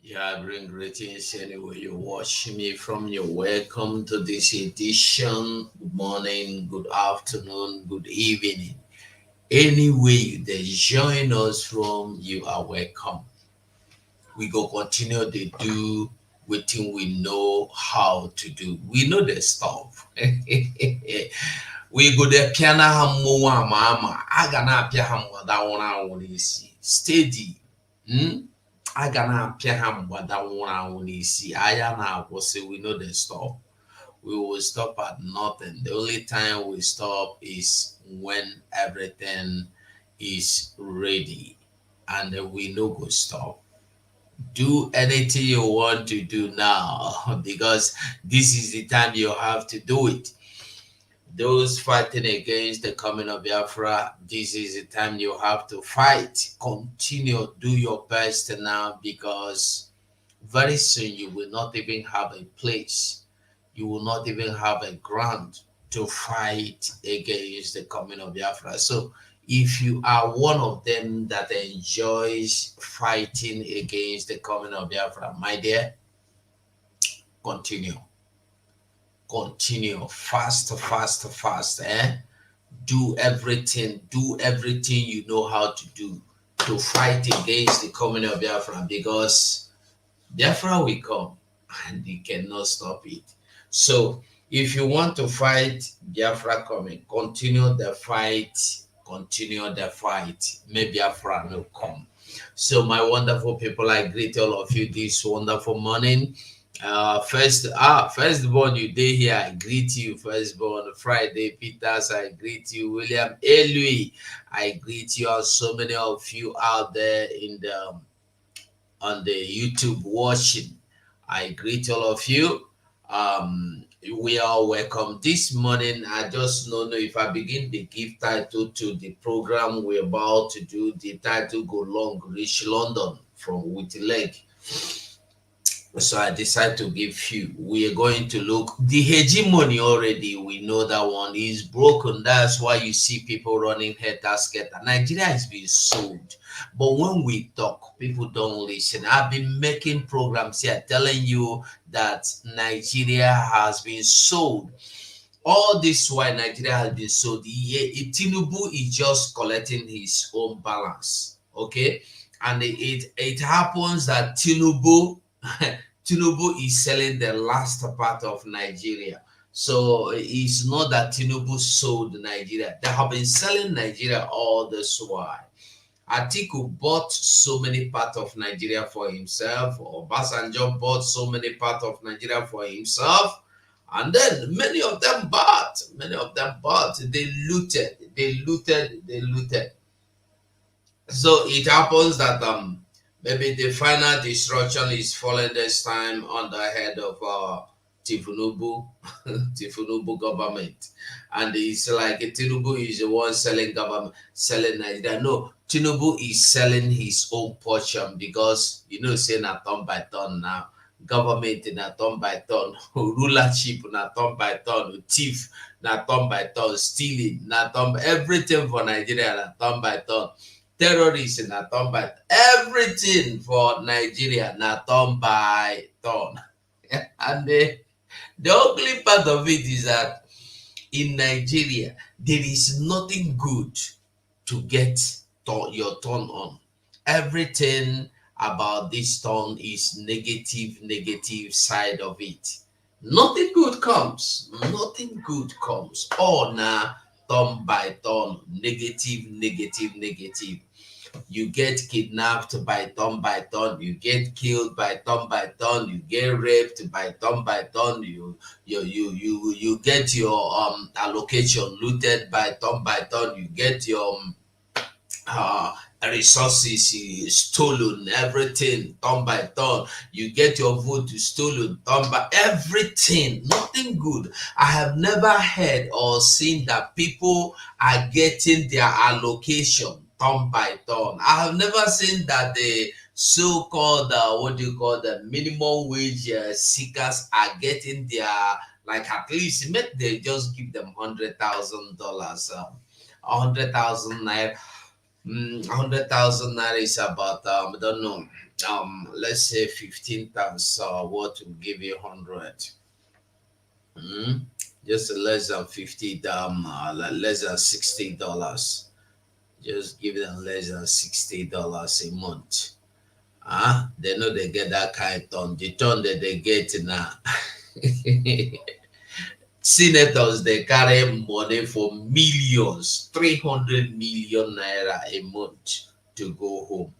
Yeah, I bring greetings anywhere you watch me from. You're welcome to this edition. Good morning, good afternoon, good evening. Anywhere you they join us from, you are welcome. We go continue to do what we know how to do. We know the stuff. We go there piano hamu mama. I gonna pia hamu that one I want to see. Steady. Hmm? I gonna appear him what that one I want to see. I and will say we know the stop. We will stop at nothing. The only time we stop is when everything is ready, and then we no go stop. Do anything you want to do now because this is the time you have to do it. Those fighting against the coming of Biafra, this is the time you have to fight. Continue, do your best now because very soon you will not even have a place. You will not even have a ground to fight against the coming of Biafra. So if you are one of them that enjoys fighting against the coming of Biafra, my dear, continue. Continue. Fast, fast, fast. Do everything you know how to do to fight against the coming of Biafra because Biafra will come and you cannot stop it. So if you want to fight Biafra coming, continue the fight. May Biafra will come. So my wonderful people, I greet all of you this wonderful morning. Firstborn, you day here. I greet you. Firstborn Friday, Peters. I greet you. William Elui. I greet you. And so many of you out there in the on the YouTube watching. I greet all of you. We are welcome this morning. I just don't know if I begin the give title to the program we're about to do. The title go long, reach London from with leg. So I decided to give you. We are going to look the hegemony already. We know that one is broken. That's why you see people running head tasket. Nigeria has been sold. But when we talk, people don't listen. I've been making programs here telling you that Nigeria has been sold. All this while Nigeria has been sold. Tinubu is just collecting his own balance. Okay. And it happens that Tinubu Tinubu is selling the last part of Nigeria. So it's not that Tinubu sold Nigeria. They have been selling Nigeria all this while. Atiku bought so many parts of Nigeria for himself, or Basanjo bought so many parts of Nigeria for himself, and then many of them bought, they looted. So it happens that maybe the final destruction is falling this time on the head of Tifunubu Tifunubu government, and it's like Tinubu is the one selling Nigeria. No, Tinubu is selling his own portion because say na turn by turn now. Government na turn by turn, rulership na turn by turn, thief na turn by turn, stealing na turn, everything for Nigeria na turn by turn. Terrorists na turn by everything for Nigeria na turn by turn. And the ugly part of it is that in Nigeria there is nothing good to get your turn on. Everything about this turn is negative side of it. Nothing good comes. Nothing good comes. All now turn by turn, negative. You get kidnapped by turn, you get killed by turn, you get raped by turn, you get your allocation looted by turn, you get your uh resources stolen, everything turn by turn, you get your vote stolen, turn by everything, nothing good. I have never heard or seen that people are getting their allocation turn by turn. I have never seen that the so-called what do you call the minimum wage seekers are getting their, like, at least make they just give them $100,000, 100,000 naira 100,000 naira is about I don't know, let's say 15,000. So what will give you 100? Just less than 50, less than $60. Just give them less than $60 a month. They know they get that kind of ton. The ton that they get now. Senators, they carry money for millions, 300 million naira a month to go home.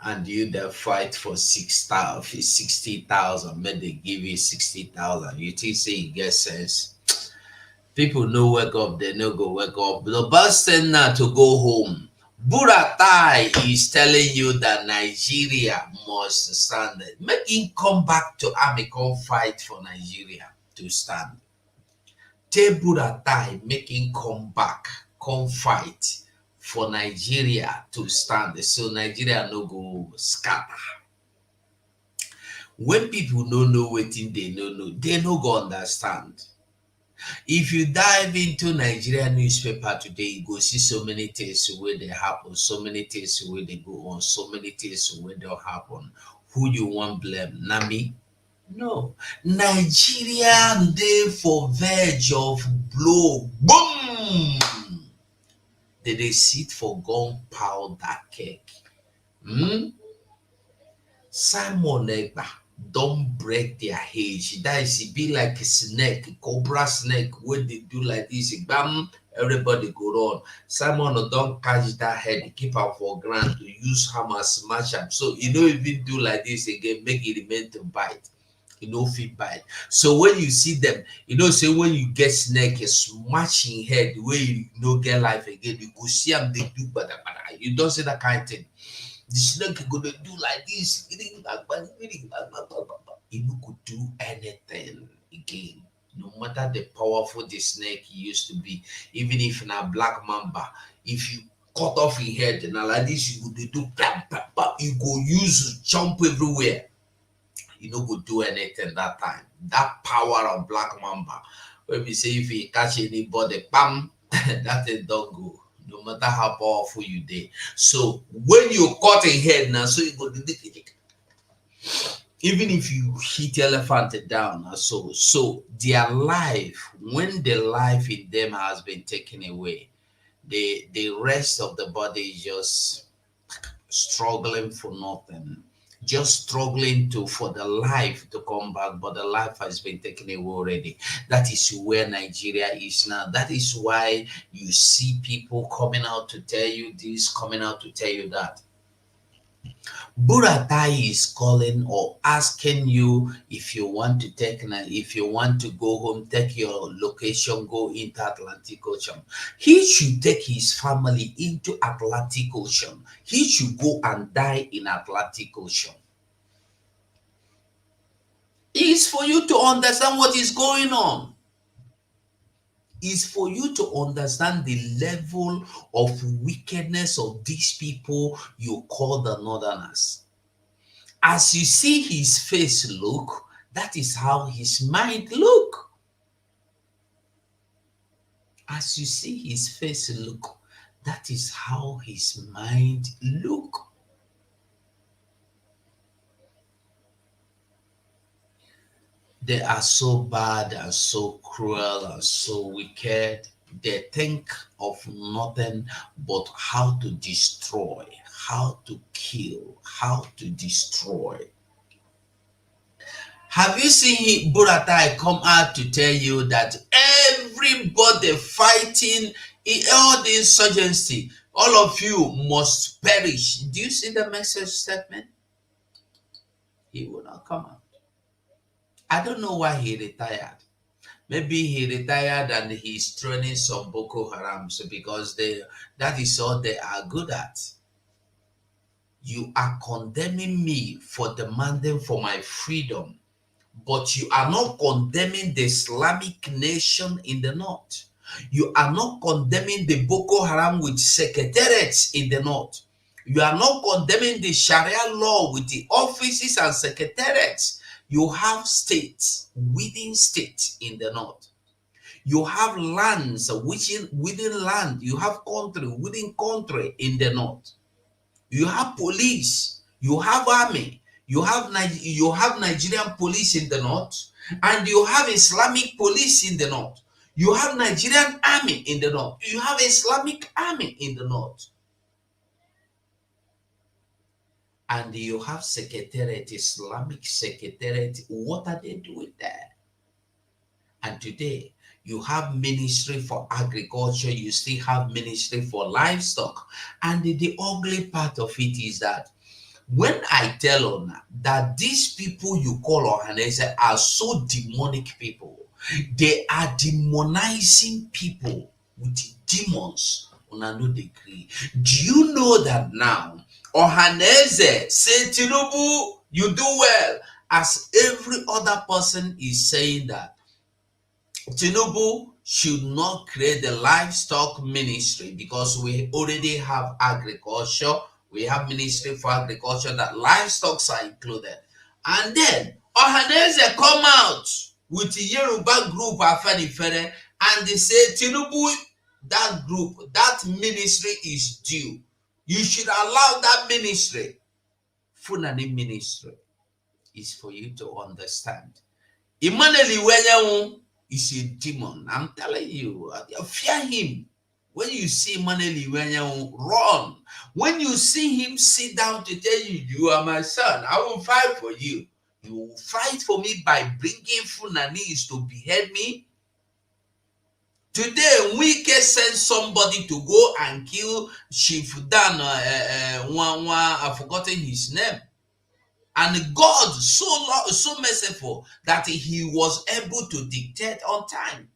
And you then fight for 60,000, man, they give you 60,000. You think say you get sense? People no wake up, they no go wake up. The best thing now to go home. Buratai is telling you that Nigeria must stand. Make him come back to army, come fight for Nigeria to stand. Tell Buratai, make him come back, come fight for Nigeria to stand. So Nigeria no go scatter. When people no know wetin they no go understand. If you dive into Nigerian newspaper today, you go see so many things where they happen, so many things where they go on, so many things where they happen. Who you want blame? Nami? No. Nigeria dey for verge of blow. Boom! They sit for gunpowder cake. Simon Ekpa don't break their age. That is, it be like a snake, cobra snake. When they do like this, bam, everybody go on. Simon don't catch that head, keep am for ground to use hammer smash am. So you don't even do like this again, make it remain to bite. You know, fit bite. So when you see them, you know, say when you get snake, a smashing head where you no get life again, you go see them, they do bada bada. You don't see that kind of thing. The snake gonna do like this. He no could do anything again. No matter the powerful the snake used to be, even if in a black mamba, if you cut off his head and like this, you go do bam, bam, bam, you go use jump everywhere. You no go do anything that time. That power of black mamba. When we say if he catch anybody, bam, that thing don't go. No matter how powerful you did. So when you cut a head now, so you go do this. Even if you hit elephant down, so their life, when the life in them has been taken away, the rest of the body is just struggling for nothing, just struggling to for the life to come back, but the life has been taken away already. That is where Nigeria is now. That is why you see people coming out to tell you this, coming out to tell you that. Buratai is calling or asking you if you want to take, if you want to go home, take your location, go into Atlantic Ocean. He should take his family into Atlantic Ocean. He should go and die in Atlantic Ocean. It's for you to understand what is going on. Is for you to understand the level of wickedness of these people you call the Northerners. As you see his face look, that is how his mind look. As you see his face look, that is how his mind look. They are so bad and so cruel and so wicked. They think of nothing but how to destroy, how to kill, how to destroy. Have you seen Buratai come out to tell you that everybody fighting in all the insurgency, all of you must perish? Do you see the message statement? He will not come out. I don't know why he retired. Maybe he retired and he's training some Boko Harams because that is all they are good at. You are condemning me for demanding for my freedom, but you are not condemning the Islamic nation in the north. You are not condemning the Boko Haram with secretariats in the north. You are not condemning the Sharia law with the offices and secretariats. You have states within states in the north. You have lands which within land. You have country within country in the north. You have police. You have army. You have Nigerian police in the north, and you have Islamic police in the north. You have Nigerian army in the north. You have Islamic army in the north. And you have secretariat, Islamic secretariat. What are they doing there? And today, you have ministry for agriculture, you still have ministry for livestock. And the ugly part of it is that when I tell on that these people you call Ohanese are so demonic people, they are demonizing people with demons on another degree. Do you know that now? Ohanese say Tinubu, you do well, as every other person is saying that Tinubu should not create the livestock ministry because we already have agriculture. We have ministry for agriculture that livestock are included. And then Ohanese come out with the Yoruba group Afenifere and they say Tinubu, that group, that ministry is due. You should allow that ministry. Funani ministry is for you to understand. Emmanuel Iwenyewu is a demon. I'm telling you, fear him. When you see Emmanuel Iwenyewu, run. When you see him sit down to tell you, you are my son, I will fight for you. You will fight for me by bringing Funanis to behead me. Today, we can send somebody to go and kill Chief Dan, I've forgotten his name. And God so merciful that he was able to dictate on time.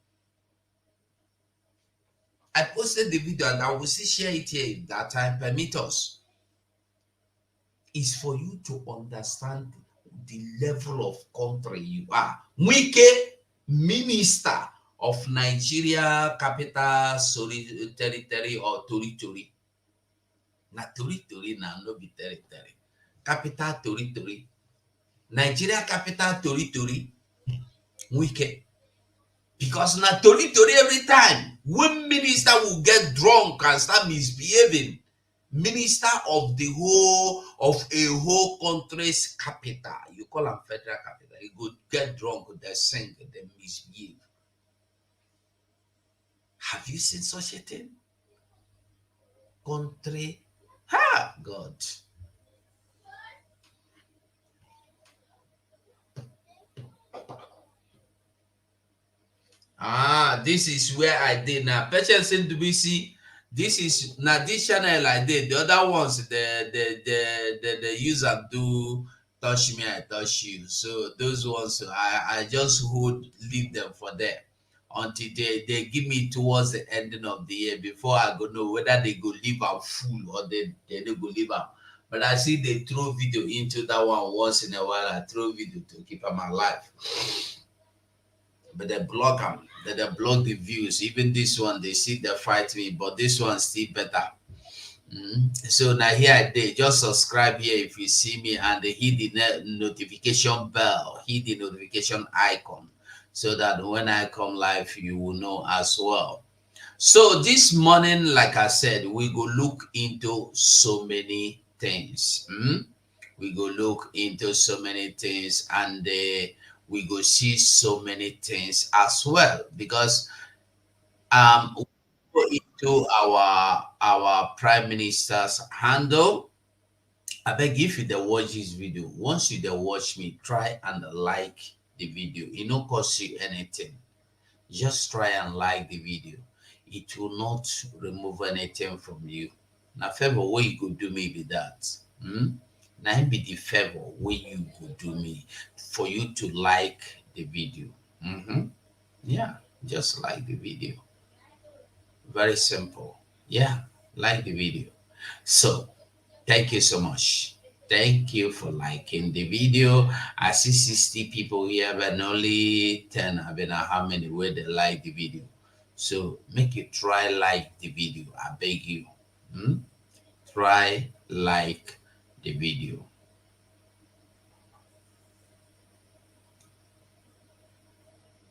I posted the video and I will still share it here if that time permit us. Is for you to understand the level of country you are. Wike, Minister of Nigeria Capital Territory or Territory. Na Territory na no be territory. Capital Territory. Nigeria Capital Territory. Wike. Because na tori every time when minister will get drunk and start misbehaving, minister of a whole country's capital, you call them federal capital, you go get drunk, they sing, they misbehave. Have you seen such a thing? Country, God. This is where I did now. Patience in WC. This is now this channel I did. The other ones, the user do touch me, I touch you. So those ones I just would leave them for there until they give me towards the ending of the year before I go know whether they go leave am full or they don't go leave am. But I see they throw video into that one once in a while. I throw video to keep them alive. But they block them. They block the views. Even this one, they see they fight me, but this one still better. So now here I did. Just subscribe here if you see me and hit the notification bell, hit the notification icon, so that when I come live, you will know as well. So this morning, like I said, we go look into so many things. We go look into so many things and we go see so many things as well because we go into our prime minister's handle. I beg if you dey watch this video, once you dey watch me, try and like the video. It no cost you anything. Just try and like the video. It will not remove anything from you. Now, favor what you could do me be that. Now be the favor what you could do me for you to like the video. Yeah, just like the video. Very simple. Yeah, like the video. So thank you so much. Thank you for liking the video. I see 60 people here, but only 10. I don't know how many way they like the video. So make you try like the video. I beg you. Try like the video.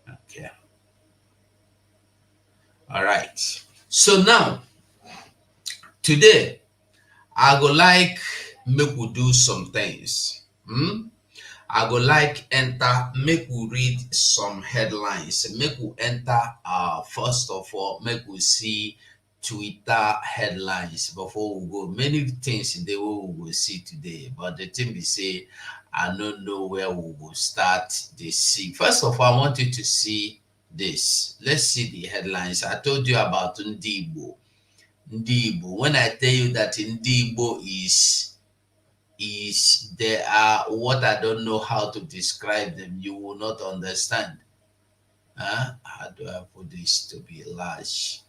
Okay. All right. So now, today, I go like make we do some things. I go like enter, make we read some headlines. Make we enter first of all, make we see Twitter headlines before we go. Many things in the way we will see today. But the thing we say, I don't know where we will start the see. First of all, I want you to see this. Let's see the headlines. I told you about Ndibo. Ndibo. When I tell you that Ndibo is there are what I don't know how to describe them, you will not understand. How do I put this to be large?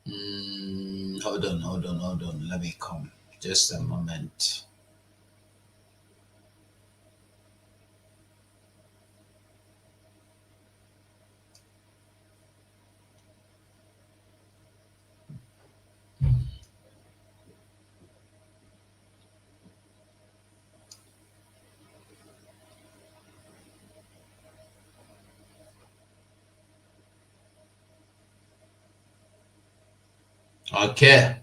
Hold on. Let me come. Just a moment. Okay.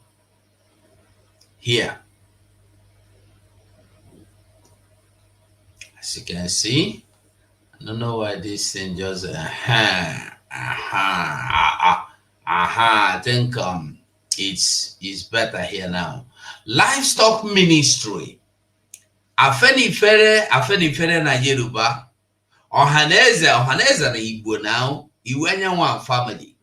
Here. As you can see, I don't know why this thing just I think it's better here now. Livestock ministry. Afenifere na Yoruba. Ohaneze na Igbo now. Iwenyanwa family.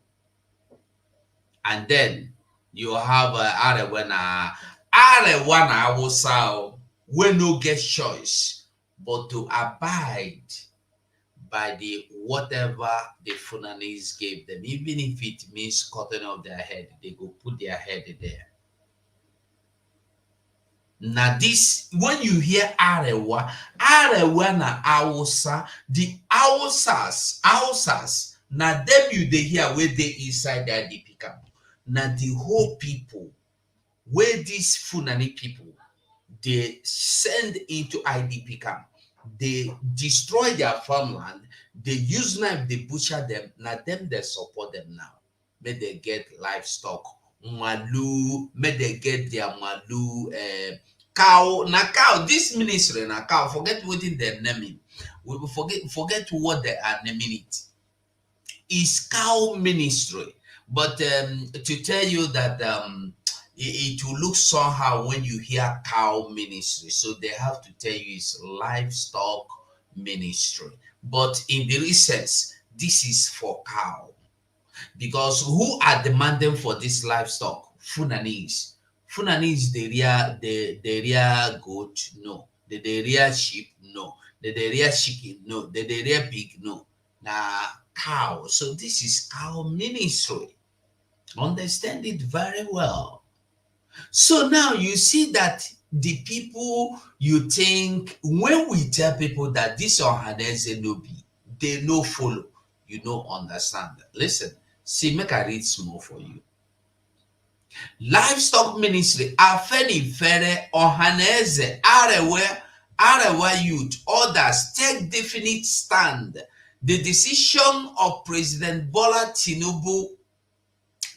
And then you have Arewa na Hausa we no get choice but to abide by the whatever the Funanis gave them. Even if it means cutting off their head, they go put their head there. Now this, when you hear Arewa na Hausa, the Hausas, now them you they hear where they inside their DP camp. Now the whole people, where these Funani people, they send into IDP camp. They destroy their farmland. They use knife, they butcher them. Now them they support them now. May they get livestock, malu, may they get their malu, cow. Now cow, this ministry now cow, forget what in their naming. We will forget what they are naming it. Is cow ministry. But to tell you that it will look somehow when you hear cow ministry. So they have to tell you it's livestock ministry. But in the sense, this is for cow. Because who are demanding for this livestock? Funanis. Funanis, the real goat, no. The real sheep, no. The real chicken, no. The real pig, no. Now, cow. So this is cow ministry. Understand it very well. So now you see that the people you think, when we tell people that this Ohanese no be, they no follow, you don't understand. Listen, see, make I read small for you. Livestock ministry, Afenifere, Ohanese, Arewa youth, others take definite stand. The decision of President Bola Tinubu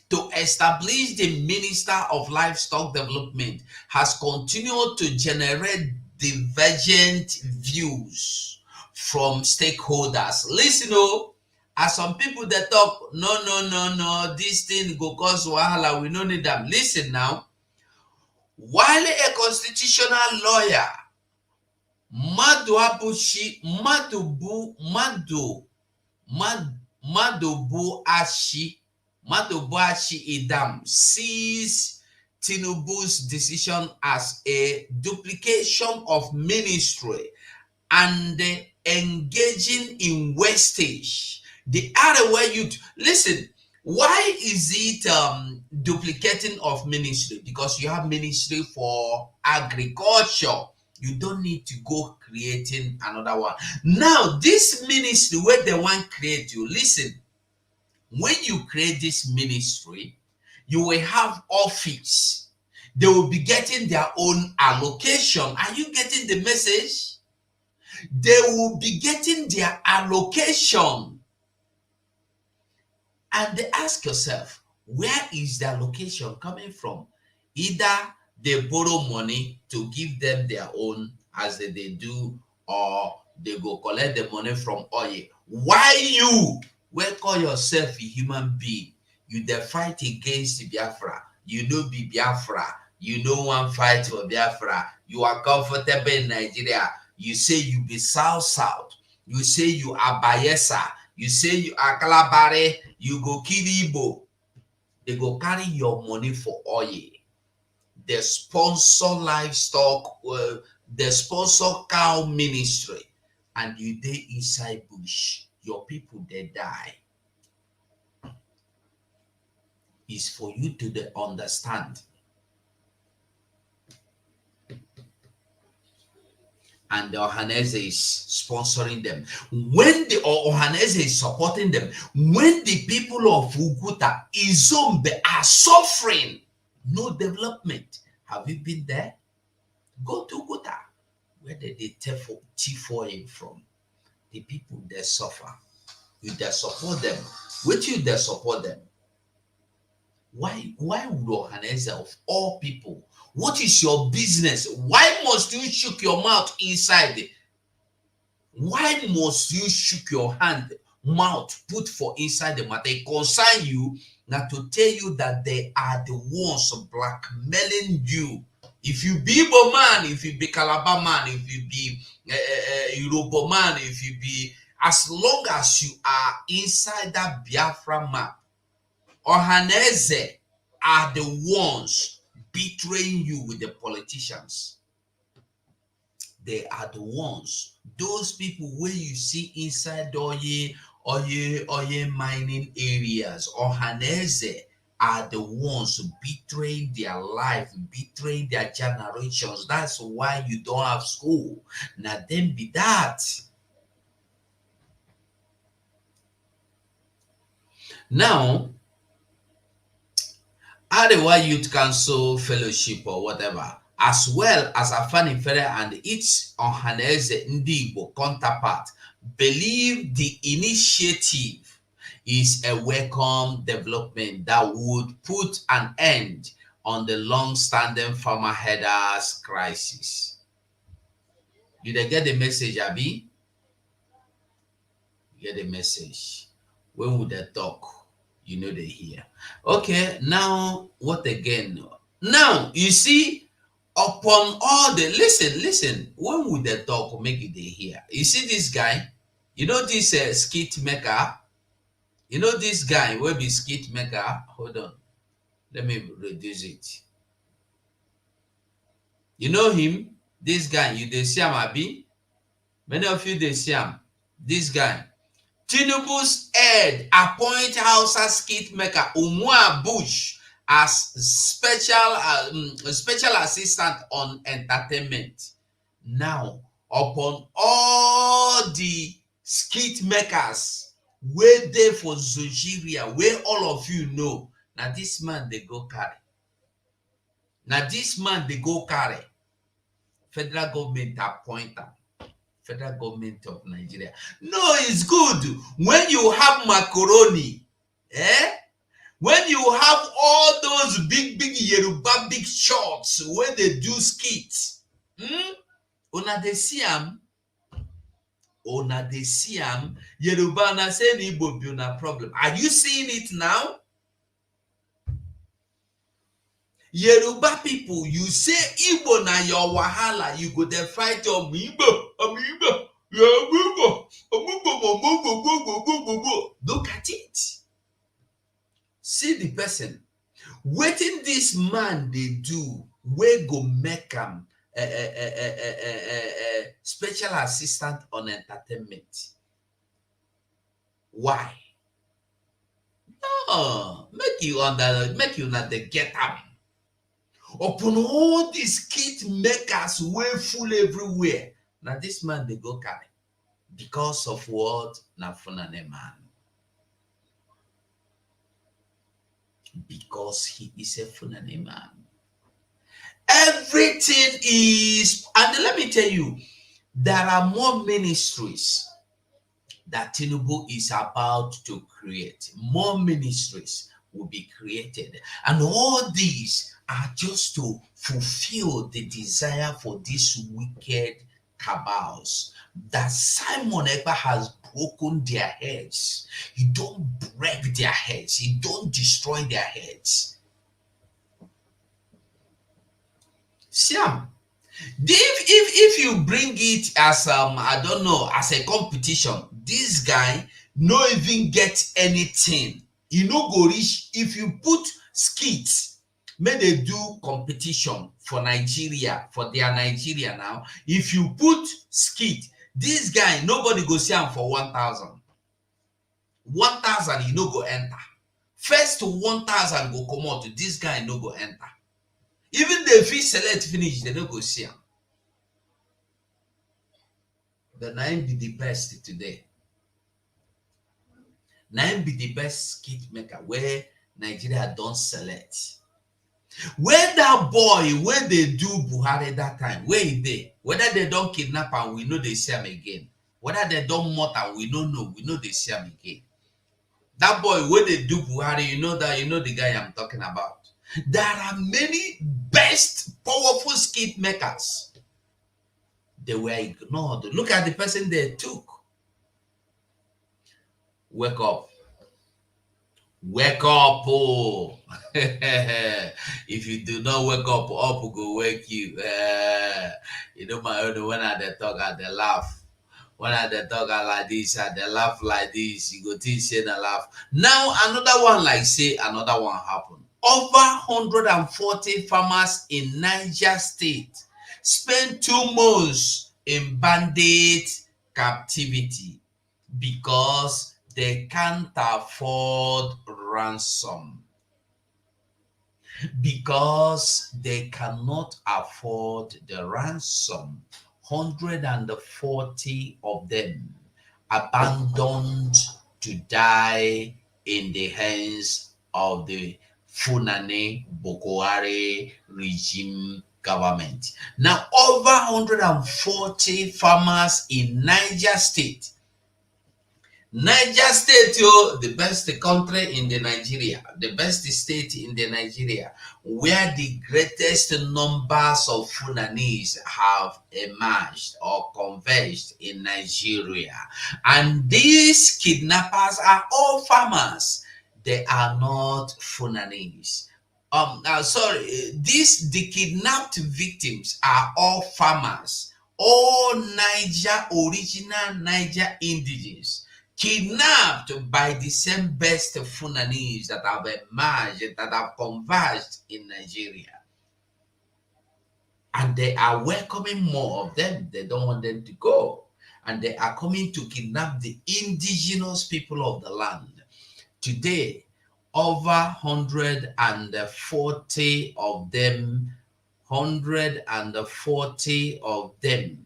to establish the Minister of Livestock Development has continued to generate divergent views from stakeholders. Listen, as some people that talk, no, this thing go cause wahala, we don't need them. Listen now. While a constitutional lawyer, Madubuashi Idam sees Tinubu's decision as a duplication of ministry and engaging in wastage. The Arewa youth, listen, why is it duplicating of ministry? Because you have ministry for agriculture. You don't need to go creating another one. Now, this ministry where they want create you, listen, when you create this ministry, you will have office. They will be getting their own allocation. Are you getting the message? They will be getting their allocation. And ask yourself, where is their location coming from? Either they borrow money to give them their own as they do, or they go collect the money from oil. Why you, wey call yourself a human being, you dey fight against Biafra? You no be Biafra. You no wan fight for Biafra. You are comfortable in Nigeria. You say you be South South. You say you are Bayelsa. You say you are Kalabare. You go kill Igbo. They go carry your money for oil. They sponsor livestock. They sponsor cow ministry. And you dey inside bush. Your people, they die. Is for you to understand. And the Ohanese is sponsoring them. When the Ohanese is supporting them, when the people of Uguta, Izombe are suffering, no development. Have you been there? Go to Uguta. Where did they thief oil from? The people, they suffer. You they support them. With you, they support them. Why would Ohanese of all people? What is your business? Why must you shook your mouth inside? Why must you shook your mouth put for inside the matter? It concern you not to tell you that they are the ones blackmailing you. If you be Igbo man, if you be Calabar man, if you be Yoruba man, if you be, as long as you are inside that Biafra map, Ohanese are the ones betraying you with the politicians. They are the ones. Those people where you see inside oil mining areas, Ohanese are the ones betraying their life, betraying their generations. That's why you don't have school. Now then be that. Now, Arewa Youth Council Fellowship or whatever, as well as Afenifere and its Ohanese Ndi Igbo counterpart, believe the initiative is a welcome development that would put an end on the long-standing farmer headers crisis. Did I get the message, Abi? You get the message. When would they talk? You know they hear. Okay, now what again? Now you see, upon all the listen, when would they talk make it they hear? You see this guy, you know this skit maker, you know this guy will be skit maker. Hold on, let me reduce it. You know him, this guy, you they see him, Abi? Many of you they see him. This guy. Tinubu's head appoint Hausa skit maker Umua Bush as special assistant on entertainment. Now, upon all the skit makers wey dey for Nigeria, where all of you know, now this man they go carry. Now this man they go carry. Federal government appoint am. Federal government of Nigeria. No, it's good when you have macaroni, when you have all those big Yoruba big shots when they do skits. Una dey see am, Yoruba na say Igbo be una problem. Are you seeing it now? Yoruba people, you say Igbo na your wahala, you go dey fight your Igbo. Look at it. See the person. Wetin this man they do, we go make him special assistant on entertainment. Why? No, make you not the get up. Upon all these kit makers way full everywhere. Now this man they go carry. Because of what? Na funane man. Because he is a funane man. Everything is, and let me tell you, there are more ministries that Tinubu is about to create. create. More ministries will be created. And all these are just to fulfill the desire for these wicked cabals that Simon Ekpa has broken their heads. He don't break their heads. He don't destroy their heads. Siam. If you bring it as I don't know, as a competition, this guy no even get anything. You no go reach. If you put skits, may they do competition for Nigeria, for their Nigeria now. If you put skit, this guy nobody go see him for 1,000. 1,000 you no go enter. First 1,000 go come out. This guy no go enter. Even the fit select finish, they no go see him. The nine be the best today. Nine be the best skit maker where Nigeria don't select. Where that boy, where they do Buhari that time, where is they? Whether they don't kidnap and we know they see him again. Whether they don't murder, we don't know. We know they see him again. That boy, where they do Buhari, you know the guy I'm talking about. There are many best, powerful skit makers. They were ignored. Look at the person they took. Wake up. Wake up, oh. If you do not wake up will go wake you. You know my own, when I they talk, I they laugh. When I they talk like this, I they laugh like this. You go to say the laugh. Now another one like say another one happened. Over 140 farmers in Niger State spent 2 months in bandit captivity because they can't afford ransom. Because they cannot afford the ransom. 140 of them abandoned to die in the hands of the Funane Boko Haram regime government. Now, over 140 farmers in Niger State. Niger State, the best country in the Nigeria, the best state in the Nigeria, where the greatest numbers of Fulanese have emerged or converged in Nigeria. And these kidnappers are all farmers. They are not Fulanese. The kidnapped victims are all farmers, all original Niger indigenes, kidnapped by the same best Fulanese that have emerged, that have converged in Nigeria. And they are welcoming more of them. They don't want them to go. And they are coming to kidnap the indigenous people of the land. Today, over 140 of them, 140 of them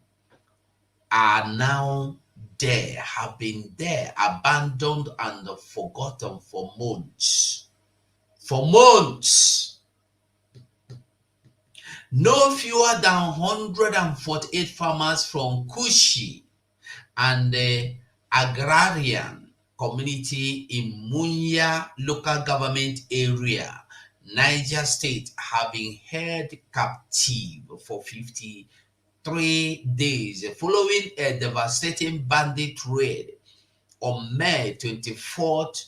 are now there, have been there, abandoned and forgotten for months. For months. No fewer than 148 farmers from Kushi and the agrarian community in Munya local government area, Niger State, have been held captive for 53 days following a devastating bandit raid on May 24th,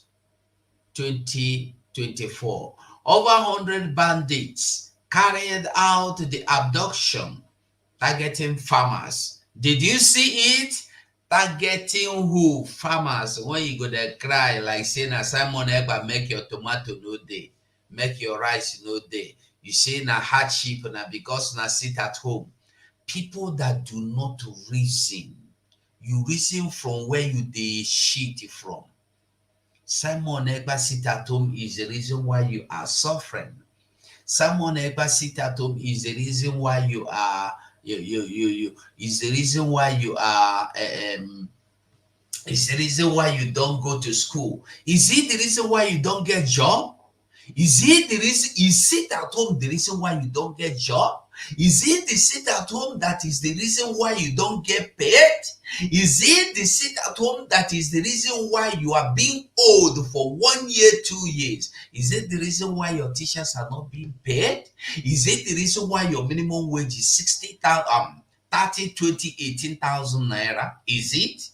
2024. Over 100 bandits carried out the abduction, targeting farmers. Did you see it? Targeting who? Farmers. When you go there cry like saying Simon Ekpa, make your tomato no day, make your rice no day. You say na hardship na because na sit at home. People that do not reason. You reason from where you dey shit from. Simon Ekpa sit at home is the reason why you are suffering. Simon Ekpa sit at home is the reason why you are is the reason why you are is the reason why you don't go to school. Is it the reason why you don't get job? Is it the reason you sit at home the reason why you don't get job? Is it the sit at home that is the reason why you don't get paid? Is it the sit at home that is the reason why you are being owed for 1 year, 2 years? Is it the reason why your teachers are not being paid? Is it the reason why your minimum wage is 30, 20, 18,000 naira? Is it?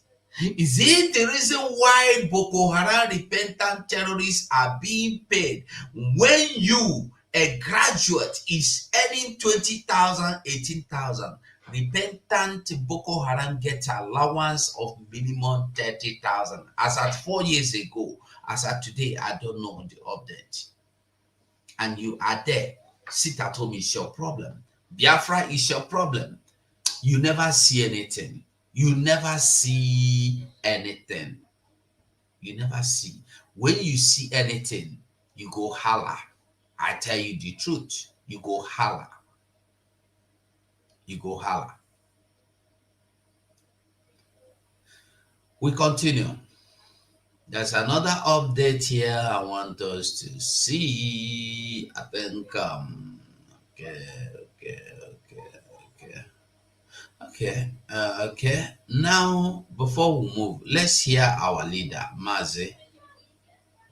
Is it the reason why Boko Haram repentant terrorists are being paid when you, a graduate, is earning 20,000, 18,000? Repentant Boko Haram gets allowance of minimum 30,000. As at 4 years ago, as at today, I don't know the update. And you are there. Sit at home is your problem. Biafra is your problem. You never see anything. You never see anything. You never see. When you see anything, you go holla. I tell you the truth. You go holla. You go holla. We continue. There's another update here I want us to see. I think, okay. Now, before we move, let's hear our leader, Mazi.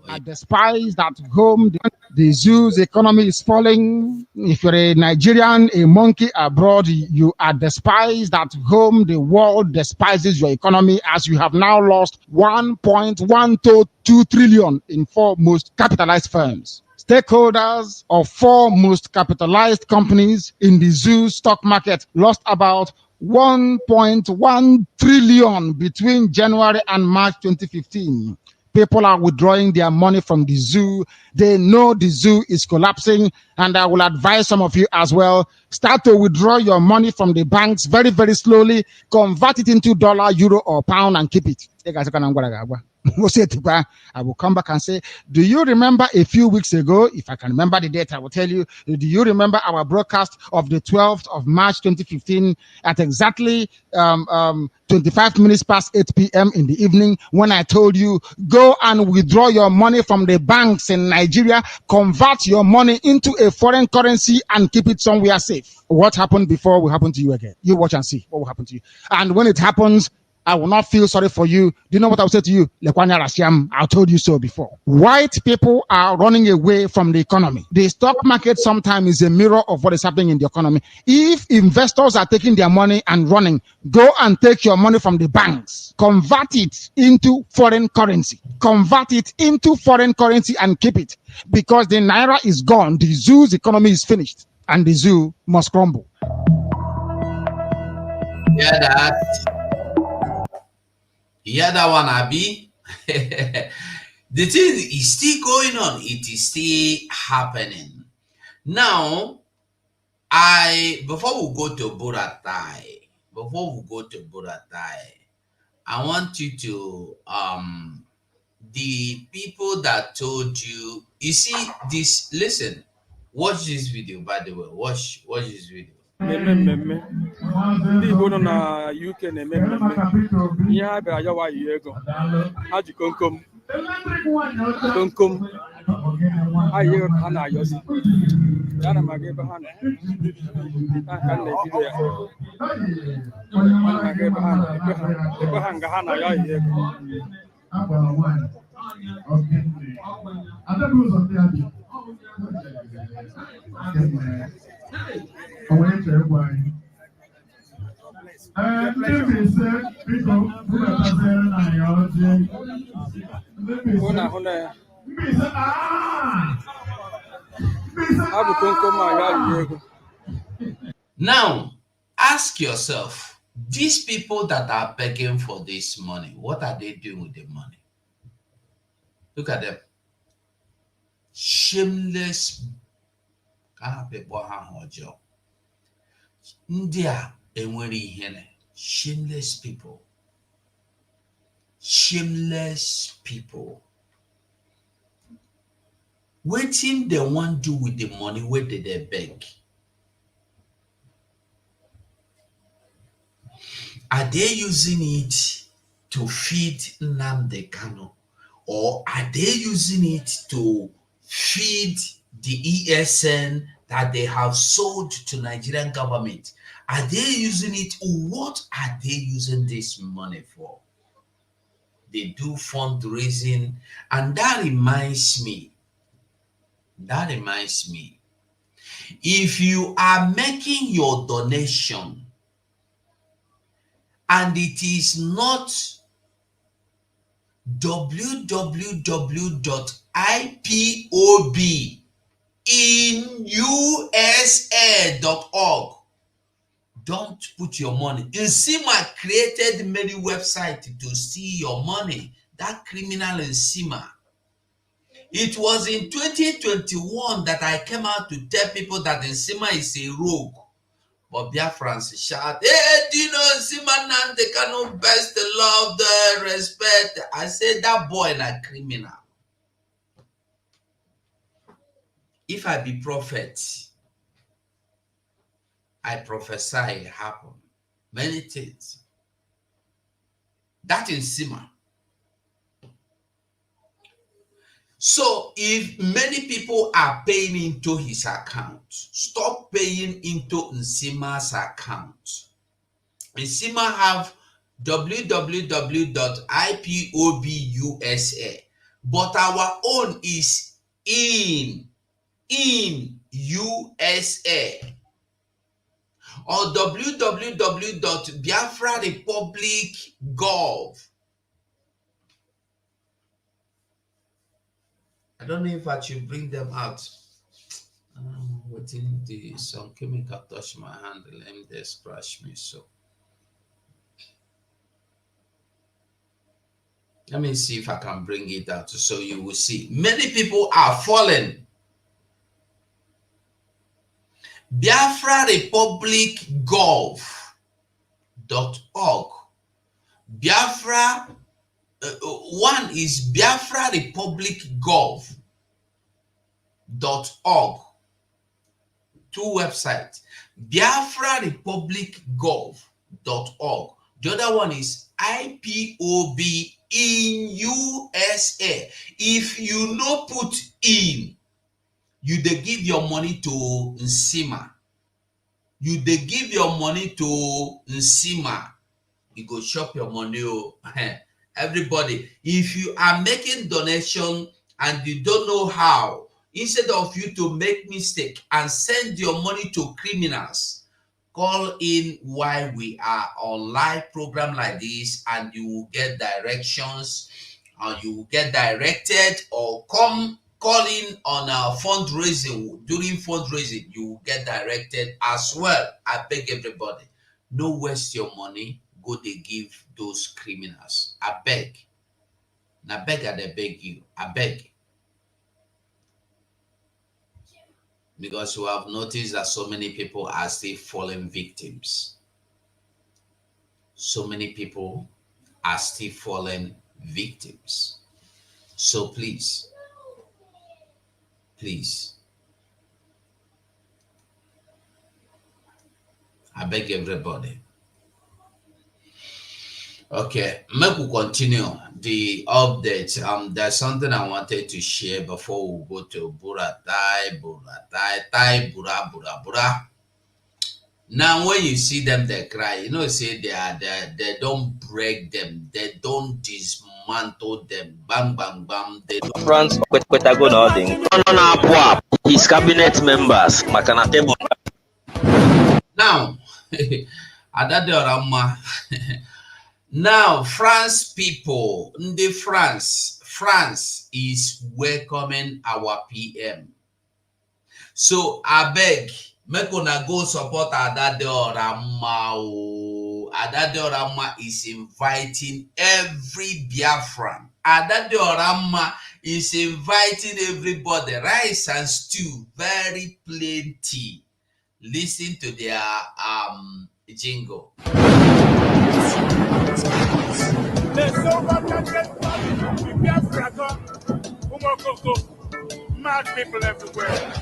Are despised at home. The zoo's economy is falling. If you're a Nigerian, a monkey abroad, you are despised at home. The world despises your economy as you have now lost 1.122 trillion in 4 most capitalized firms. Stakeholders of 4 most capitalized companies in the zoo stock market lost about 1.1 trillion between January and March 2015. People are withdrawing their money from the zoo. They know the zoo is collapsing, and I will advise some of you as well. Start to withdraw your money from the banks very, very slowly. Convert it into dollar, euro, or pound and keep it. I will come back and say, do you remember a few weeks ago? If I can remember the date, I will tell you. Do you remember our broadcast of the 12th of March 2015 at exactly 25 minutes past 8 p.m. in the evening, when I told you, go and withdraw your money from the banks in Nigeria, convert your money into a foreign currency and keep it somewhere safe? What happened before will happen to you again. You watch and see what will happen to you. And when it happens, I will not feel sorry for you. Do you know what I will say to you? I told you so before. White people are running away from the economy. The stock market sometimes is a mirror of what is happening in the economy. If investors are taking their money and running, go and take your money from the banks. Convert it into foreign currency. Convert it into foreign currency and keep it. Because the naira is gone. The zoo's economy is finished. And the zoo must crumble. Yeah, that one, Abi. The thing is still going on. It is still happening. Now, before we go to Buratai, I want you to the people that told you. You see this. Listen, watch this video. By the way, watch this video. mmemme ndị Igbo nọ na UK na-eme mmemme ihe ha bịara yawa yi ego ha ji komkom ayi ego ka ha na-ayọzi ya na maga ebe ha nọ ka m na-ebido ya maga ebe ha nọ ekwe ha nga ha na-ayọ yi ego Now, ask yourself, these people that are begging for this money, what are they doing with the money? Look at them. Shameless. Shameless people. Shameless people. Waiting they want to do with the money, where did they beg? Are they using it to feed Nnamdi Kanu? Or are they using it to feed the ESN that they have sold to Nigerian government. Are they using it? What are they using this money for? They do fundraising, and that reminds me, if you are making your donation and it is not www.ipobinusa.org, don't put your money. Nsima created many websites to see your money. That criminal Nsima. It was in 2021 that I came out to tell people that Nsima is a rogue. But Biafrans shout, hey, do you know Nsima Nande cannot best the love, the respect? I said that boy is a criminal. If I be prophet, I prophesy it happen. Many things. That is Nsima. So if many people are paying into his account, stop paying into Nsima's account. Nsima have www.ipobusa, but our own is in USA, or www.biafrarepublic.gov. I don't know if I should bring them out. Within some chemical touch my hand, let me just scratch me. So let me see if I can bring it out so you will see. Many people are falling. Biafra Republic Gov.org. Biafra one is Biafra Republic Gov.org. Two websites. Biafra Republic Gov.org. The other one is IPOB in USA. If you no put in, you they give your money to Nsima. You they give your money to Nsima. You go shop your money. Everybody, if you are making donation and you don't know how, instead of you to make mistake and send your money to criminals, call in while we are on live program like this, and you will get directions, or you will get directed, or call in on our fundraising. During fundraising, you will get directed as well. I beg everybody, no waste your money. Go they give those criminals. I beg. Now beg, I beg you. I beg. Because you have noticed that so many people are still falling victims. So many people are still falling victims. So please, I beg everybody. Okay, make we continue the update. There's something I wanted to share before we go to Buratai, Bura. Now, when you see them, they cry. You know, say they don't break them, they don't dismantle them. Bam, bam, bam. They don't. France Kwetago nothing. His cabinet members, Makana table. Now, now, France people, France is welcoming our PM. So I beg, make una go support Adade Orama. Adade Orama is inviting every Biafran. Adade Orama is inviting everybody. Rice and stew, very plenty. Listen to their jingle. Mad people everywhere.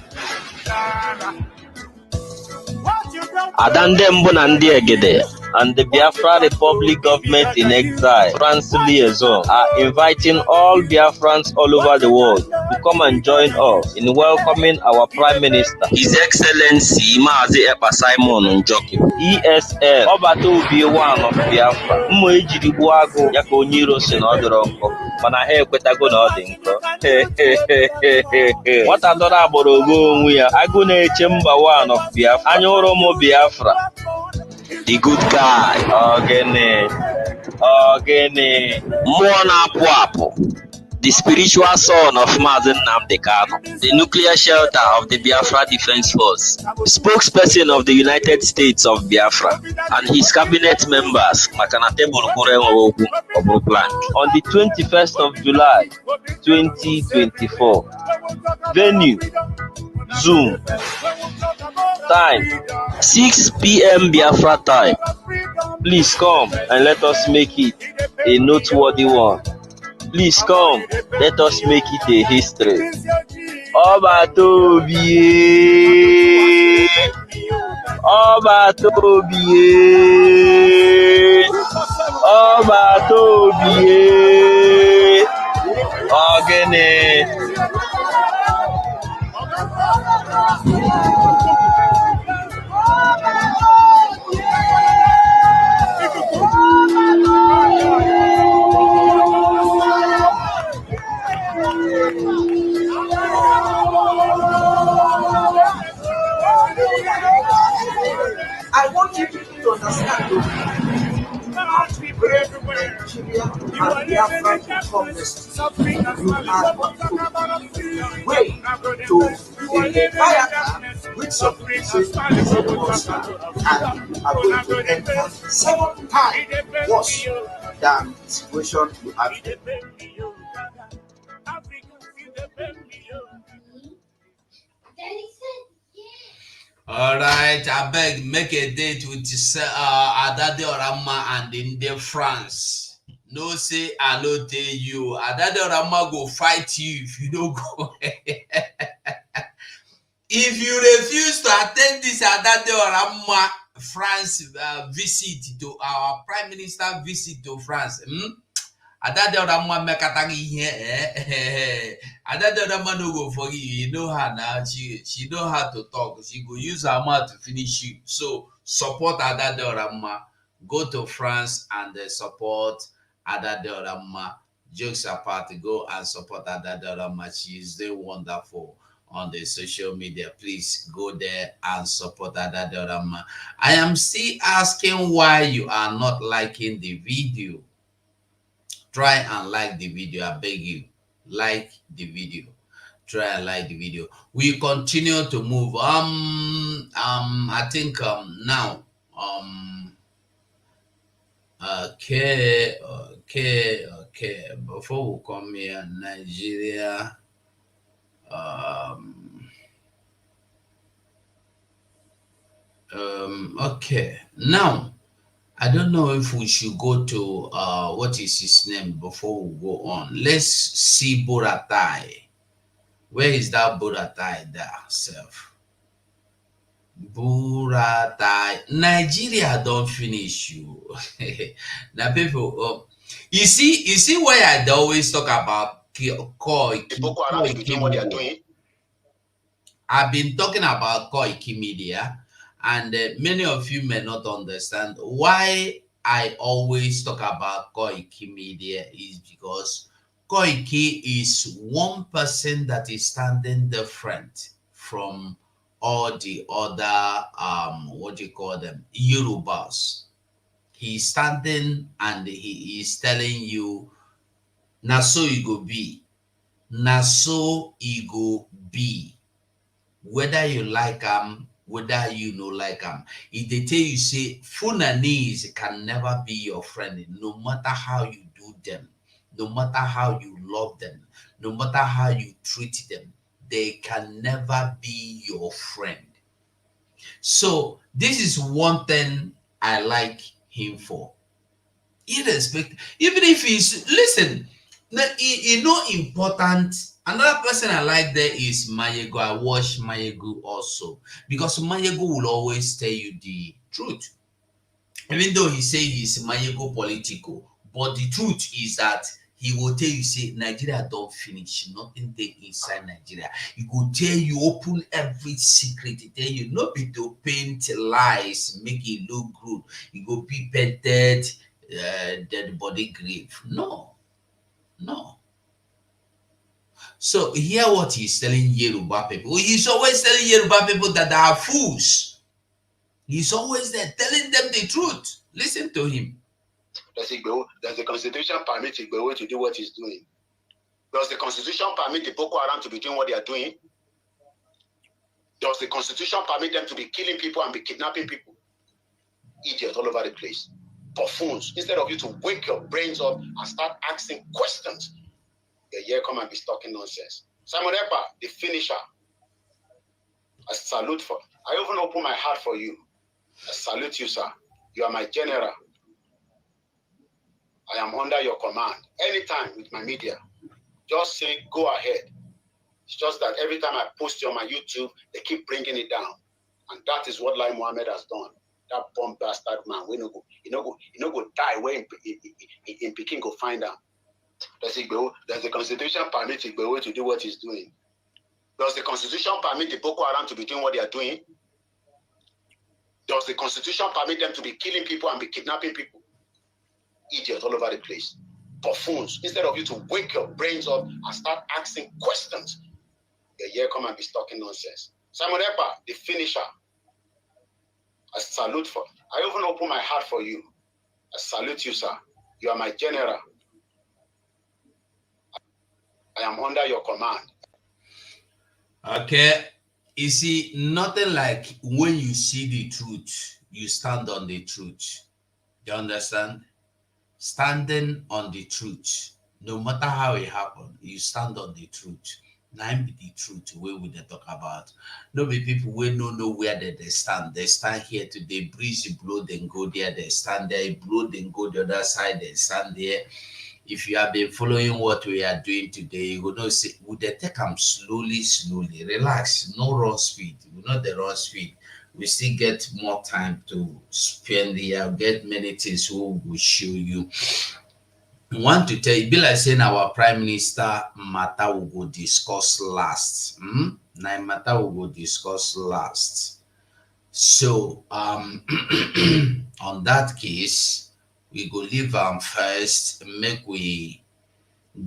Adandembo na ndị egede and the Biafra Republic government in exile, France liaison, are inviting all Biafrans all over the world to come and join us in welcoming our Prime Minister, His Excellency Mazi Ekpa Simon Njoki, ESL, Obata Obi one of Biafra. Mmo ejiri gbuo agụ ya ka onye iro si na ọ dịrọ nkọ, mana ha ekwetago na ọ dị nkọ. Nwata dọrọ agboro ogbo onwe ya, agụ na-eche mba one of Biafra, anya ụrụ ụmụ Biafra, the good guy, Ogene, mmụọ na-apụ apụ, the spiritual son of Mazi Nnamdi Kanu, the nuclear shelter of the Biafra Defense Force, spokesperson of the United States of Biafra, and his cabinet members, Makanate Burukure Oburu Plank. On the 21st of July, 2024, venue, Zoom, time, 6 p.m. Biafra time. Please come and let us make it a noteworthy one. Please come, let us make it a history. Obatobie, Obatobie, Obatobie, Ogene. I want you people to understand though, how to break Nigeria and Biafra promise. You are on the way to a fire with some pieces and you are going to enter 7 times worse than the situation you have. All right, I beg, make a date with Adade Orama and in the France. No say I no tell you. Adade Orama go fight you if you don't go. If you refuse to attend this Adade Orama France visit to our Prime Minister visit to France, Adade Orama mekatagi here. Adade Orama no go for you. You know her now. She know how to talk. She go use her mouth to finish you. So support Adade Orama. Go to France and support Adade Orama. Jokes apart, go and support Adade Orama. She is doing wonderful on the social media. Please go there and support Adade Orama. I am still asking why you are not liking the video. Try and like the video. I beg you, like the video. Try and like the video. We continue to move. I think now okay. Before we come here, Nigeria. Okay. Now I don't know if we should go to what is his name before we go on. Let's see Buratai. Where is that Buratai there, self? Buratai. Nigeria don't finish you. Now people, you see why I always talk about I've been talking about Koiki Media. And many of you may not understand why I always talk about Koiki Media is because Koiki is one person that is standing different from all the other, what do you call them, Yorubas. He's standing and he is telling you, na so you go be, na so you go be, whether you like whether you know like if they tell you say Fulanese can never be your friend, no matter how you do them, no matter how you love them, no matter how you treat them, they can never be your friend. So this is one thing I like him for. Irrespective, even if he's important. Another person I like there is Mayego. I watch Mayego also because Mayego will always tell you the truth. Even though he say he's maniacal political, but the truth is that he will tell you, say, Nigeria don't finish, nothing there inside Nigeria. He will tell you, open every secret. He tell you, not be to paint lies, make it look good. He go be painted, dead body grave. No, no. So hear what he's telling Yoruba people. He's always telling Yoruba people that they are fools. He's always there telling them the truth. Listen to him. Does the Constitution permit Igbo to do what he's doing? Does the Constitution permit the Boko Haram to be doing what they are doing? Does the Constitution permit them to be killing people and be kidnapping people? Idiots all over the place. Buffoons. Instead of you to wake your brains up and start asking questions, the year come and be talking nonsense. Simon Ekpa, the finisher. I salute for. I even open my heart for you. I salute you, sir. You are my general. I am under your command. Anytime with my media, just say go ahead. It's just that every time I post it on my YouTube, they keep bringing it down, and that is what Lai Mohammed has done. That bomb bastard man, we no go die when in Peking go find out. Does the Constitution permit Igbo to do what he's doing? Does the Constitution permit the Boko Haram to be doing what they are doing? Does the Constitution permit them to be killing people and be kidnapping people? Idiots all over the place. Buffoons. Instead of you to wake your brains up and start asking questions, the year come and be talking nonsense. Simon Ekpa, the finisher. I salute for. I even open my heart for you. I salute you, sir. You are my general. I am under your command. Okay. You see, nothing like when you see the truth, you stand on the truth. You understand? Standing on the truth. No matter how it happened, you stand on the truth. Now be the truth we will talk about. No be people we don't know where they stand. They stand here today, breeze blow, then go there, they stand there, blow, then go the other side, they stand there. If you have been following what we are doing today, you will know say we dey take them slowly, relax, no run speed. We not the run speed. We still get more time to spend here, get many things we will show you. I want to tell you, be like saying our Prime Minister matter we go discuss last. Now matter we go discuss last. So on that case, we go leave first, make we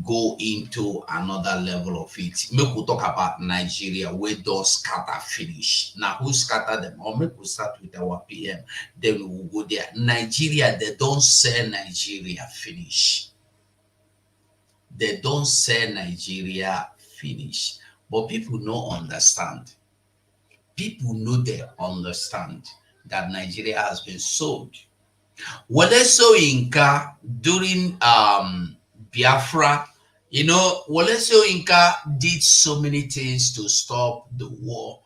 go into another level of it. Make we talk about Nigeria, where those scatter finish. Now who scatter them? Or make we start with our PM, then we will go there. Nigeria, they don't say Nigeria finish. They don't say Nigeria finish. But people don't understand. People know they understand that Nigeria has been sold. Wole Soyinka during Biafra, you know, Wole Soyinka did so many things to stop the war.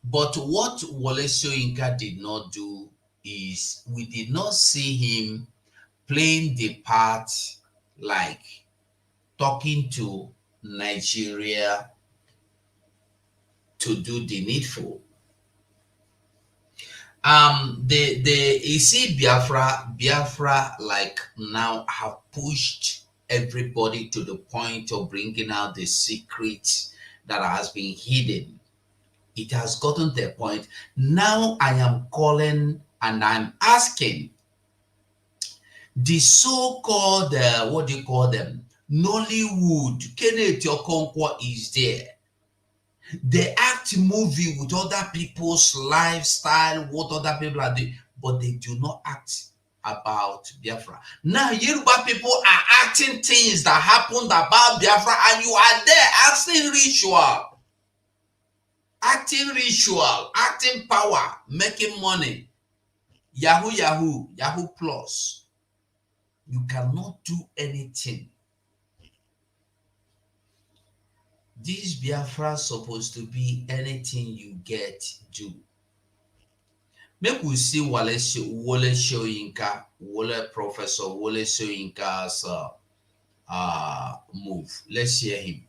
But what Wole Soyinka did not do is we did not see him playing the part like talking to Nigeria to do the needful. You see Biafra like now have pushed everybody to the point of bringing out the secrets that has been hidden. It has gotten to a point. Now I am calling and I'm asking the so-called, what do you call them? Nollywood. Kenneth Okonkwo is there. They act movie with other people's lifestyle, what other people are doing, but they do not act about Biafra. Now, Yoruba people are acting things that happened about Biafra, and you are there acting ritual, acting power, making money. Yahoo plus. You cannot do anything. This Biafra supposed to be anything you get, do. Make we see Wole Soyinka, Professor Wole Soyinka's move. Let's hear him.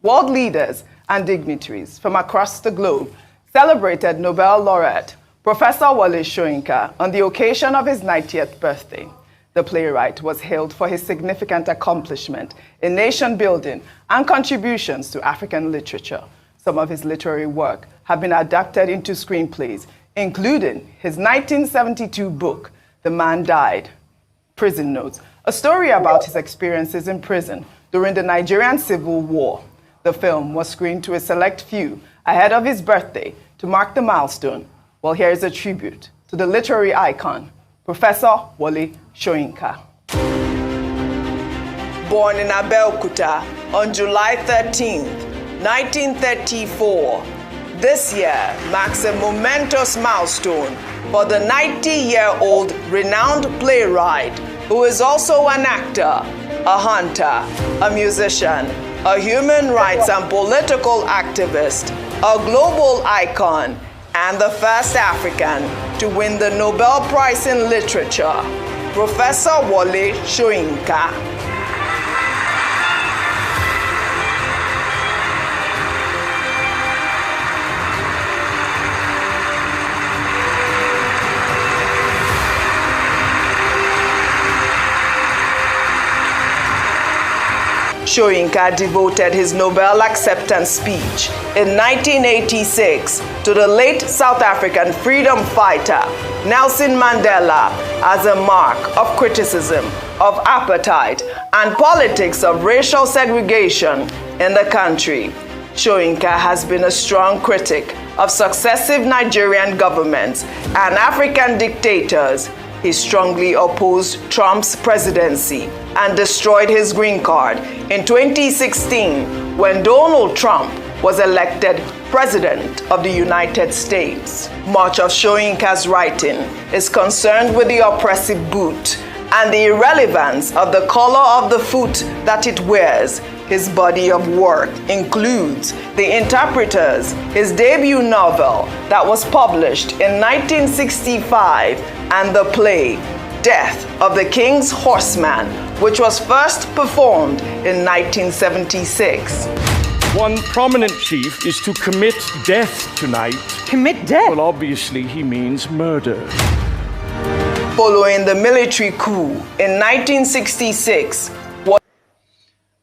World leaders and dignitaries from across the globe celebrated Nobel laureate Professor Wole Soyinka on the occasion of his 90th birthday. The playwright was hailed for his significant accomplishment in nation building and contributions to African literature. Some of his literary work have been adapted into screenplays, including his 1972 book, The Man Died, Prison Notes, a story about his experiences in prison during the Nigerian Civil War. The film was screened to a select few ahead of his birthday to mark the milestone. Well, here is a tribute to the literary icon, Professor Wole Soyinka. Born in Abeokuta on July 13, 1934, this year marks a momentous milestone for the 90-year-old renowned playwright who is also an actor, a hunter, a musician, a human rights and political activist, a global icon, and the first African to win the Nobel Prize in Literature, Professor Wole Soyinka. Soyinka devoted his Nobel acceptance speech in 1986 to the late South African freedom fighter Nelson Mandela as a mark of criticism of apartheid and politics of racial segregation in the country. Soyinka has been a strong critic of successive Nigerian governments and African dictators. He strongly opposed Trump's presidency and destroyed his green card in 2016 when Donald Trump was elected President of the United States. Much of Soyinka's writing is concerned with the oppressive boot and the irrelevance of the color of the foot that it wears. His body of work includes The Interpreters, his debut novel that was published in 1965, and the play Death of the King's Horseman, which was first performed in 1976. One prominent chief is to commit death tonight. Commit death? Well, obviously he means murder. Following the military coup in 1966,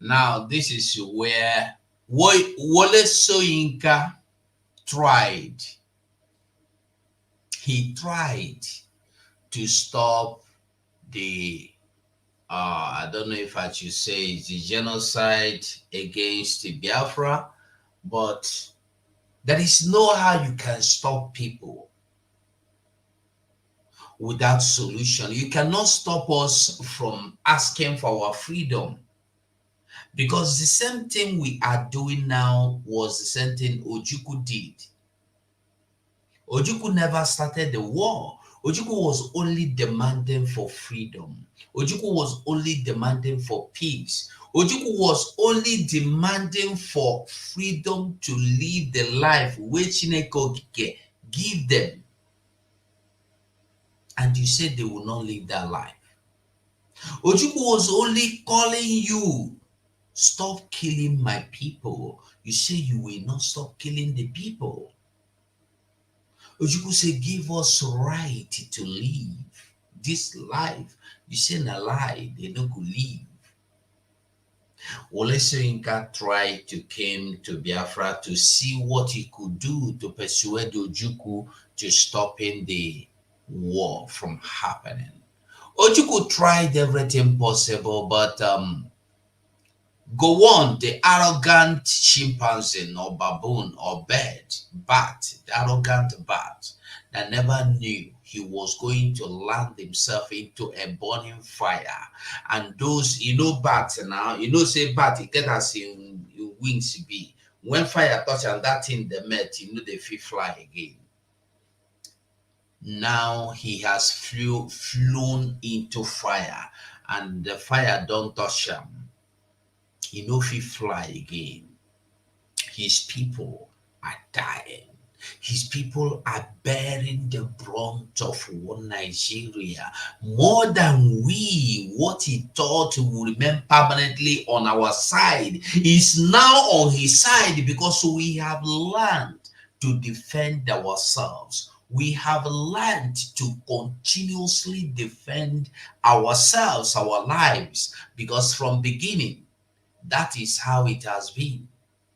now this is where Wole Soyinka tried. He tried to stop the I don't know if I should say it's the genocide against the Biafra, but there is no how you can stop people without solution. You cannot stop us from asking for our freedom, because the same thing we are doing now was the same thing Ojukwu did. Ojukwu never started the war. Ojukwu was only demanding for freedom. Ojukwu was only demanding for peace. Ojukwu was only demanding for freedom to live the life which Chineke give them. And you said they will not live that life. Ojukwu was only calling you, stop killing my people. You say you will not stop killing the people. Ojukwu say, give us right to live this life. You say na lie, they don't go live. Wole Soyinka tried to come to Biafra to see what he could do to persuade Ojukwu to stopping the war from happening. Ojukwu tried everything possible, but Gowon, the arrogant chimpanzee or baboon or bat, the arrogant bat that never knew he was going to land himself into a burning fire. And those, bats now, say bat, it get as in wings be. When fire touch and that thing they met, they feel fly again. Now he has flown into fire and the fire don't touch him. He no fit fly again. His people are dying. His people are bearing the brunt of one Nigeria more than we. What he thought would remain permanently on our side is now on his side, because we have learned to defend ourselves. We have learned to continuously defend ourselves, our lives, because from beginning, that is how it has been.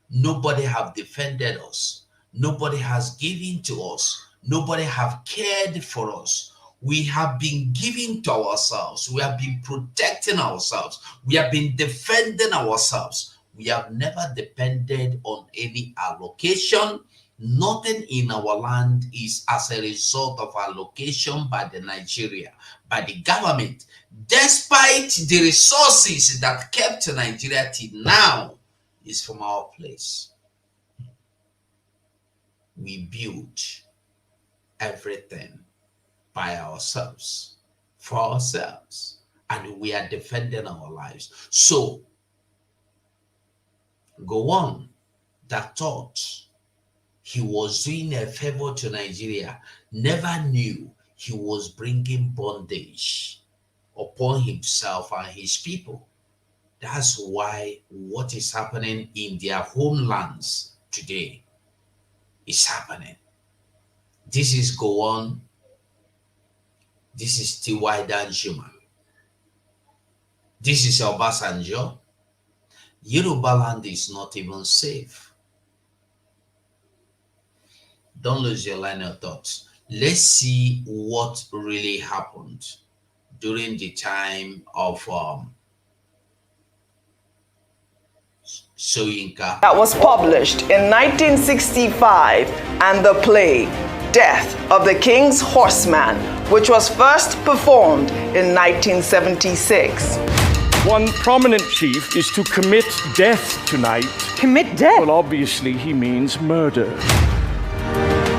Nobody have defended us. Nobody has given to us. Nobody have cared for us. We have been giving to ourselves. We have been protecting ourselves. We have been defending ourselves. We have never depended on any allocation. Nothing in our land is as a result of allocation by the Nigeria, by the government. Despite the resources that kept Nigeria till now, is from our place. We build everything by ourselves, for ourselves, and we are defending our lives. So, go on, that thought he was doing a favor to Nigeria never knew he was bringing bondage upon himself and his people. That's why what is happening in their homelands today is happening. This is Gowon. This is T.Y. Danjuma. This is Obasanjo. Yoruba land is not even safe. Don't lose your line of thoughts. Let's see what really happened during the time of Soyinka. That was published in 1965, and the play Death of the King's Horseman, which was first performed in 1976. One prominent chief is to commit death tonight. Commit death? Well, obviously he means murder.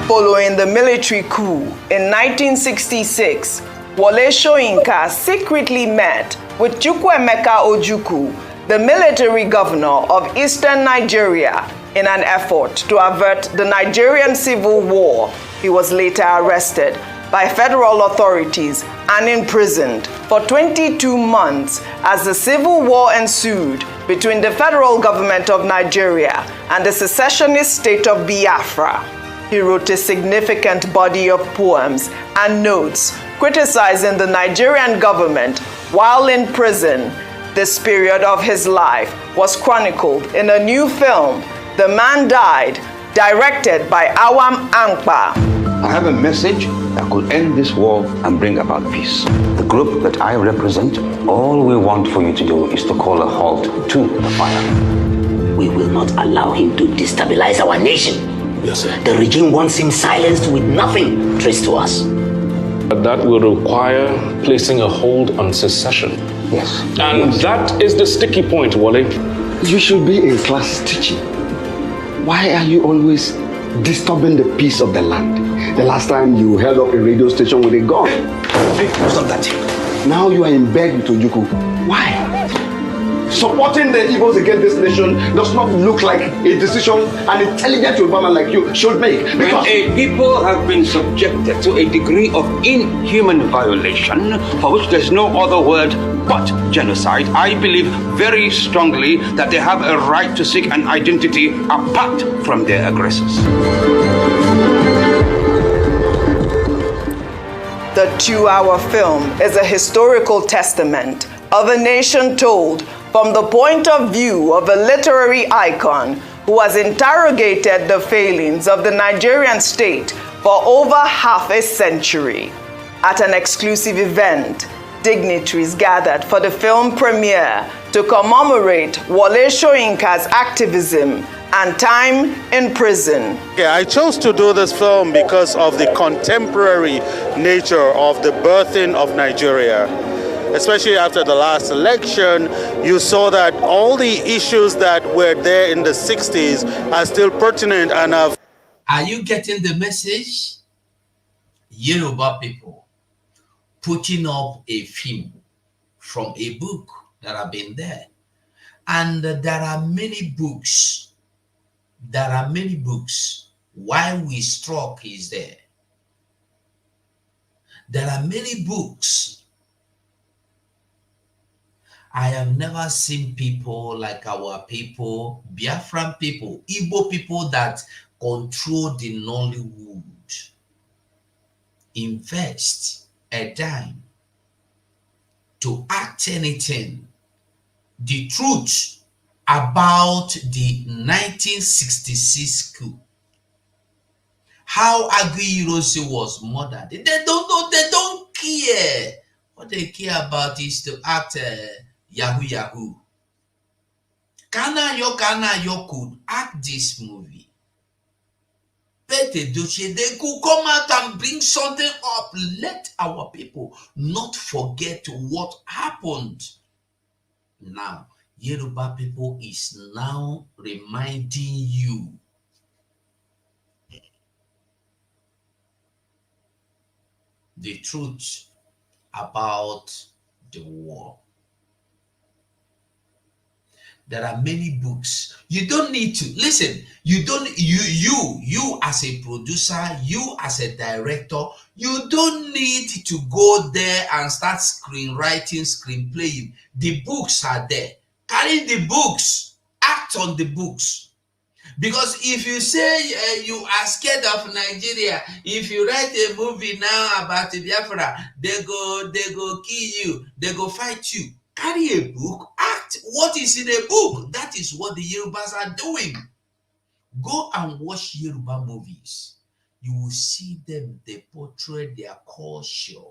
Following the military coup in 1966, Wole Soyinka secretly met with Chukwuemeka Ojukwu, the military governor of eastern Nigeria, in an effort to avert the Nigerian civil war. He was later arrested by federal authorities and imprisoned for 22 months as the civil war ensued between the federal government of Nigeria and the secessionist state of Biafra. He wrote a significant body of poems and notes criticizing the Nigerian government while in prison. This period of his life was chronicled in a new film, The Man Died, directed by Awam Ekpa. I have a message that could end this war and bring about peace. The group that I represent, all we want for you to do is to call a halt to the fire. We will not allow him to destabilize our nation. Yes, sir. The regime wants him silenced with nothing traced to us. But that will require placing a hold on secession. Yes. And that is the sticky point, Wole. You should be in class teaching. Why are you always disturbing the peace of the land? The last time you held up a radio station with a gun. Hey, stop that. Now you are in bed with Ojukwu. Why? Supporting the evils against this nation does not look like a decision an intelligent Yoruba man like you should make. Because a people have been subjected to a degree of inhuman violation for which there's no other word but genocide, I believe very strongly that they have a right to seek an identity apart from their aggressors. The 2-hour film is a historical testament of a nation told from the point of view of a literary icon who has interrogated the failings of the Nigerian state for over half a century. At an exclusive event, dignitaries gathered for the film premiere to commemorate Wole Soyinka's activism and time in prison. Yeah, I chose to do this film because of the contemporary nature of the birthing of Nigeria. Especially after the last election, you saw that all the issues that were there in the 60s are still pertinent and have... Are you getting the message? Yoruba people putting up a film from a book that have been there. And there are many books Why we struck is there. There are many books. I have never seen people like our people, Biafran people, Igbo people that control the Nollywood, invest a dime to act anything. The truth about the 1966 coup, how Aguiyi was murdered. They don't know, they don't care. What they care about is to act Yahoo Yahoo. Kanayo could act this movie. Pete Doche, they could come out and bring something up. Let our people not forget what happened. Now, Yoruba people is now reminding you the truth about the war. There are many books. You don't need to listen. You as a producer, you as a director, you don't need to go there and start screenwriting, screenplaying. The books are there. Carry the books. Act on the books. Because if you say you are scared of Nigeria, if you write a movie now about Biafra, they go kill you, they go fight you. Carry a book, act what is in a book. That is what the Yorubas are doing. Go and watch Yoruba movies. You will see them, they portray their culture,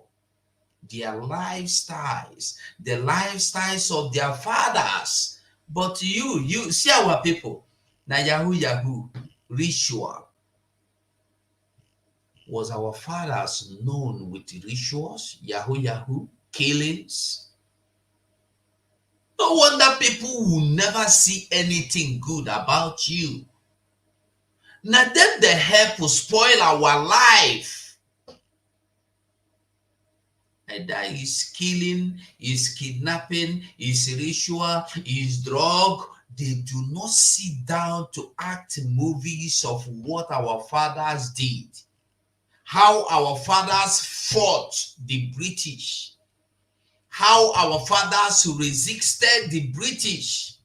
their lifestyles, the lifestyles of their fathers. But you see our people, na Yahoo ritual. Was our fathers known with rituals, Yahoo killings? No wonder people will never see anything good about you. Now them the help will spoil our life. Either is killing, is kidnapping, is ritual, is drug. They do not sit down to act movies of what our fathers did. How our fathers fought the British. How our fathers resisted the British.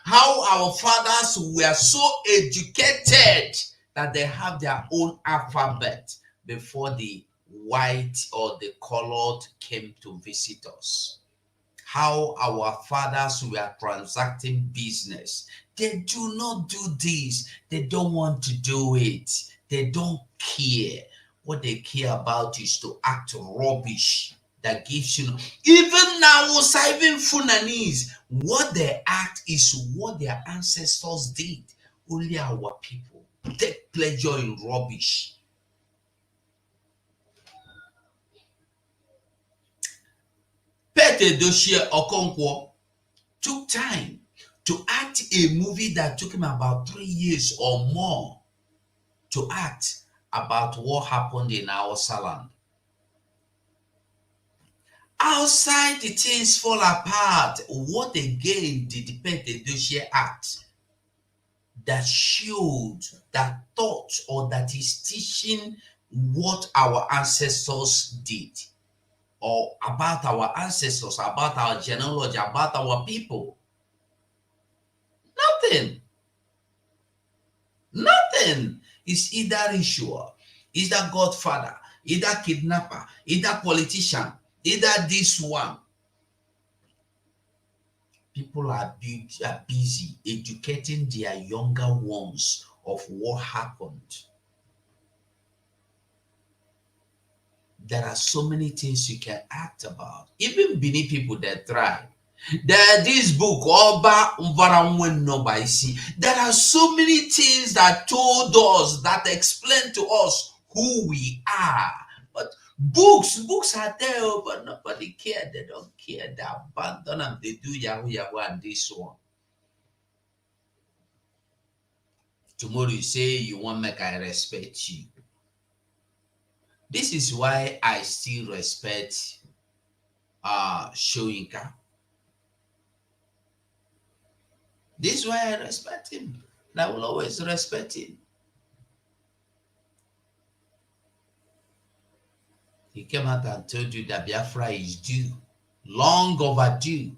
How our fathers were so educated that they have their own alphabet before the white or the colored came to visit us. How our fathers were transacting business. They do not do this. They don't want to do it. They don't care. What they care about is to act rubbish. That gives you, even now, even Funanis, what they act is what their ancestors did. Only our people take pleasure in rubbish. Pete Doshie Okonkwo took time to act a movie that took him about 3 years or more to act about what happened in our land. Outside the things fall apart, what again did Pete Doshie act that showed, that taught, or that is teaching what our ancestors did, or about our ancestors, about our genealogy, about our people? Nothing. It's either ritual, either godfather, either kidnapper, either politician, either this one. People are busy educating their younger ones of what happened. There are so many things you can act about. Even Bini people that try. This book, Oba Mvaramwen Nobaisi, there are so many things that told us, that explain to us who we are. But books are there, but nobody cares. They don't care. They abandon them. They do Yahoo and this one. Tomorrow you say you want make I respect you. This is why I still respect Soyinka. This is why I respect him. And I will always respect him. He came out and told you that Biafra is due, long overdue.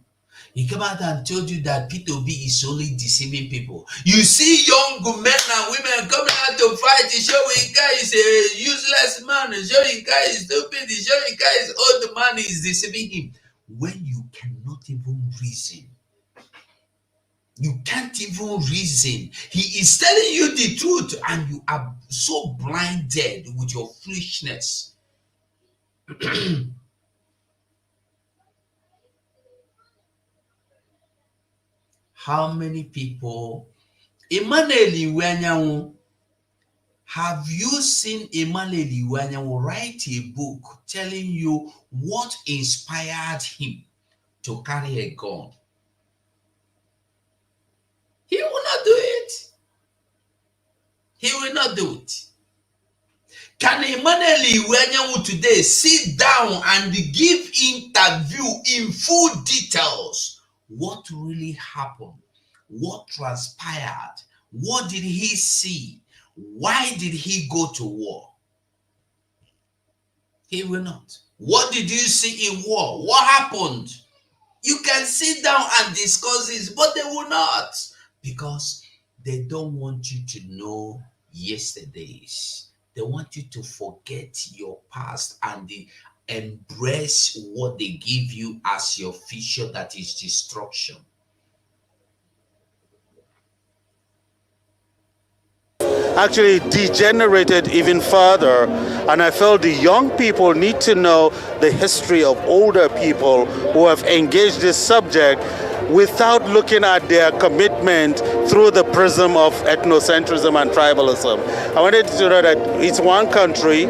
He came out and told you that P2B is only deceiving people. You see young men and women coming out to fight. Soyinka is a useless man. Soyinka is stupid. Soyinka is old man is deceiving him. When you cannot even reason. You can't even reason. He is telling you the truth and you are so blinded with your foolishness. How many people? Emmanuel, have you seen Emmanuel write a book telling you what inspired him to carry a gun? He will not do it. He will not do it. Can Emmanuel today sit down and give interview in full details? What really happened? What transpired? What did he see? Why did he go to war? He will not. What did you see in war? What happened? You can sit down and discuss this, but they will not, because they don't want you to know yesterdays. They want you to forget your past and embrace what they give you as your future, that is destruction. Actually degenerated even further, and I felt the young people need to know the history of older people who have engaged this subject without looking at their commitment through the prism of ethnocentrism and tribalism. I wanted to know that it's one country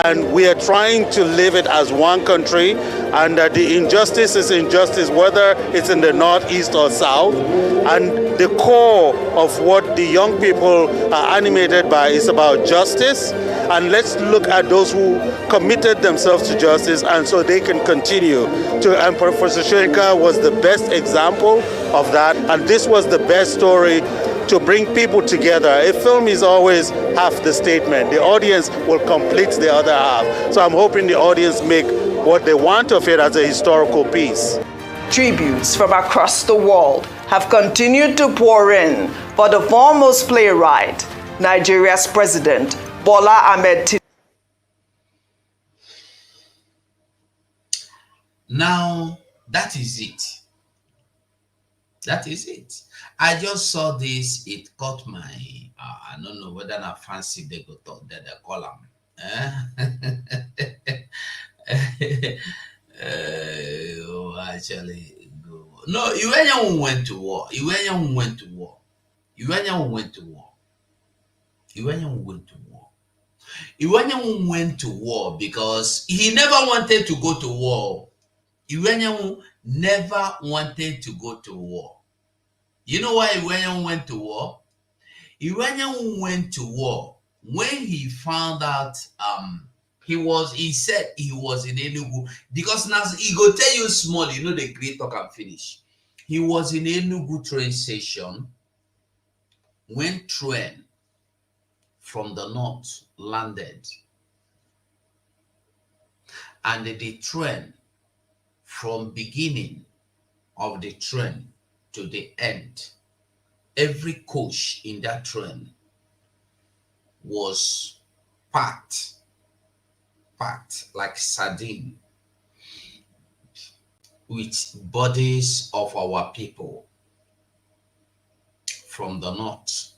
and we are trying to live it as one country, and that the injustice is injustice whether it's in the north, east or south, and the core of what the young people are animated by is about justice. And let's look at those who committed themselves to justice, and so they can continue to. And Professor Soyinka was the best example of that, and this was the best story to bring people together. A film is always half the statement. The audience will complete the other half. So I'm hoping the audience make what they want of it as a historical piece. Tributes from across the world have continued to pour in for the foremost playwright, Nigeria's President Bola Ahmed Tinubu. Now, that is it. That is it. I just saw this. It caught my, I don't know whether I fancy they go talk that they call them. Actually, go. No, Iwenya went to war. Iwenya went to war. Iwenya went to war. Iwenya went to war. Iwenya went to war because he never wanted to go to war. Iwenya never wanted to go to war. You know why Iwenya went to war? Iwenya went to war when he found out he said he was in Enugu, because now he go tell you small, you know, the great talk and finish. He was in Enugu train station when train from the north landed, and the train from beginning of the train to the end, every coach in that train was packed like sardine with bodies of our people from the north,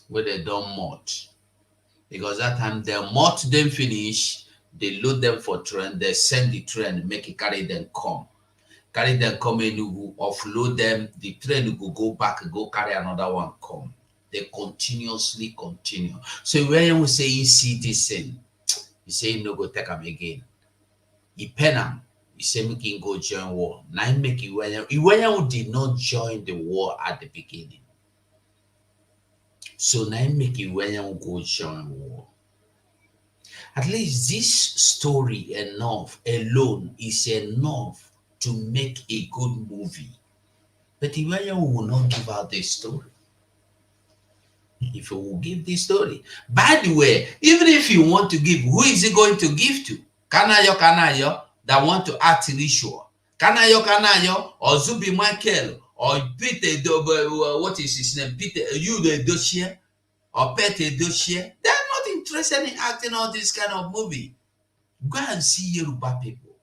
where they don't mold. Because that time they mold them finish, they load them for train, they send the train, make it carry them come Enugu, offload them, the train will go back, go carry another one come. They continuously continue. So when we say you see this thing, you say no go take them again. You pen them, you say we can go join war. Now make Iwenya did not join the war at the beginning. So now make Iwenya go join war. At least this story alone is enough to make a good movie. But Iwenya will not give out this story. If he will give this story. By the way, even if you want to give, who is he going to give to? Kanayo that want to act ritual. Kanayo or Zubi Michael or Peter what is his name? Peter the Dossier or Peter Dossier. They're not interested in acting all this kind of movie. Go and see Yoruba people.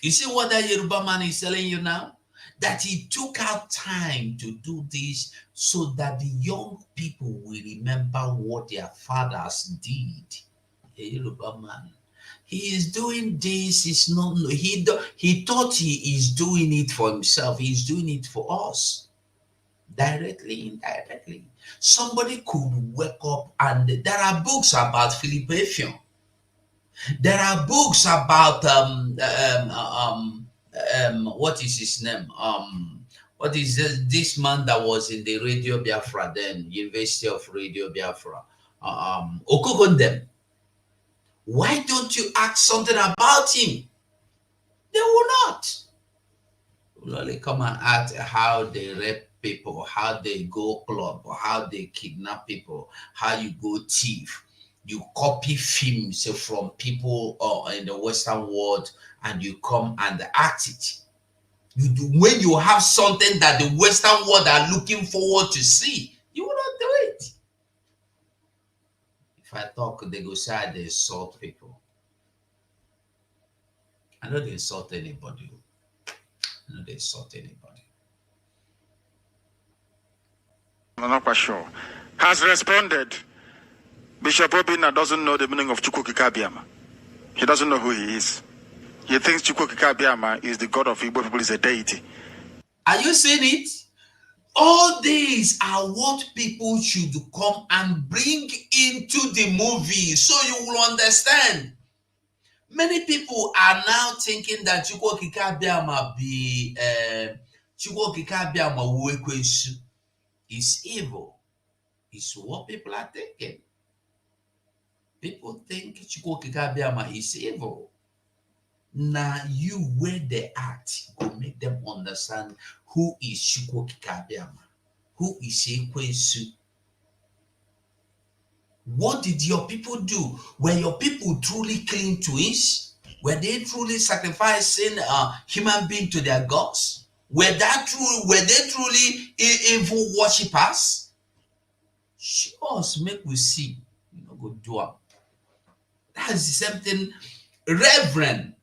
You see what that Yoruba man is telling you now? That he took out time to do this so that the young people will remember what their fathers did. A Yoruba man. He is doing this. It's not. He thought he is doing it for himself. He's doing it for us, directly, indirectly. Somebody could wake up, and there are books about Reparation. There are books about what is his name? What is this man that was in the Radio Biafra then, University of Radio Biafra? Okokondem. Why don't you ask something about him? They will not. They will only come and ask how they rape people, how they go club, or how they kidnap people, how you go thief. You copy films from people in the Western world and you come and act it. You do, when you have something that the Western world are looking forward to see, you will not do it. If I talk, they go say they insult people. I don't insult anybody. I don't insult anybody. I'm not quite sure. Has responded. Bishop Obina doesn't know the meaning of Chukwukikabiama. He doesn't know who he is. He thinks Chukwukikabiama is the god of Igbo people, is a deity. Are you seeing it? All these are what people should come and bring into the movie so you will understand. Many people are now thinking that Chukwukikabiama is evil. It's what people are thinking. People think Chukwukikabiama is evil. Now you where they act go make them understand who is Chukwukikabiama, who is Ekwesu. What did your people do? Were your people truly clean twins? Were they truly sacrificing human being to their gods? Were they truly evil worshippers? Show us, make we see. You know, go do it. That's something Reverend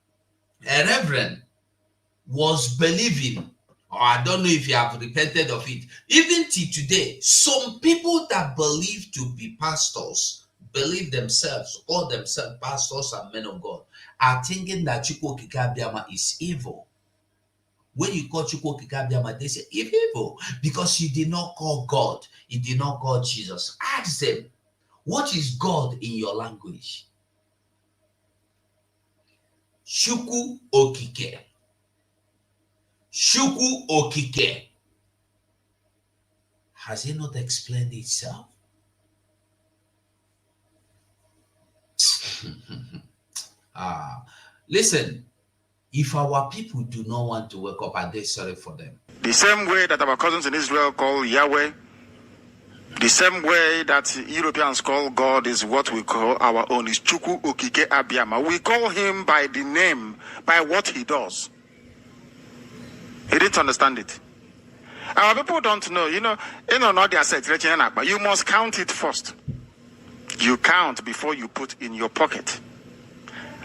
was believing, or I don't know if you have repented of it. Even till today, some people that believe to be pastors, believe themselves, call themselves pastors and men of God, are thinking that Chukwukikabiama is evil. When you call Chukwukikabiama, they say evil because you did not call God, you did not call Jesus. Ask them, what is God in your language? Shuku Okike. Shuku Okike. Has it not explained itself? Listen, if our people do not want to wake up, are they sorry for them? The same way that our cousins in Israel call Yahweh, the same way that Europeans call God is what we call our own, is Chukwu Okike Abiyama. We call him by the name, by what he does. He didn't understand it. Our people don't know, not their set, but you must count it first. You count before you put in your pocket.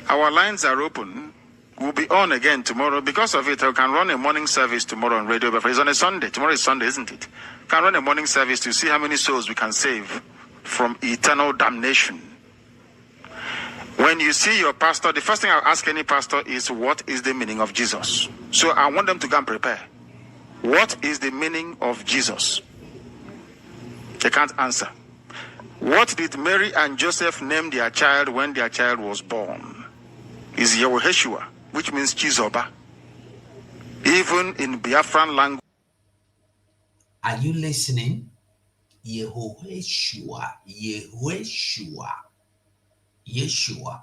Our lines are open. We'll be on again tomorrow. Because of it, I can run a morning service tomorrow on Radio Biafra. It's on a Sunday. Tomorrow is Sunday, isn't it? Can run a morning service to see how many souls we can save from eternal damnation. When you see your pastor, the first thing I'll ask any pastor is, what is the meaning of Jesus? So I want them to go and prepare. What is the meaning of Jesus? They can't answer. What did Mary and Joseph name their child when their child was born? Is Yehoshua, which means Chizoba. Even in Biafran language. Are you listening? Yehoshua. Yeshua.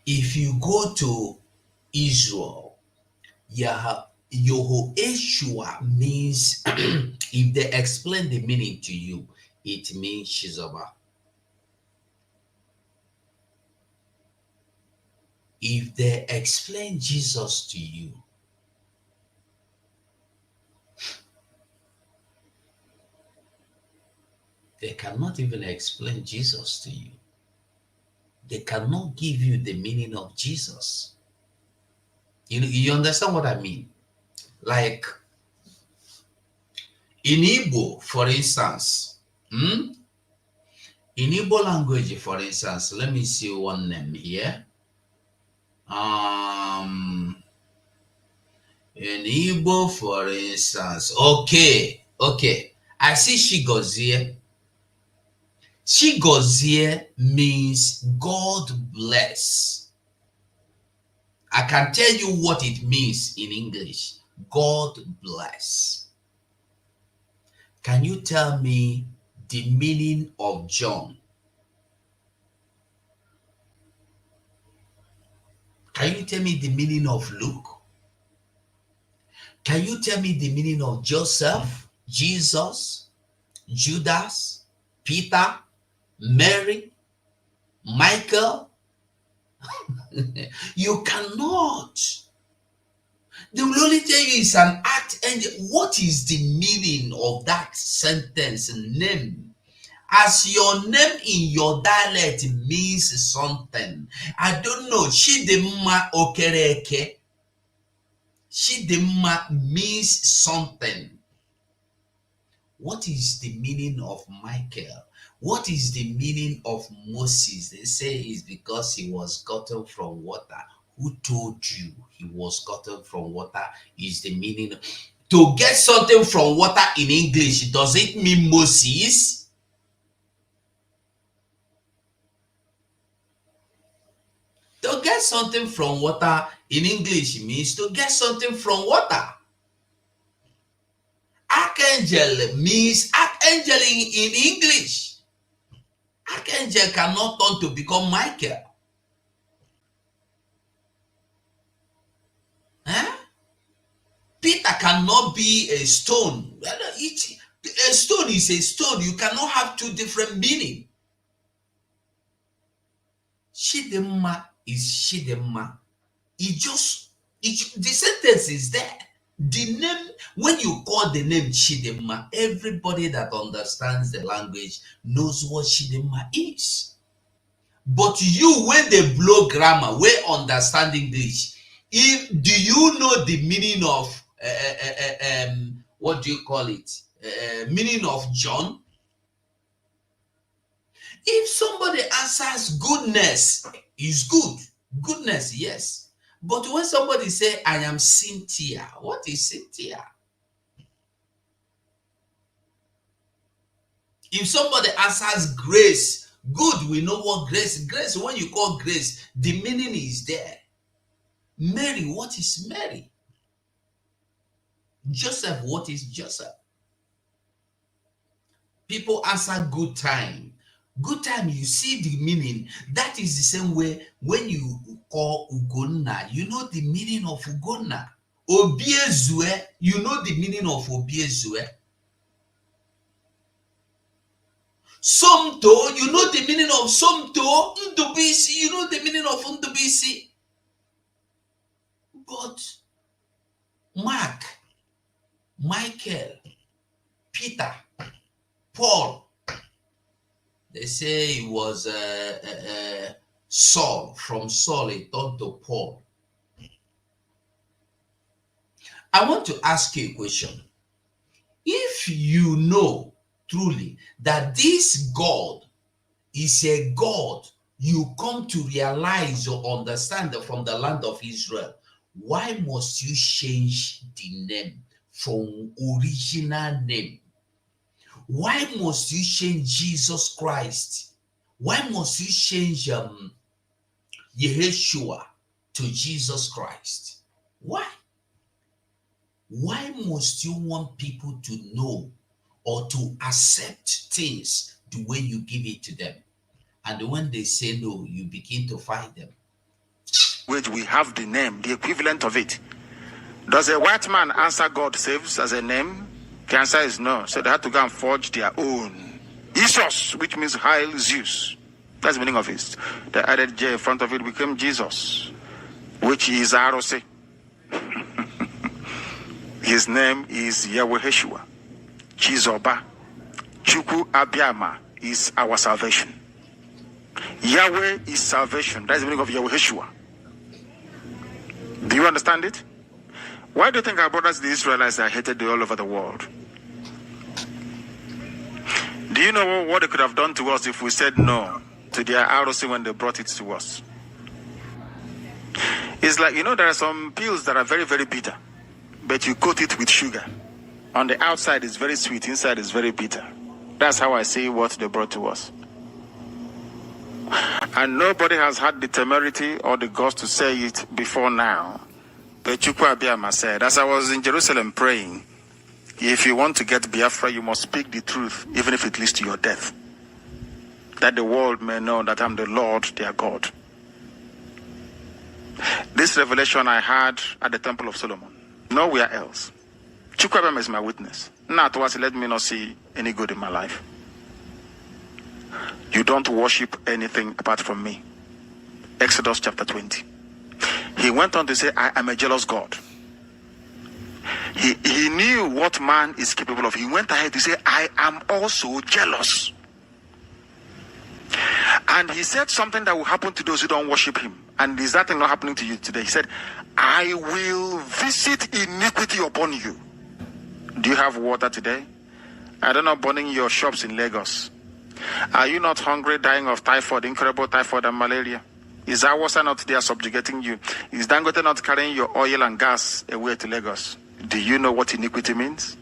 If you go to Israel, Yehoshua means, if they explain the meaning to you, It means Shizoba. If they explain Jesus to you, they cannot even explain Jesus to you. They cannot give you the meaning of Jesus. You understand what I mean? Like in Igbo, for instance, in Igbo language, for instance, let me see one name here. In Igbo, for instance, okay. I see Shigozie. Shigozie means God bless. I can tell you what it means in English. God bless. Can you tell me the meaning of John? Can you tell me the meaning of Luke? Can you tell me the meaning of Joseph, Jesus, Judas, Peter, Mary, Michael? You cannot. They will only tell you it's an archangel. What is the meaning of that sentence, name? As your name in your dialect means something. I don't know. Chidimma Okereke. Chidimma means something. What is the meaning of Michael? What is the meaning of Moses? They say it's because he was gotten from water. Who told you he was gotten from water is the meaning? To get something from water in English, does it mean Moses? To get something from water in English means to get something from water. Archangel means archangel in English. Archangel cannot turn to become Michael. Huh? Peter cannot be a stone. A stone is a stone. You cannot have two different meanings. Chidimma is Chidimma. The sentence is there. The name, when you call the name Chidimma, everybody that understands the language knows what Chidimma is. But you, when they blow grammar, we understand English. Do you know the meaning of what do you call it? Meaning of John? If somebody answers goodness is good, goodness, yes. But when somebody say, I am Cynthia, what is Cynthia? If somebody answers grace, good, we know what grace. Grace, when you call grace, the meaning is there. Mary, what is Mary? Joseph, what is Joseph? People answer good time. Good time, you see the meaning. That is the same way when you call Ugonna, you know the meaning of Ugonna. Obiezue, you know the meaning of Obiezue. Somto, you know the meaning of Somto. Ndubisi, you know the meaning of Ndubisi. But Mark, Michael, Peter, Paul, they say it was Saul. From Saul, it turned to Paul. I want to ask you a question. If you know truly that this God is a God you come to realize or understand from the land of Israel, why must you change the name from original name? Why must you change Jesus Christ? Why must you change Yeshua to Jesus Christ? Why? Why must you want people to know or to accept things the way you give it to them? And when they say no, you begin to fight them. Which we have the name, the equivalent of it. Does a white man answer God saves as a name? The answer is no. So they had to go and forge their own. Isos, which means Hail Zeus. That's the meaning of it. They added J in front of it, became Jesus, which is Arose. His name is Yahweh Yeshua. Chizoba. Chuku Abiama is our salvation. Yahweh is salvation. That's the meaning of Yahweh Yeshua. Do you understand it? Why do you think our brothers, the Israelites, are hated all over the world? Do you know what they could have done to us if we said no to their ROC when they brought it to us? It's like, there are some pills that are very, very bitter, but you coat it with sugar. On the outside, it's very sweet. Inside, it's very bitter. That's how I see what they brought to us. And nobody has had the temerity or the guts to say it before now. But Chukwu Abiyama said, as I was in Jerusalem praying, if you want to get Biafra, you must speak the truth, even if it leads to your death. That the world may know that I'm the Lord, their God. This revelation I had at the Temple of Solomon. Nowhere else. Chukwu Abiyama is my witness. Not once let me not see any good in my life. You don't worship anything apart from me. Exodus chapter 20. He went on to say, I am a jealous God. He knew what man is capable of. He went ahead to say, I am also jealous. And he said something that will happen to those who don't worship him. And is that thing not happening to you today? He said, I will visit iniquity upon you. Do you have water today? I don't know, burning your shops in Lagos. Are you not hungry, dying of typhoid, incurable typhoid and malaria? Is Awasa not there subjugating you? Is Dangote not carrying your oil and gas away to Lagos? Do you know what iniquity means?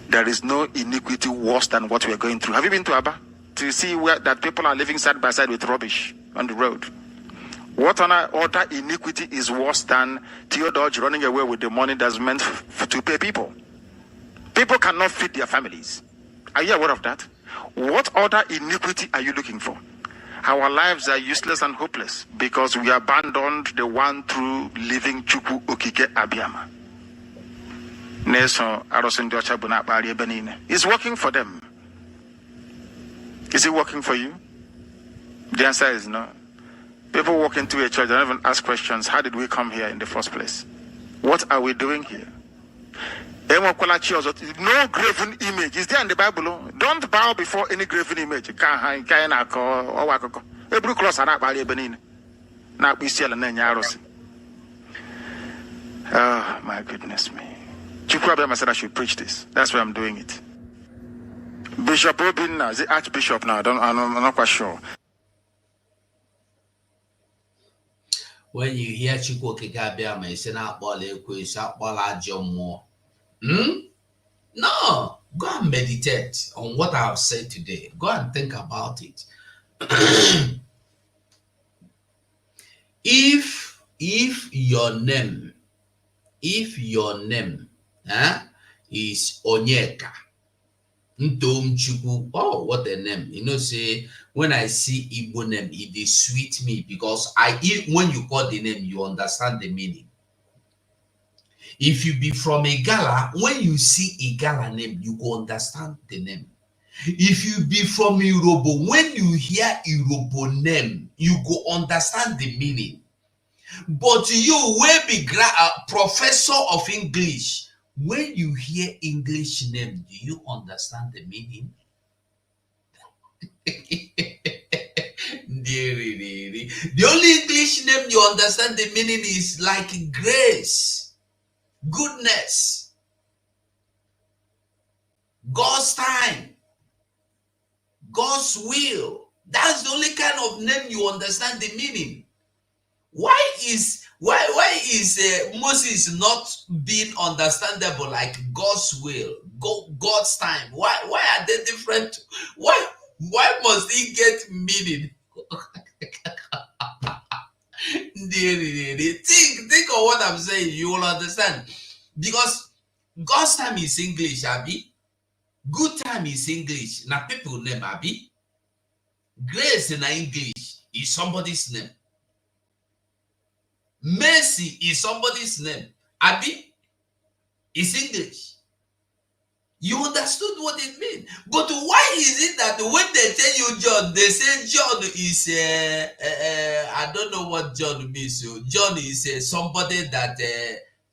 There is no iniquity worse than what we are going through. Have you been to Aba? To see where that people are living side by side with rubbish on the road? What other iniquity is worse than Theodore running away with the money that's meant to pay people? People cannot feed their families. Are you aware of that? What other iniquity are you looking for? Our lives are useless and hopeless because we abandoned the one true living Chukwu Okike Abiyama. It's working for them. Is it working for you? The answer is no. People walk into a church, they don't even ask questions. How did we come here in the first place? What are we doing here? No graven image. Is there in the Bible? Don't bow before any graven image. Oh, my goodness me. Chukwu said I should preach this. That's why I'm doing it. Bishop Obin now, is it Archbishop now? I'm not quite sure. When you hear Chukwu Abiyama, you say, no, go and meditate on what I have said today. Go and think about it. If your name is Onyeka Ntom Chukwu, oh, what a name. Say, when I see Igbo name, it is sweet me because when you call the name, you understand the meaning. If you be from Igala, when you see Igala name, you go understand the name. If you be from Irobo, when you hear Irobo name, you go understand the meaning. But you will be professor of English. When you hear English name, do you understand the meaning? The only English name you understand the meaning is like grace, goodness, God's time, God's will. That's the only kind of name you understand the meaning. Why is Moses not being understandable like God's will, God's time? Why are they different? Why must he get meaning? Think of what I'm saying. You will understand. Because God's time is English, Abi. Good time is English. Now people name Abi. Grace in English is somebody's name. Mercy is somebody's name. Abi is English. You understood what it means. But why is it that when they tell you John, they say John is, I don't know what John means. So John is somebody that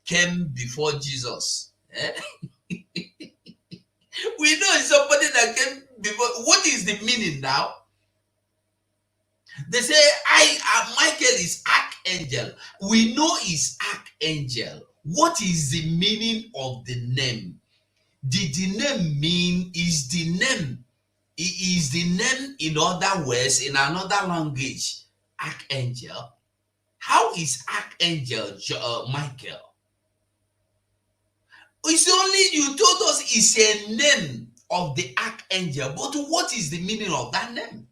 came before Jesus. We know it's somebody that came before. What is the meaning now? They say, Michael is archangel. We know is archangel. What is the meaning of the name? Did the name mean is the name? Is the name, in other words, in another language, archangel? How is archangel Michael? It's only you told us it's a name of the archangel, but what is the meaning of that name?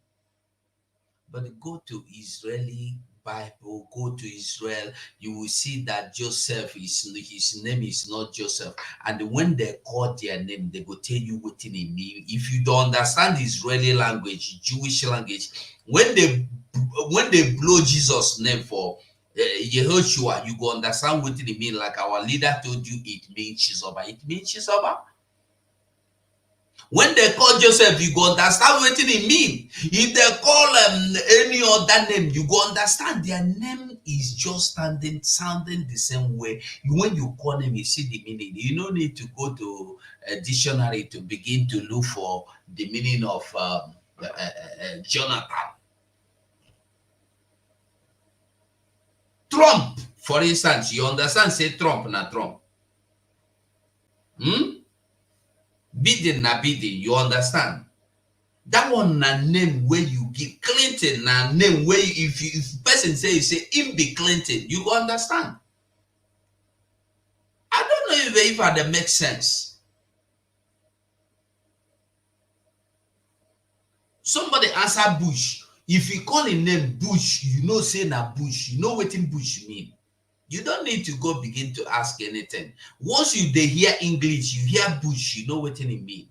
But go to Israeli Bible, go to Israel, you will see that Joseph his name is not Joseph. And when they call their name, they will tell you what it means. If you don't understand Israeli language, Jewish language, when they blow Jesus' name for Yehoshua, you go understand what it means. Like our leader told you, it means Chizoba. It means Chizoba. When they call Joseph, you go understand what it means. If they call any other name, you go understand their name is just sounding the same way. When you call them, you see the meaning. You don't need to go to a dictionary to begin to look for the meaning of Jonathan. Trump, for instance, you understand, say Trump, not Trump. Biden na Biden, you understand? That one na name where you give. Clinton na name where if person say him be Clinton, you go understand. I don't know if that makes sense. Somebody answer Bush. If you call him name Bush, you know say na Bush. You know what in Bush mean. You don't need to go begin to ask anything. Once you hear English, you hear Bush, you know what it mean.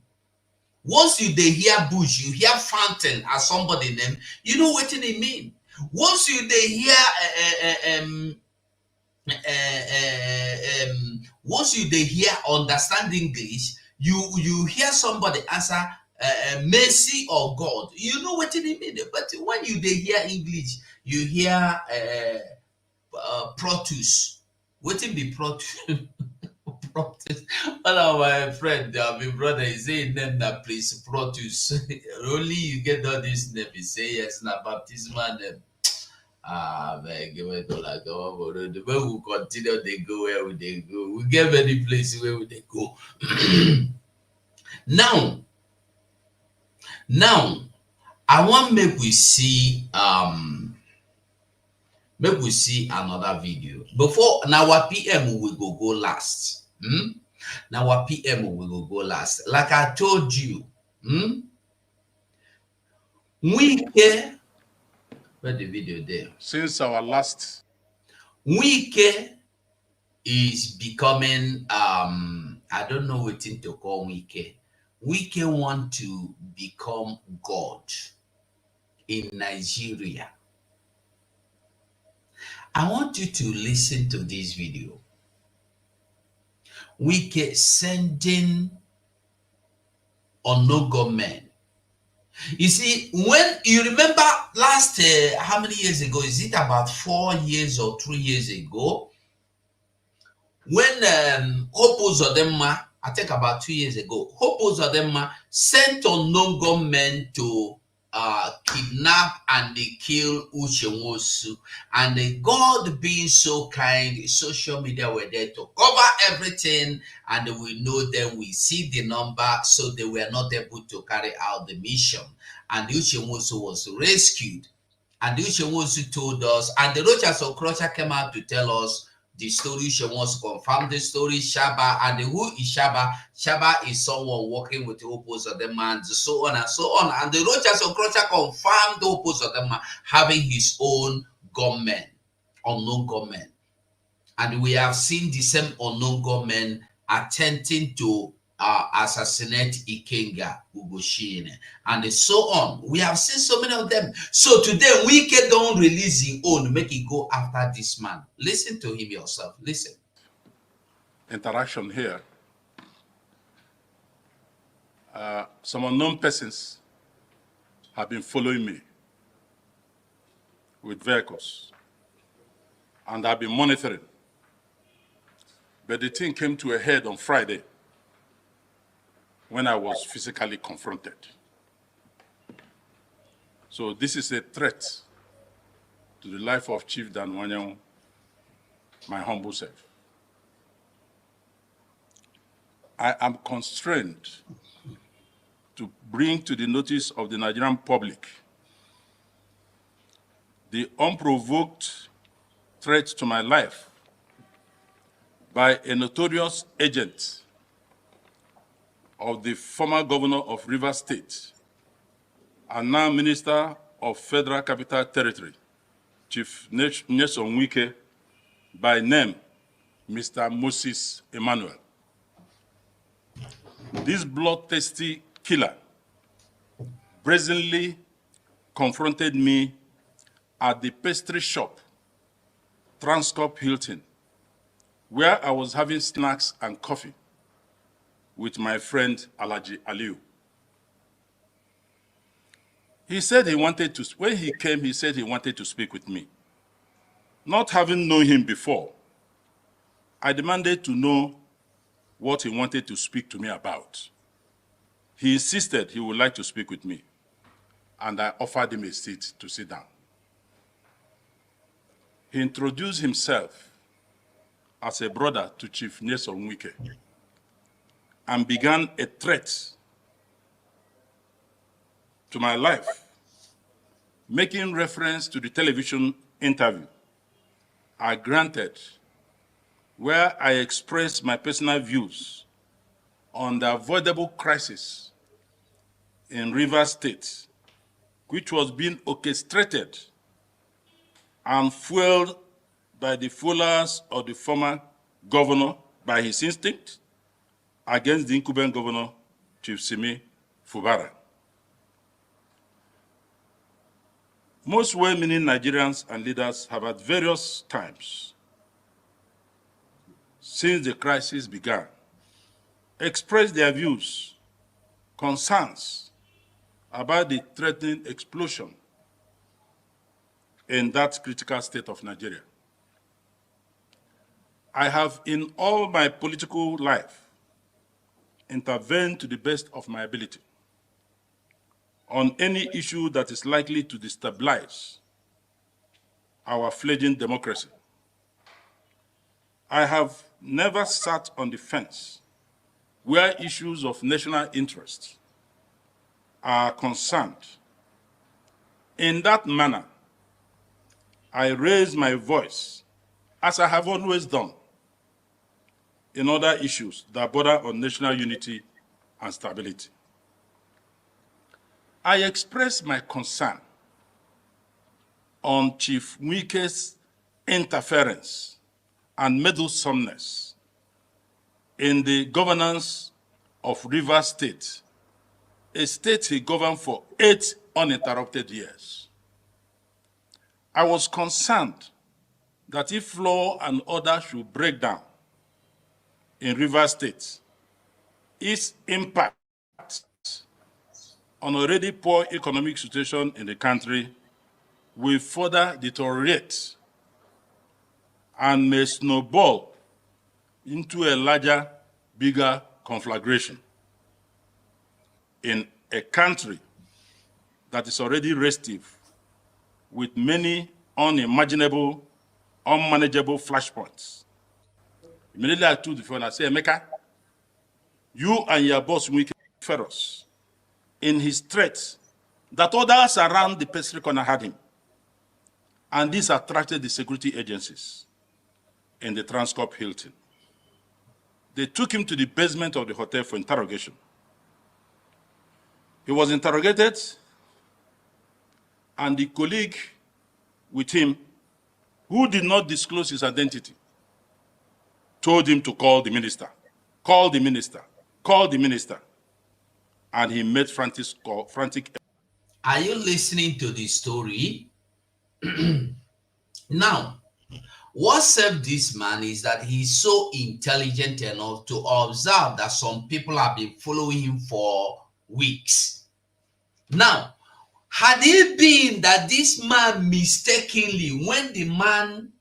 Once you hear Bush, you hear fountain as somebody name, you know what it mean. Once you hear once you hear understand English, you hear somebody answer mercy or God, you know what it mean. But when you hear English, you hear Protus. What it be Protus? Protus. One of my friend, my brother, is saying name that place Protus. Only you get all this name. He say yes, na baptismal name. Man, give it all like the way we continue, they go where would they go. We get many places where would they go. Now, I want make we see another video. Before now, our PM will go last. Now our PM will go last. Like I told you, we care. Where the video there? Since our last, Wike is becoming I don't know what to call Wike. Wike want to become God in Nigeria. I want you to listen to this video. Wike sending unknown government. You see, when you remember last, how many years ago? Is it about 4 years or 3 years ago? When Hope Uzodinma, I think about 2 years ago, Hope Uzodinma sent unknown government to kidnap and they kill Uche Nwosu. And God being so kind, social media were there to cover everything, and we know them, we see the number, so they were not able to carry out the mission. And Uche Nwosu was rescued. And Uche Nwosu told us, and the Rochas of Crocha came out to tell us the story. She wants to confirm the story. Shaba, and who is Shaba? Shaba is someone working with the opposite of the man, so on and so on. And the Rochas of Crocha confirmed the opposite of the man having his own government, unknown government. And we have seen the same unknown government attempting to assassinate Ikenga Ugoshine, and so on. We have seen so many of them. So today, we don't release his own, make it go after this man. Listen to him yourself. Listen. interaction here, some unknown persons have been following me with vehicles, and I've been monitoring. But the thing came to a head on Friday when I was physically confronted. So this is a threat to the life of Chief Dan Wanyang, my humble self. I am constrained to bring to the notice of the Nigerian public the unprovoked threat to my life by a notorious agent of the former governor of Rivers State and now Minister of Federal Capital Territory, Chief Nyesom Wike, by name Mr. Moses Emmanuel. This bloodthirsty killer brazenly confronted me at the pastry shop, Transcorp Hilton, where I was having snacks and coffee with my friend Alaji Aliu. He said he wanted to, when he came, he said he wanted to speak with me. Not having known him before, I demanded to know what he wanted to speak to me about. He insisted he would like to speak with me, and I offered him a seat to sit down. He introduced himself as a brother to Chief Nyesom Wike and began a threat to my life, making reference to the television interview I granted where I expressed my personal views on the avoidable crisis in Rivers State, which was being orchestrated and fueled by the followers of the former governor by his instinct against the incumbent governor, Chief Simi Fubara. Most well-meaning Nigerians and leaders have at various times since the crisis began expressed their views, concerns about the threatening explosion in that critical state of Nigeria. I have, in all my political life, intervened to the best of my ability on any issue that is likely to destabilize our fledgling democracy. I have never sat on the fence where issues of national interest are concerned. In that manner, I raise my voice, as I have always done, in other issues that border on national unity and stability. I express my concern on Chief Wike's interference and meddlesomeness in the governance of Rivers State, a state he governed for 8 uninterrupted years. I was concerned that if law and order should break down in Rivers State, its impact on already poor economic situation in the country will further deteriorate and may snowball into a larger, bigger conflagration in a country that is already restive with many unimaginable, unmanageable flashpoints. Immediately I told the phone, I said, Emeka, you and your boss Wike Ferros, in his threats that others around the pastry corner had him. And this attracted the security agencies in the Transcorp Hilton. They took him to the basement of the hotel for interrogation. He was interrogated, and the colleague with him, who did not disclose his identity, told him to call the minister, call the minister, call the minister. And he made frantic. Are you listening to the story? Now, what saved this man is that he's so intelligent enough to observe that some people have been following him for weeks. Now, had it been that this man mistakenly, when the man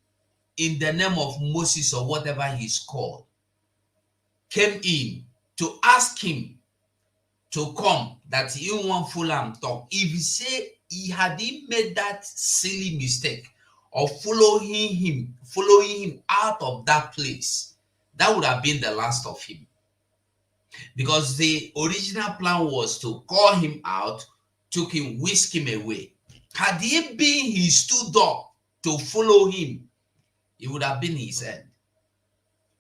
in the name of Moses or whatever he's called came in to ask him to come, that he won't fool and talk, if he say he had made that silly mistake of following him out of that place, that would have been the last of him. Because the original plan was to call him out, took him, whisk him away. Had he been he stood up to follow him, it would have been his end.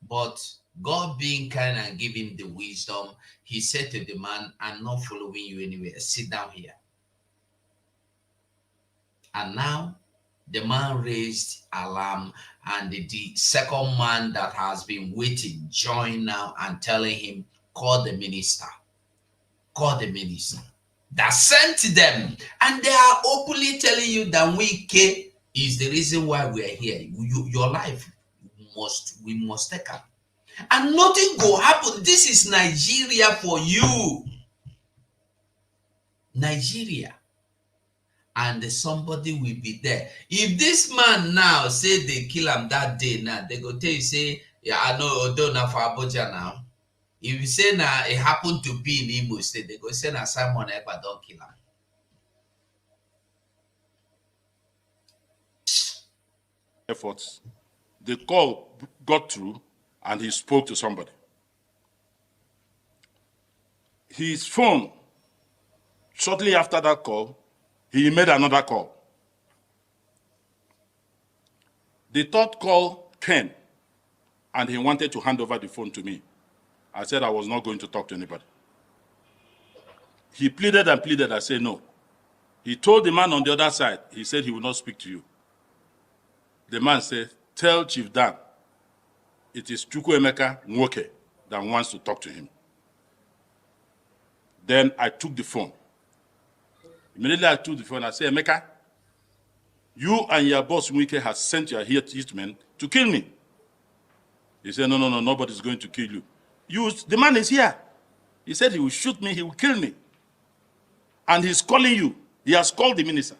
But God being kind and giving the wisdom, he said to the man, I'm not following you anywhere. Sit down here. And now the man raised alarm, and the second man that has been waiting joined now and telling him, call the minister. Call the minister. That sent them. And they are openly telling you that Wike is the reason why we are here. Your life, we must take up. And nothing will happen. This is Nigeria for you. Nigeria. And somebody will be there. If this man now say they kill him that day now, they go tell you, say, yeah, I know Odona for Abuja now. If you say now it happened to be in Imo State, they go say now Simon Ekpa don't kill him. Efforts. The call got through and he spoke to somebody. His phone, shortly after that call, he made another call. The third call came and he wanted to hand over the phone to me. I said I was not going to talk to anybody. He pleaded and pleaded. I said no. He told the man on the other side, he said he will not speak to you. The man said, tell Chief Dan, it is Chukwuemeka Nwoke that wants to talk to him. Then I took the phone. Immediately I took the phone. I said, Emeka, you and your boss Wike has sent your hitmen to kill me. He said, no, nobody's going to kill you. The man is here. He said he will shoot me, he will kill me. And he's calling you. He has called the minister.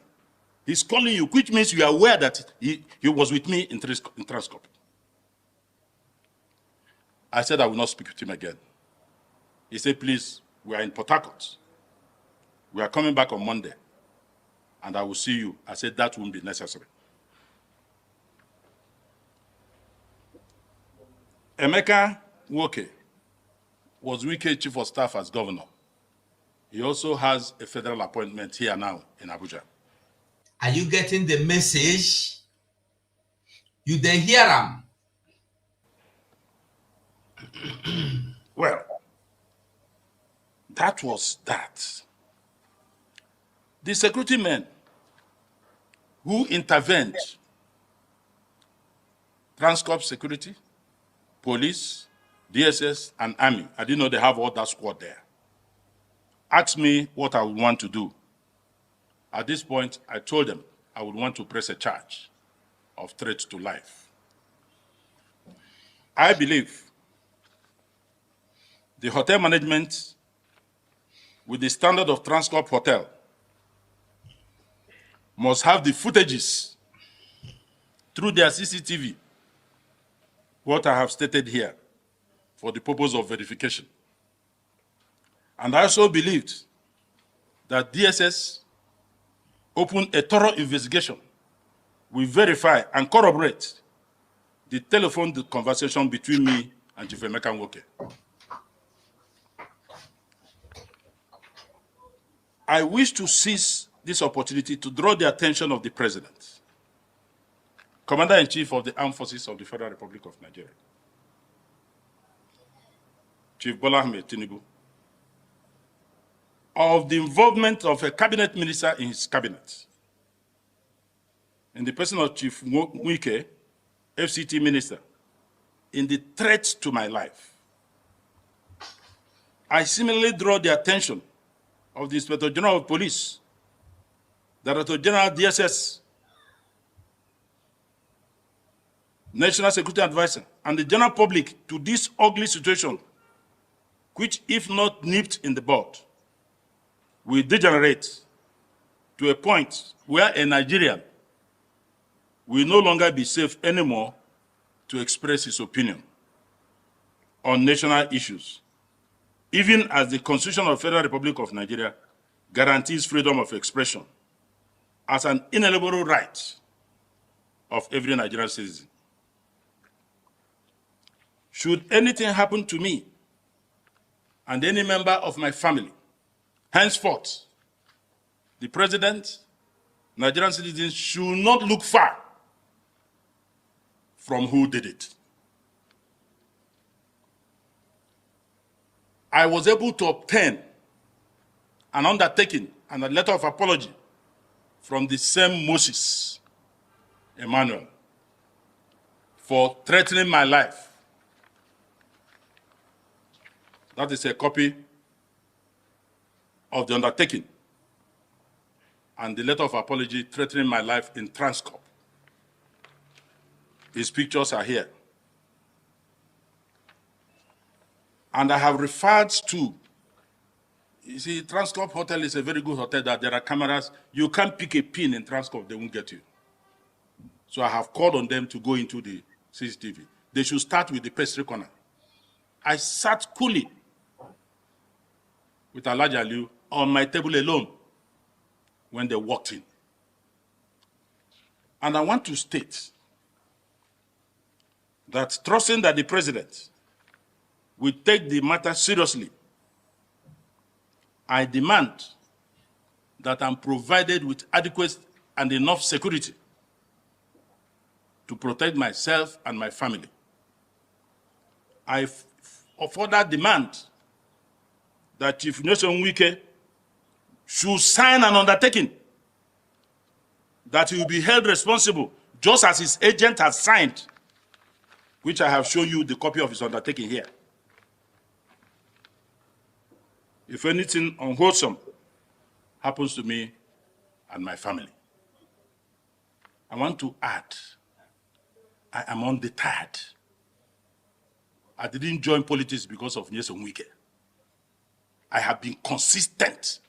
He's calling you, which means you are aware that he was with me in Transcorp. I said I will not speak with him again. He said, please, we are in Port Harcourt. We are coming back on Monday, and I will see you. I said that won't be necessary. Emeka Nwoke was Wike Chief of Staff as governor. He also has a federal appointment here now in Abuja. Are you getting the message? You then hear him. Well, that was that. The security men who intervened, Transcorp Security, Police, DSS, and Army, I didn't know they have all that squad there, asked me what I would want to do. At this point, I told them I would want to press a charge of threat to life. I believe the hotel management, with the standard of Transcorp Hotel, must have the footages through their CCTV, what I have stated here, for the purpose of verification. And I also believed that DSS open a thorough investigation, we verify and corroborate the telephone conversation between me and Chief Emeka Nwoke. I wish to seize this opportunity to draw the attention of the President, Commander-in-Chief of the Armed Forces of the Federal Republic of Nigeria, Chief Bola Ahmed Tinubu, of the involvement of a cabinet minister in his cabinet, in the person of Chief Wike, FCT minister, in the threat to my life. I similarly draw the attention of the Inspector General of Police, Director General DSS, National Security Advisor, and the general public to this ugly situation, which, if not nipped in the bud, will degenerate to a point where a Nigerian will no longer be safe anymore to express his opinion on national issues, even as the Constitution of the Federal Republic of Nigeria guarantees freedom of expression as an inalienable right of every Nigerian citizen. Should anything happen to me and any member of my family, henceforth, the President, Nigerian citizens should not look far from who did it. I was able to obtain an undertaking and a letter of apology from the same Moses, Emmanuel, for threatening my life. That is a copy of the undertaking and the letter of apology threatening my life in Transcorp. His pictures are here. And I have referred to, you see, Transcorp Hotel is a very good hotel that there are cameras. You can't pick a pin in Transcorp, they won't get you. So I have called on them to go into the CCTV. They should start with the pastry corner. I sat coolly with Alhaji Aliu on my table alone when they walked in. And I want to state that trusting that the President will take the matter seriously, I demand that I'm provided with adequate and enough security to protect myself and my family. I further demand that Chief Nyesom Wike should sign an undertaking that he will be held responsible just as his agent has signed, which I have shown you the copy of his undertaking here. If anything unwholesome happens to me and my family, I want to add, I am undeterred. I didn't join politics because of Nyesom Wike. I have been consistent.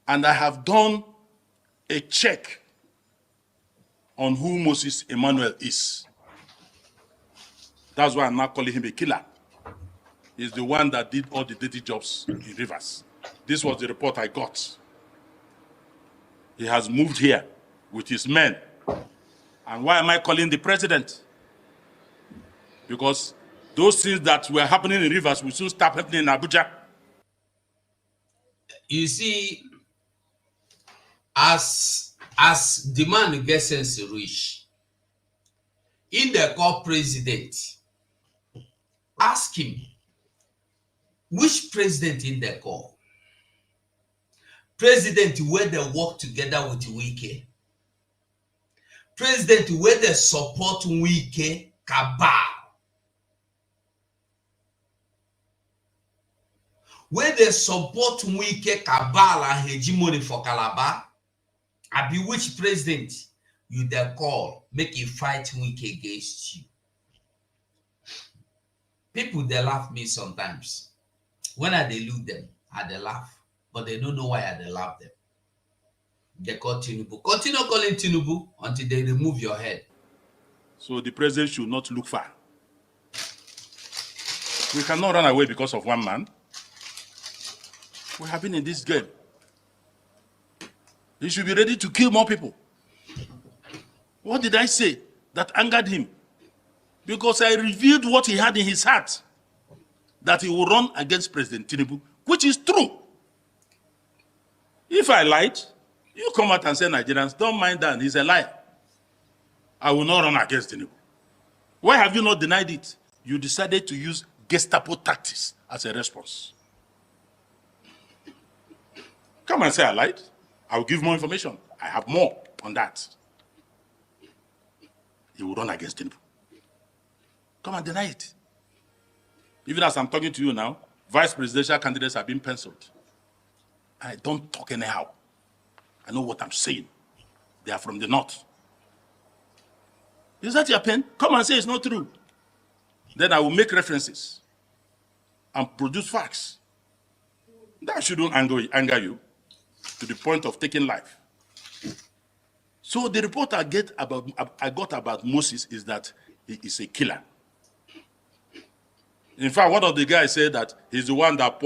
And I have done a check on who Moses Emmanuel is. That's why I'm not calling him a killer. He's the one that did all the dirty jobs in Rivers. This was the report I got. He has moved here with his men. And why am I calling the President? Because those things that were happening in Rivers will soon start happening in Abuja. You see, as demand gets rich, in the call President, ask him, which president in the call? President where they work together with Wike. President where they support Wike cabal. Where they support Wike cabal and hegemony for Calabar. I be which president you they call, make you fight Wike against you. People they laugh me sometimes. When I they look them, I they laugh, but they don't know why I they laugh them. They call Tinubu. Continue calling Tinubu until they remove your head. So the President should not look far. We cannot run away because of one man. We have been in this game. He should be ready to kill more people. What did I say that angered him? Because I revealed what he had in his heart, that he will run against President Tinubu, which is true. If I lied, you come out and say, Nigerians, don't mind that, he's a liar. I will not run against Tinubu. Why have you not denied it? You decided to use Gestapo tactics as a response. Come and say I lied. I will give more information. I have more on that. He will run against Tinubu. Come and deny it. Even as I'm talking to you now, vice presidential candidates have been penciled. I don't talk anyhow. I know what I'm saying. They are from the north. Is that your pen? Come and say it's not true. Then I will make references and produce facts That shouldn't anger you to the point of taking life. So the report I got about Moses is that he is a killer. In fact, one of the guys said that he's the one that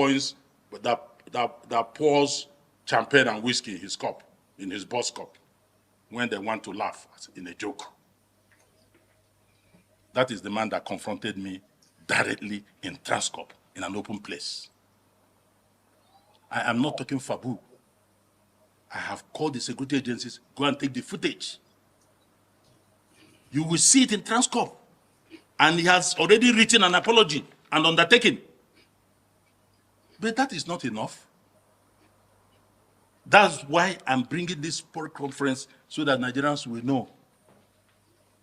pours champagne and whiskey in his cup, in his boss cup, when they want to laugh in a joke. That is the man that confronted me directly in Transcorp, in an open place. I am not talking fabu. I have called the security agencies, go and take the footage. You will see it in Transcorp. And he has already written an apology and undertaking. But that is not enough. That's why I'm bringing this sport conference so that Nigerians will know.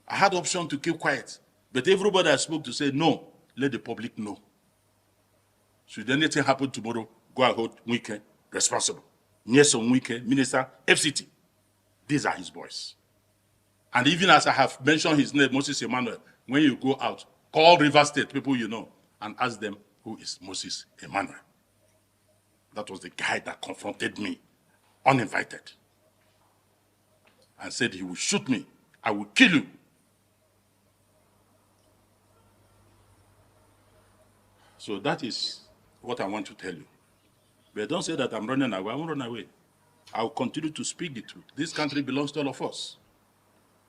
I had the option to keep quiet, but everybody I spoke to said, no, let the public know. Should anything happen tomorrow, go and hold Wike responsible. Nyesom Wike, Minister, FCT. These are his boys. And even as I have mentioned his name, Moses Emmanuel, when you go out, call River State, people you know, and ask them, who is Moses Emmanuel? That was the guy that confronted me, uninvited, and said he will shoot me, I will kill you. So that is what I want to tell you. But don't say that I'm running away. I won't run away. I will continue to speak the truth. This country belongs to all of us.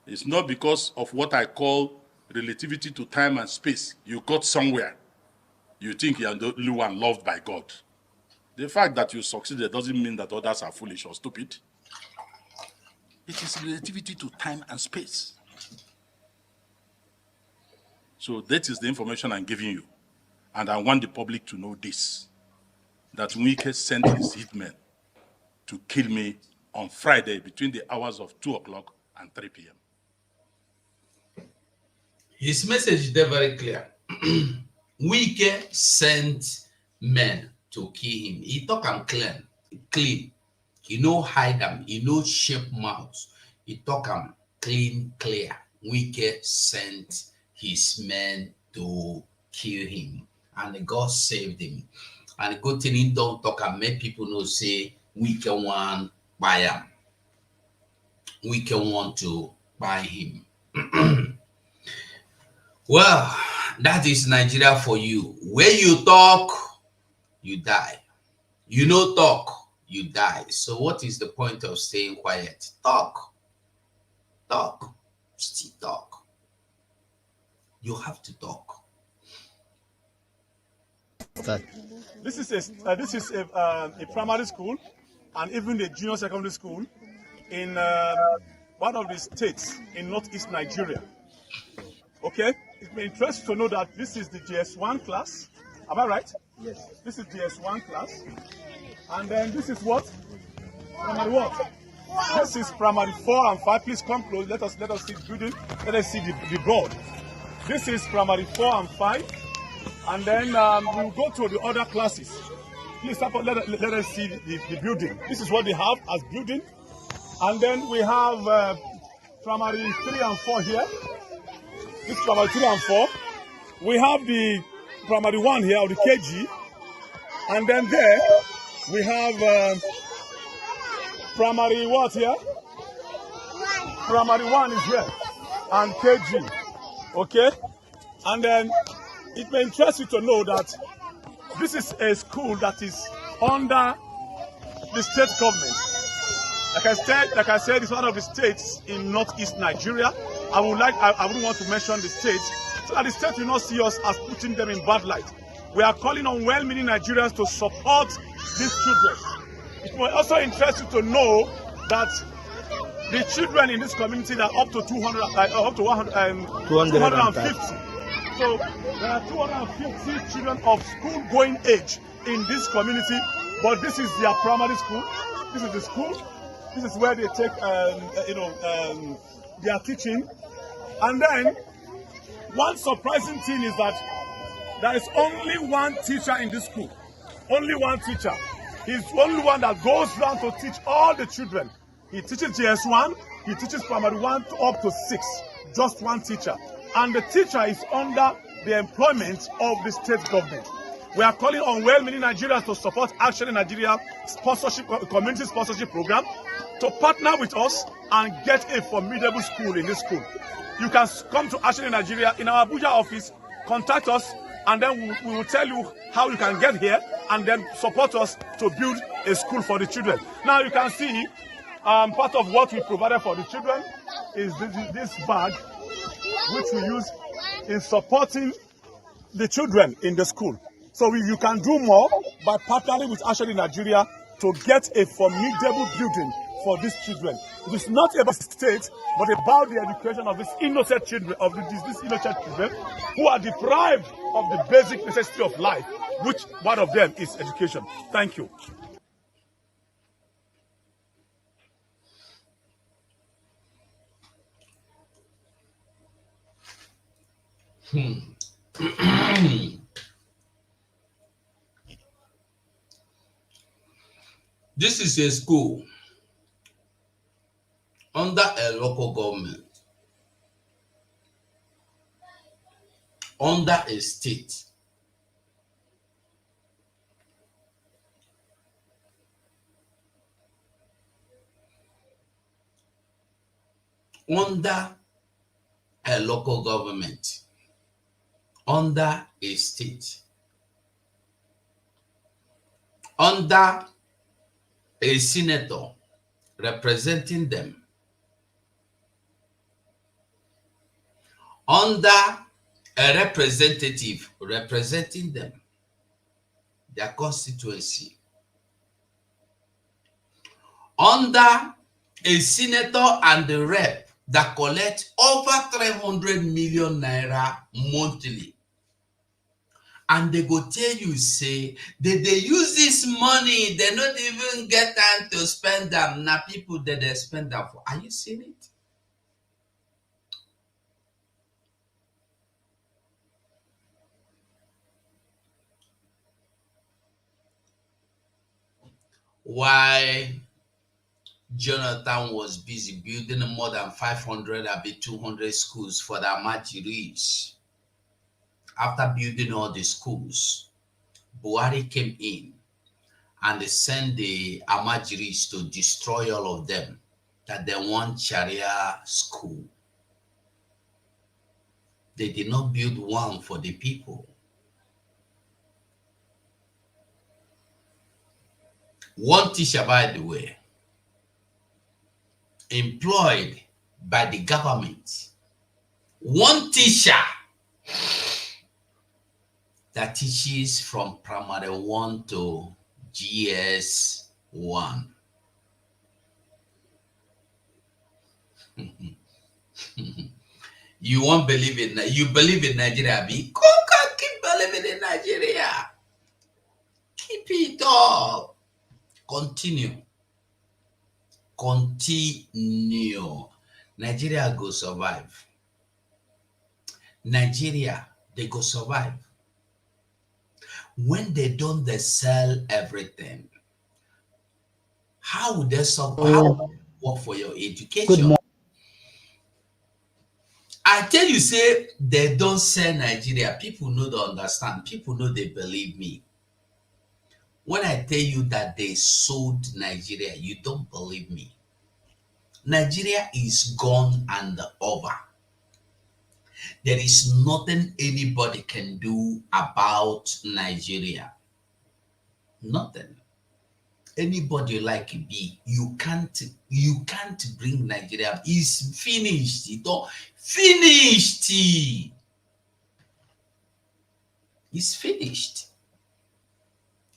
It's not because of what I call relativity to time and space. You got somewhere. You think you are the only one loved by God. The fact that you succeeded doesn't mean that others are foolish or stupid. It is relativity to time and space. So that is the information I'm giving you. And I want the public to know this, that Wike sent his hitmen to kill me on Friday between the hours of 2 o'clock and 3 p.m. His message is very clear. Wike sent men to kill him. He talk and clean. He no hide them. He no shape mouth. He talk and clear. Wike sent his men to kill him. And God saved him. And the good thing he don't talk and make people know say Wike want buy him. Wike want to buy him. Well, that is Nigeria for you. Where you talk, you die. You no talk, you die. So what is the point of staying quiet? Talk. Talk. Still talk. You have to talk. This is a primary school and even a junior secondary school in one of the states in northeast Nigeria. Okay, it may interest you to know that this is the GS1 class. Am I right? Yes. This is GS1 class, and then this is what? Primary what? This is primary 4 and 5. Please come close. Let us see the building. Let us see the board. This is primary 4 and 5. And then we'll go to the other classes. Please let us see the building. This is what they have as building. And then we have primary 3 and 4 here. This is primary 3 and 4. We have the primary 1 here, or the KG. And then there, we have primary what here? Primary 1 is here. And KG. Okay? And then it may interest you to know that this is a school that is under the state government. Like I said, it's one of the states in northeast Nigeria. I wouldn't want to mention the state, so that the state will not see us as putting them in bad light. We are calling on well-meaning Nigerians to support these children. It may also interest you to know that the children in this community are up to 250. So there are 250 children of school-going age in this community, but this is their primary school. This is the school. This is where they take, their teaching. And then one surprising thing is that there is only one teacher in this school. Only one teacher. He's the only one that goes around to teach all the children. He teaches GS1. He teaches primary 1 up to 6. Just one teacher. And the teacher is under the employment of the state government. We are calling on well-meaning Nigerians to support Action in Nigeria sponsorship, community sponsorship program, to partner with us and get a formidable school in this school. You can come to Action in Nigeria in our Abuja office, contact us, and then we will tell you how you can get here and then support us to build a school for the children. Now you can see part of what we provided for the children is this bag, which we use in supporting the children in the school. So you can do more by partnering with Action in Nigeria to get a formidable building for these children. It is not about the state, but about the education of these innocent children, of these innocent children who are deprived of the basic necessity of life, which one of them is education. Thank you. This is a school under a local government, under a state. Under a local government, under a state, under a senator representing them, under a representative representing them, their constituency, under a senator and a rep that collect over 300 million naira monthly. And they go tell you, say, they use this money, they don't even get time to spend them. Now people that they spend them for. Are you seeing it? Why Jonathan was busy building more than 500, maybe 200 schools for the Amajiris. After building all the schools, Buhari came in and they sent the Amajiris to destroy all of them, that they want Sharia school. They did not build one for the people. One teacher, by the way, employed by the government. One teacher that teaches from primary 1 to GS1. You won't believe it. You believe in Nigeria, B. Keep believing in Nigeria. Keep it up. Continue. Continue. Nigeria go survive. Nigeria, they go survive. When they don't, they sell everything. How would they survive? How would they work for your education? I tell you, say, they don't sell Nigeria. People know they understand. People know they believe me. When I tell you that they sold Nigeria, you don't believe me. Nigeria is gone and over. There is nothing anybody can do about Nigeria. Nothing. Anybody like be, you can't bring Nigeria. It's finished. It all finished. It's finished.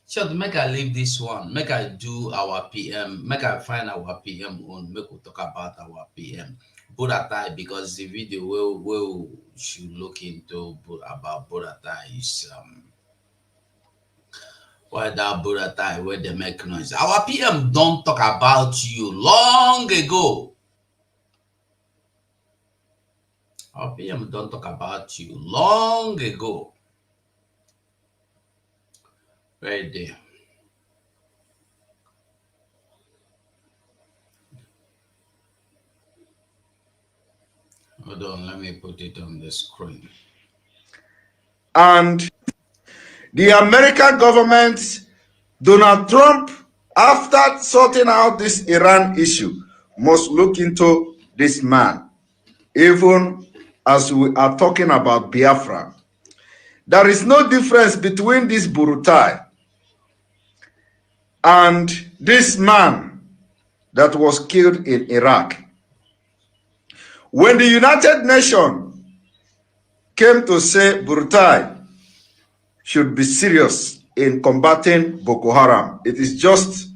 So make I leave this one. Make I do our PM. Make I find our PM on. Make we talk about our PM. Buratai, because the video we should look into about Buratai is why that Buratai where they make noise. Our PM don't talk about you long ago. Our PM don't talk about you long ago. Right there. Hold on, let me put it on the screen. And The American government, Donald Trump, after sorting out this Iran issue, must look into this man, even as we are talking about Biafra. There is no difference between this Burutai and this man that was killed in Iraq. When the United Nations came to say Burutai should be serious in combating Boko Haram, it is just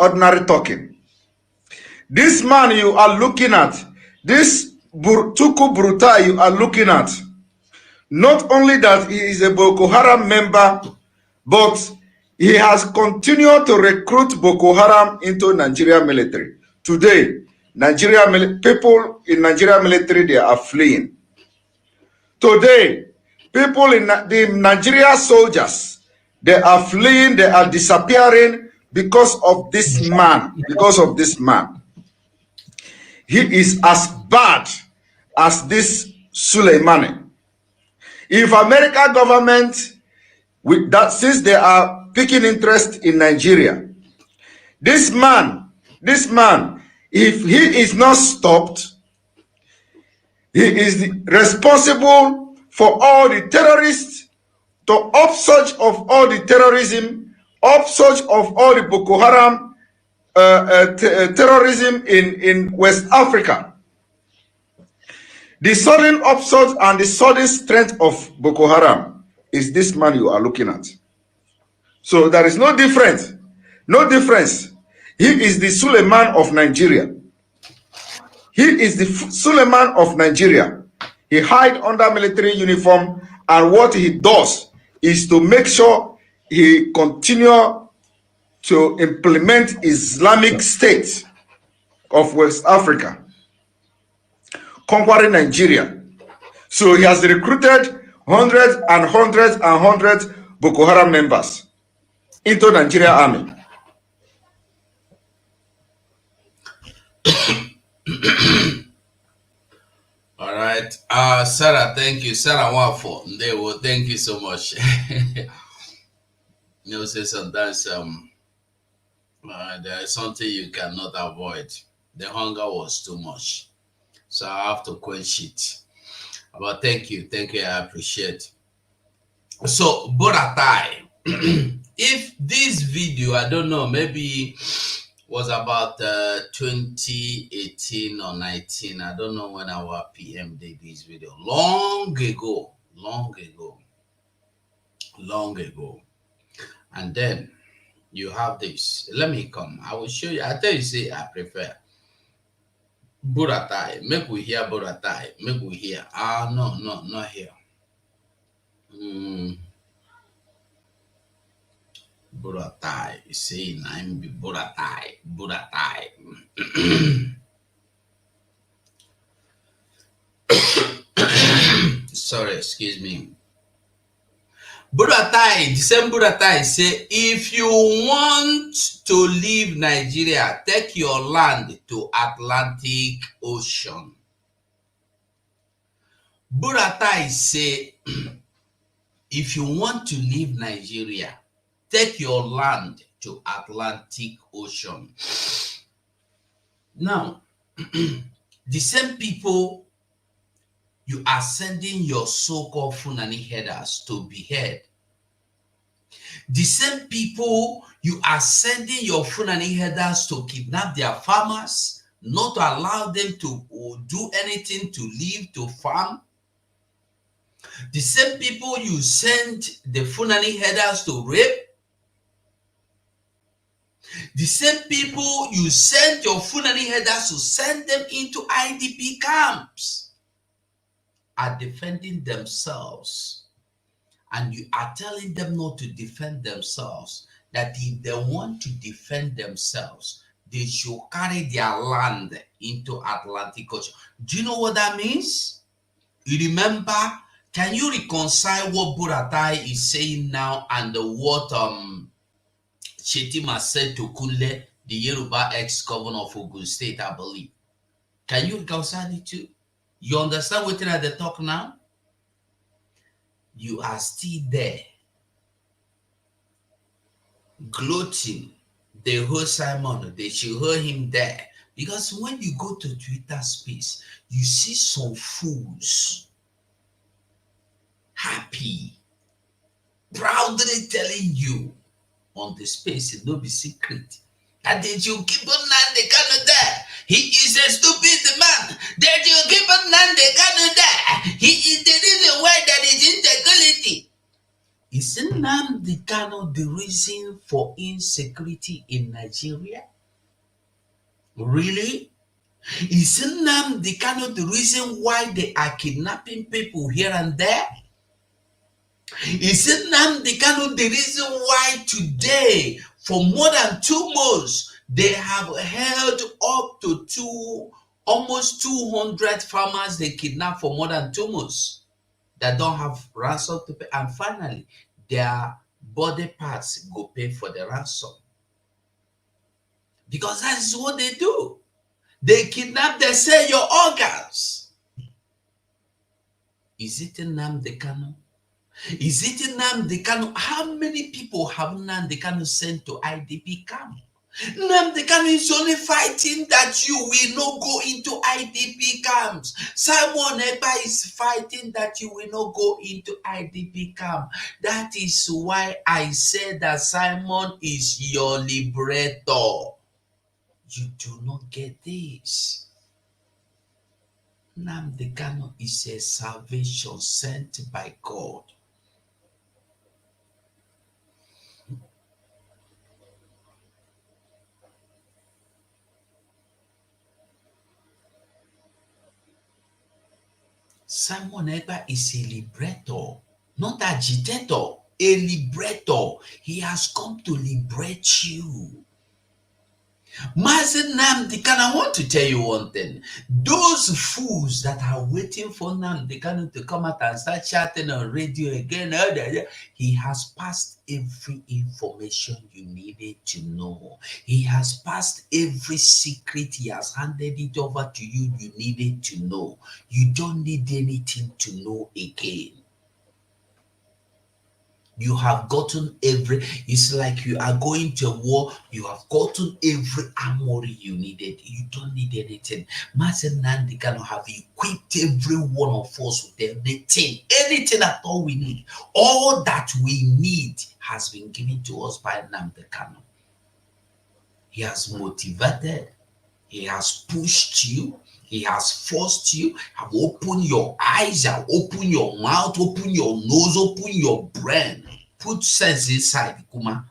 ordinary talking. This man you are looking at, this Tuku Burutai you are looking at, not only that he is a Boko Haram member, but he has continued to recruit Boko Haram into Nigeria military. Today, people in Nigeria military, they are fleeing. Today, people in the Nigeria soldiers, they are fleeing, they are disappearing because of this man. Because of this man. He is as bad as this Soleimani. If American government, with that, since they are picking interest in Nigeria, this man, if he is not stopped, he is responsible for all the terrorists, the upsurge of all the terrorism, upsurge of all the Boko Haram terrorism in West Africa. The sudden upsurge and the sudden strength of Boko Haram is this man you are looking at. So there is no difference. No difference. He is the Suleiman of Nigeria. He is the Suleiman of Nigeria. He hides under military uniform, and what he does is to make sure he continue to implement Islamic State of West Africa, conquering Nigeria. So he has recruited hundreds and hundreds and hundreds Boko Haram members into Nigeria army. All right. Sarah, thank you. Sarah Wafo. Thank you so much. You know, say sometimes there is something you cannot avoid. The hunger was too much, so I have to quench it. But thank you, I appreciate. So Boratai, if this video, I don't know, maybe was about 2018 or 19. I don't know when our PM did this video. Long ago. And then you have this. Let me come. I will show you. I tell you, say I prefer Buratai. Make we hear Buratai. Make we hear. No, not here. Buratai. Say I'm Buratai. Sorry, excuse me. Buratai, the same Buratai say, if you want to leave Nigeria, take your land to Atlantic Ocean. Buratai say, if you want to leave Nigeria, take your land to Atlantic Ocean. Now, the same people you are sending your so-called Fulani headers to behead. The same people you are sending your Fulani headers to kidnap their farmers, not to allow them to do anything to live, to farm. The same people you send the Fulani headers to rape. The same people you send your Fulani headers to send them into IDP camps are defending themselves, and you are telling them not to defend themselves, that if they want to defend themselves, they should carry their land into Atlantic Ocean. Do you know what that means? You remember, can you reconcile what Buratai is saying now and what Shetima said to Kunle, the Yoruba ex-governor of Ogun State, I believe? Can you reconcile the two? You understand what they talk now? You are still there gloating. They hold Simon, they should hold him there. Because when you go to Twitter space, you see some fools happy, proudly telling you on the space, it no be secret. And did you keep on Nande Kanu there? He is a stupid man. Did you keep on Nande Kanu there? He is the reason why there is integrity. Isn't Nnamdi Kanu the reason for insecurity in Nigeria? Really? Isn't Nnamdi Kanu the reason why they are kidnapping people here and there? Isn't Nnamdi Kanu the reason why today, for more than 2 months, they have held up to almost 200 farmers they kidnapped for more than 2 months that don't have ransom to pay, and finally, their body parts go pay for the ransom. Because that is what they do. They kidnap, they sell your organs. Is it Nnamdi Kanu? Is it Nnamdi Kanu? How many people have Nnamdi Kanu sent to IDP camp? Nnamdi Kanu is only fighting that you will not go into IDP camps. Simon Ekpa is fighting that you will not go into IDP camp. That is why I said that Simon is your liberator. You do not get this. Nnamdi Kanu is a salvation sent by God. Simon Ekpa is a liberator, not agitator, a liberator. He has come to liberate you. Mazen Nnamdi Kanu, I want to tell you one thing. Those fools that are waiting for Nnamdi Kanu to come out and start chatting on radio again, he has passed every information you needed to know. He has passed every secret. He has handed it over to you needed to know. You don't need anything to know again. You have gotten it's like you are going to war, you have gotten every armory you needed. You don't need anything. Mazen Nnamdi Kanu have equipped every one of us with anything at all we need. All that we need has been given to us by Nnamdi Kanu. He has motivated, he has pushed you, he has forced you, have opened your eyes, have opened your mouth, open your nose, open your brain. Put sense inside, Kuma.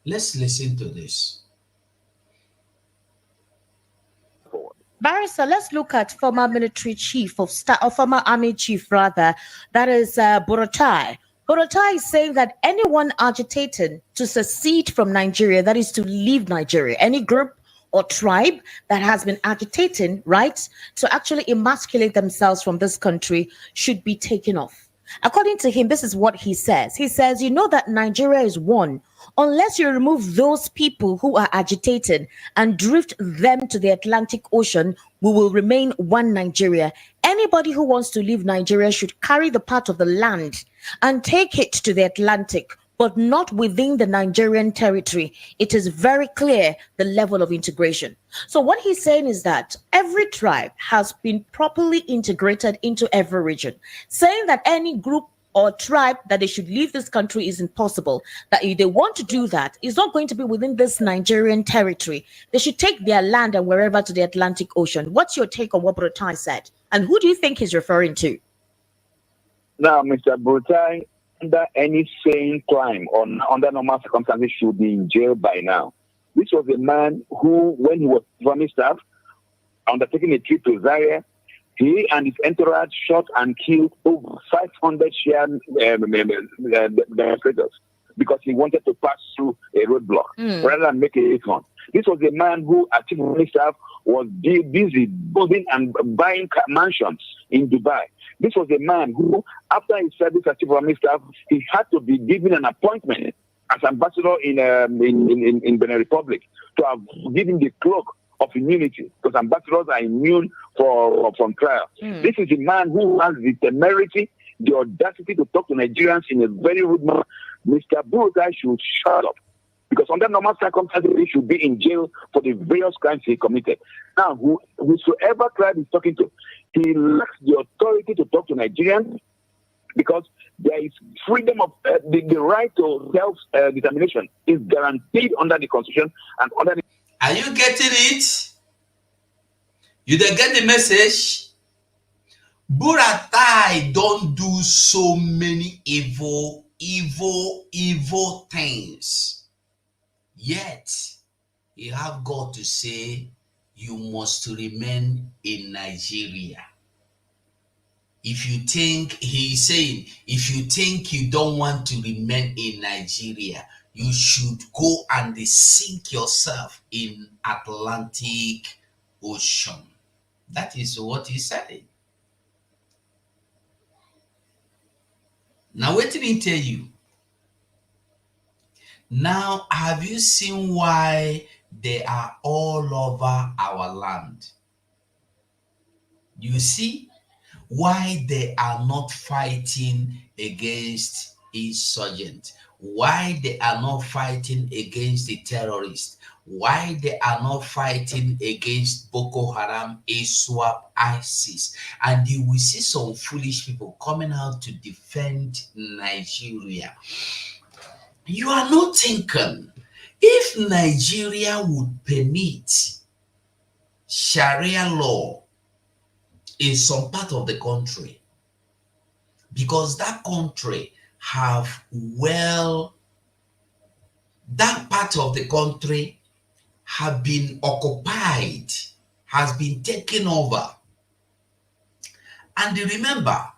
Let's listen to this. Barrister, let's look at former military chief of staff, or former army chief rather, that is Buratai. Buratai is saying that anyone agitating to secede from Nigeria, that is to leave Nigeria, any group or tribe that has been agitating, right, to actually emasculate themselves from this country should be taken off. According to him, this is what he says. He says, you know that Nigeria is one. Unless you remove those people who are agitating and drift them to the Atlantic Ocean, we will remain one Nigeria. Anybody who wants to leave Nigeria should carry the part of the land and take it to the Atlantic, but not within the Nigerian territory. It is very clear the level of integration. So what he's saying is that every tribe has been properly integrated into every region, saying that any group or tribe that they should leave this country is impossible. That if they want to do that, it's not going to be within this Nigerian territory. They should take their land and wherever to the Atlantic Ocean. What's your take on what Buratai said? And who do you think he's referring to? Now, Mr. Buratai, under any sane crime or under normal circumstances, should be in jail by now. This was a man who, when he was army staff, undertaking a trip to Zaire, he and his entourage shot and killed over 500 Shia demonstrators because he wanted to pass through a roadblock rather than make a hit-on. This was a man who, as chief of staff, was busy building and buying mansions in Dubai. This was a man who, after his service as chief of staff, he had to be given an appointment as ambassador in Benin Republic to have given the cloak of immunity, because ambassadors are immune from trial. This is a man who has the temerity, the audacity to talk to Nigerians in a very rude manner. Mr. Burutai should shut up, because under normal circumstances, he should be in jail for the various crimes he committed. Now, whosoever tribe he's talking to, he lacks the authority to talk to Nigerians, because there is freedom of the right to self-determination is guaranteed under the Constitution and under the... Are you getting it? You don't get the message? Buratai don't do so many evil things. Yet, he have got to say, you must remain in Nigeria. If you think, he's saying, if you think you don't want to remain in Nigeria, you should go and sink yourself in Atlantic Ocean. That is what he said. Now, what did he tell you? Now, have you seen why they are all over our land? You see why they are not fighting against insurgents, why they are not fighting against the terrorists, why they are not fighting against Boko Haram, ISWAP, ISIS. And you will see some foolish people coming out to defend Nigeria. You are not thinking, if Nigeria would permit Sharia law in some part of the country, because that country have that part of the country have been occupied, has been taken over. And remember,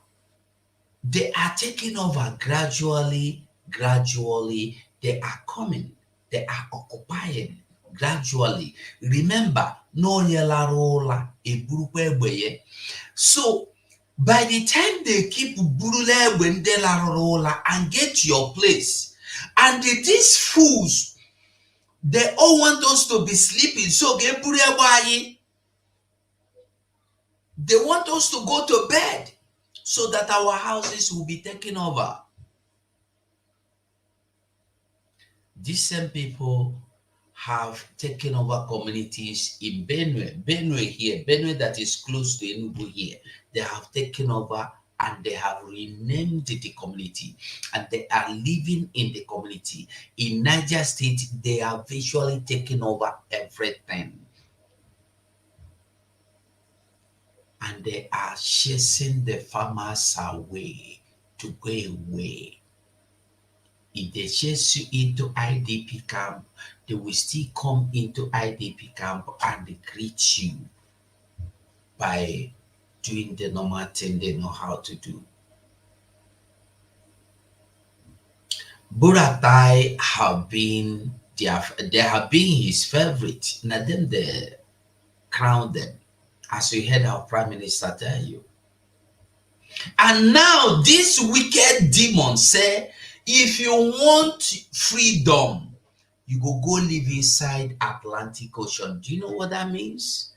they are taking over gradually, they are coming, they are occupying gradually. Remember, no yelarola eburukwe. So by the time they keep burule when they la and get to your place, and these fools, they all want us to be sleeping. So they want us to go to bed so that our houses will be taken over. These same people have taken over communities in Benue that is close to Enugu here. They have taken over and they have renamed the community and they are living in the community. In Niger State, they are visually taking over everything. And they are chasing the farmers away to go away. If they chase you into IDP camp, they will still come into IDP camp and they greet you by doing the normal thing they know how to do. Buratai they have been his favorite. Now then they crowned them, as we heard our Prime Minister tell you. And now this wicked demon say, if you want freedom, you go live inside Atlantic Ocean. Do you know what that means?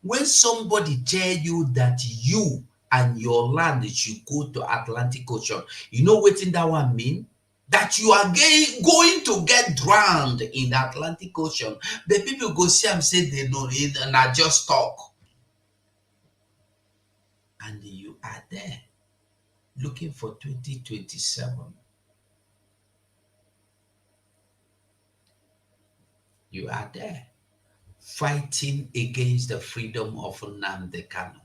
When somebody tell you that you and your land should go to Atlantic Ocean, you know what that one mean? That you are going to get drowned in the Atlantic Ocean. The people go see and say they know it and I just talk. And you are there looking for 2027. You are there fighting against the freedom of Nnamdi Kanu.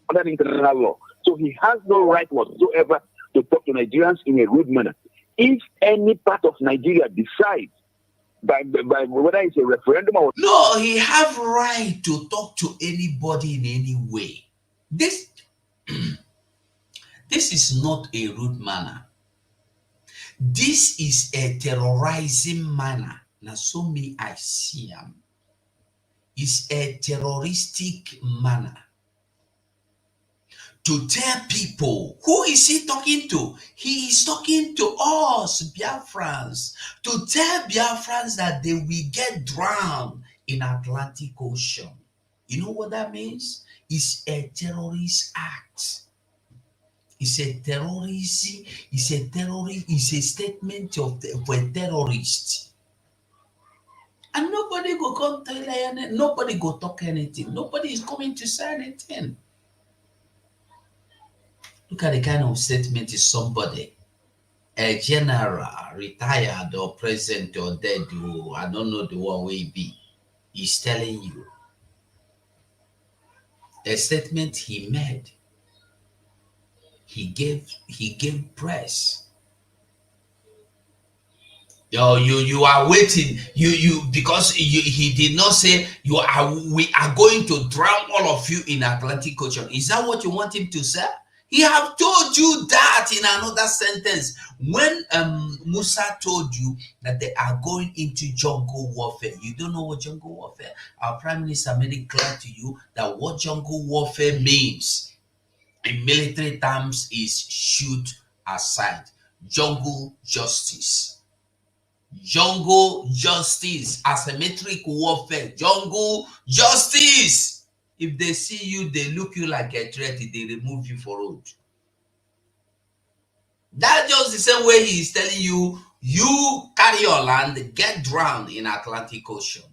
Under international law. So he has no right whatsoever to talk to Nigerians in a rude manner. If any part of Nigeria decides by whether it's a referendum or... No, he have right to talk to anybody in any way. This is not a rude manner. This is a terrorizing manner. Now, so me I see him. It's a terroristic manner. to tell people. Who is he talking to? He is talking to us, Biafrans, to tell Biafrans that they will get drowned in Atlantic Ocean. You know what that means? It's a terrorist act. It's a terrorism. It's a terrorist. It's a statement of a terrorist. And nobody go come tell anything. Nobody go talk anything. Nobody is coming to say anything. Look at the kind of statement is somebody, a general, retired or present or dead, or I don't know the one way be, is telling you. A statement he made. He gave press. You are waiting. You because he did not say we are going to drown all of you in Atlantic Ocean. Is that what you want him to say? He have told you that in another sentence. When Musa told you that they are going into jungle warfare, you don't know what jungle warfare. Our Prime Minister made it clear to you that what jungle warfare means in military terms is shoot aside. Jungle justice. Jungle justice, asymmetric warfare, jungle justice. If they see you, they look you like a threat, they remove you for road. That's just the same way he is telling you, you carry your land, get drowned in Atlantic Ocean.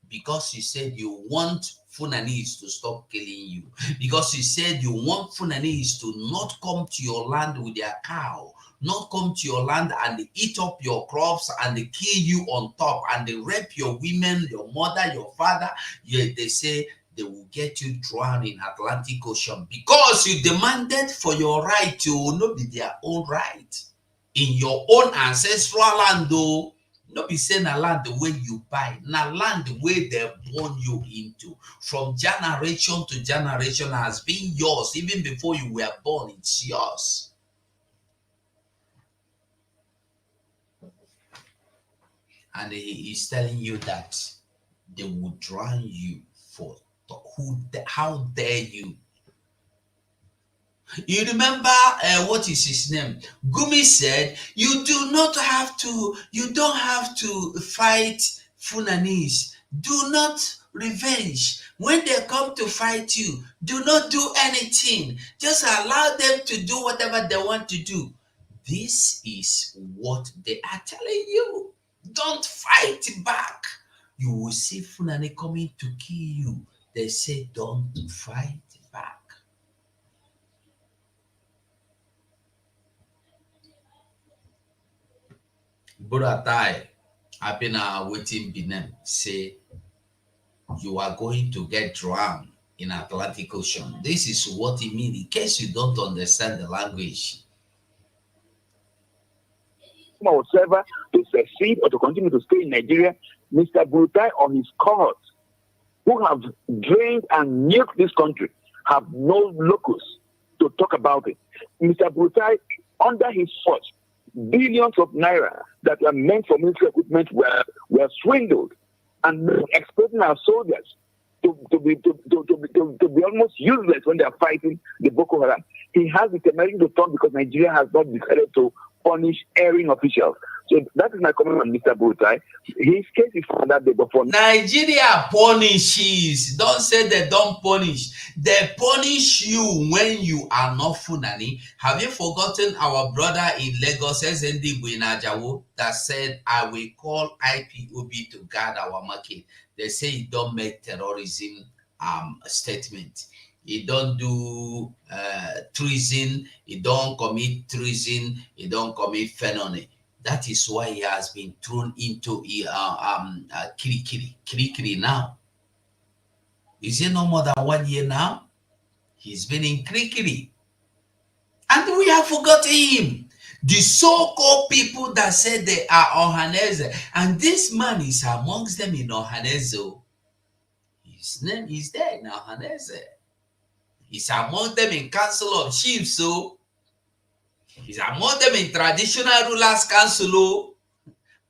Because you said you want Fulanese to stop killing you. Because you said you want Fulanese to not come to your land with their cow. Not come to your land and they eat up your crops and they kill you on top and they rape your women, your mother, your father. Yeah, they say they will get you drowned in Atlantic Ocean because you demanded for your right to not be their own right. In your own ancestral land, though, not be saying a land the way you buy, na land the way they born you into. From generation to generation has been yours. Even before you were born, it's yours. And he is telling you that they will drown you for how dare you? You remember what is his name? Gumi said, you don't have to fight Fulanese. Do not revenge. When they come to fight you, do not do anything. Just allow them to do whatever they want to do. This is what they are telling you. Don't fight back. You will see Fulani coming to kill you. They say, don't fight back. Buratai, I've been waiting Benin, say, you are going to get drowned in Atlantic Ocean. This is what it means, in case you don't understand the language. Whatsoever to succeed or to continue to stay in Nigeria, Mr. Brutai or his cohort, who have drained and nuked this country, have no locus to talk about it. Mr. Brutai, under his foot, billions of naira that were meant for military equipment were swindled and exploiting our soldiers to be almost useless when they are fighting the Boko Haram. He has the temerity to talk because Nigeria has not decided to punish erring officials. So that is my comment on Mr. Brutai. His case is for that day before. Nigeria punishes. Don't say they don't punish. They punish you when you are not Funani. Have you forgotten our brother in Lagos, SND Buinajawo, that said, I will call IPOB to guard our market? They say he don't make terrorism statement. He don't do treason. He don't commit treason. He don't commit felony. That is why he has been thrown into Kirikiri now. Is it no more than 1 year now? He's been in Kirikiri. And we have forgotten him. The so-called people that said they are Ohanese, and this man is amongst them in Ohanese. His name is there in Ohanese. He's among them in Council of Chiefs, so he's among them in Traditional Rulers Council,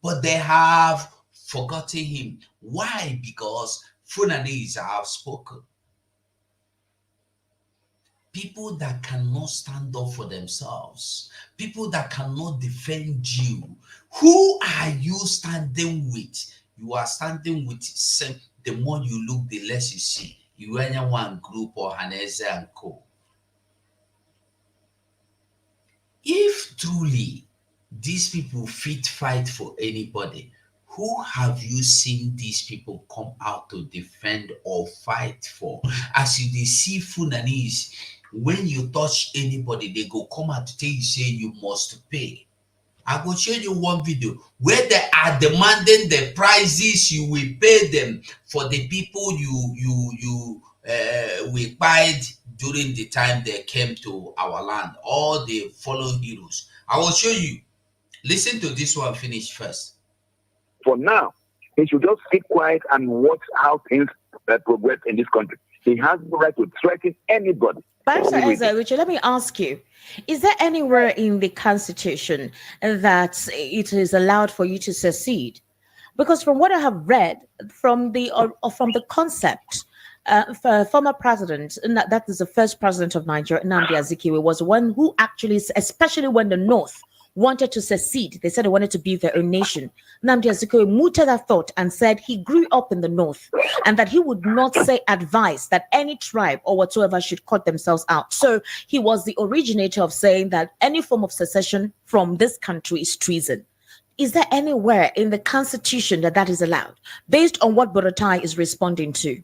but they have forgotten him. Why? Because Fulanese have spoken. people that cannot stand up for themselves, people that cannot defend you. Who are you standing with? You are standing with the more you look, the less you see. You are in one group or Hanese and Co. If truly these people fit fight for anybody, who have you seen these people come out to defend or fight for? As you see Funanis, when you touch anybody, they go come out to tell you, say you must pay. I will show you one video where they are demanding the prices you will pay them for the people you paid during the time they came to our land, all the fallen heroes. I will show you. Listen to this one finish first. For now, he should just keep quiet and watch how things progress in this country. He has the right to threaten anybody. Richard, let me ask you, is there anywhere in the Constitution that it is allowed for you to secede? Because from what I have read, from the concept, former president, that is the first president of Nigeria, Nnamdi Azikiwe, was one who actually, especially when the North wanted to secede, they said they wanted to be their own nation. Nnamdi Azikiwe mooted that thought and said he grew up in the North and that he would not advise that any tribe or whatsoever should cut themselves out. So he was the originator of saying that any form of secession from this country is treason. Is there anywhere in the Constitution that is allowed, based on what Borotai is responding to?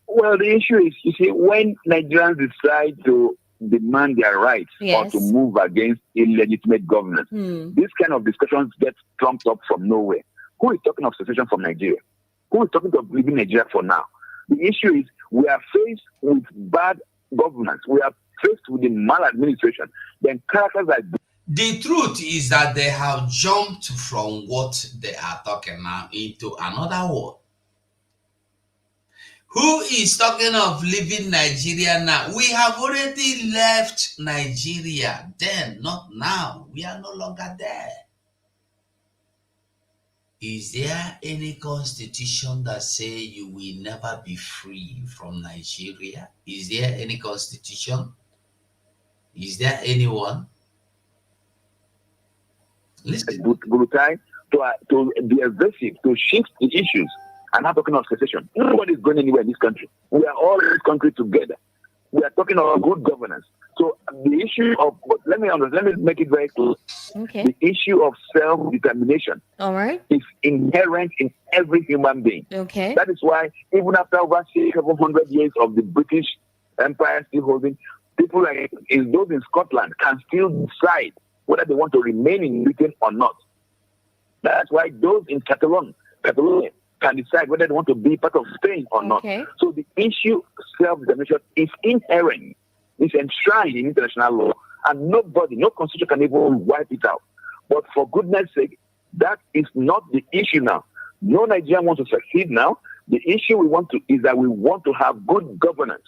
Well, the issue is, you see, when Nigerians decide to demand their rights or to move against illegitimate governance, this kind of discussions get trumped up from nowhere. Who is talking of secession from Nigeria? Who is talking of leaving Nigeria for now? The issue is we are faced with bad governance. We are faced with the maladministration. Then characters like the truth is that they have jumped from what they are talking now into another word. Who is talking of leaving Nigeria now? We have already left Nigeria then, not now. We are no longer there. Is there any constitution that say you will never be free from Nigeria? Is there any constitution? Is there anyone? Listen. Borotai to be aggressive, to shift the issues. I'm not talking of secession. Nobody is going anywhere in this country. We are all in this country together. We are talking about good governance. So the issue of, but let me make it very clear. Okay. The issue of self-determination is inherent in every human being. Okay. That is why even after over 700 years of the British Empire still holding, people like those in Scotland can still decide whether they want to remain in Britain or not. That's why those in Catalonia can decide whether they want to be part of Spain or not. So the issue of self-determination is inherent, it's enshrined in international law, and no constitution can even wipe it out. But for goodness sake, that is not the issue now. No Nigerian wants to succeed now. The issue is that we want to have good governance.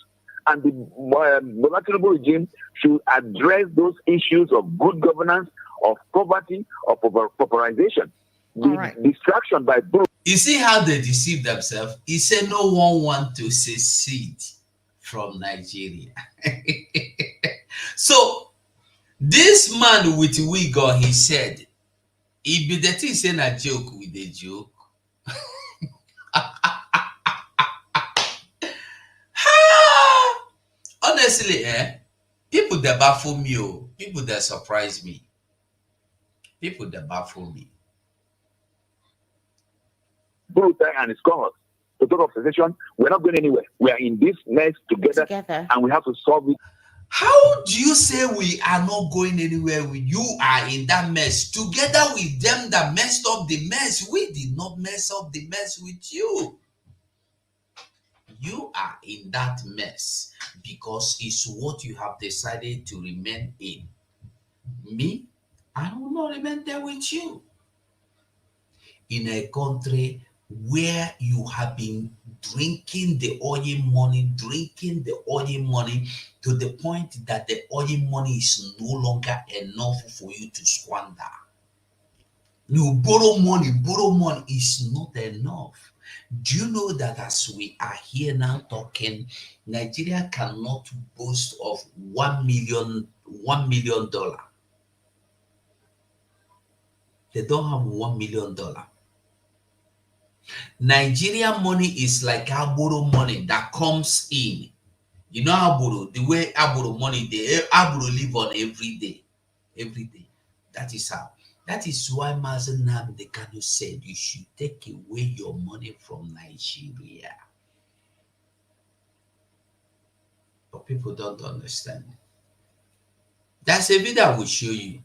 And the Bola Tinubu regime should address those issues of good governance, of poverty, of pauperization. The distraction by you see how they deceive themselves? He said no one wants to secede from Nigeria. So this man with wig on, he said, he be the thing saying a joke with a joke. Honestly, people that baffle me, people that surprise me, people that baffle me. Borotai and his cohorts to talk of secession, we're not going anywhere. We are in this mess together, and we have to solve it. How do you say we are not going anywhere when you are in that mess together with them that messed up the mess? We did not mess up the mess with you. You are in that mess because it's what you have decided to remain in. Me, I will not remain there with you. In a country where you have been drinking the oil money to the point that the oil money is no longer enough for you to squander. You borrow money is not enough. Do you know that as we are here now talking, Nigeria cannot boast of $1 million. They don't have $1 million. Nigerian money is like Aburo money that comes in. You know Aburo, the way Aburo money, Aburo live on every day. Every day. That is how. That is why Mazen Nnamdi Kanu said you should take away your money from Nigeria. But people don't understand. That's a video I will show you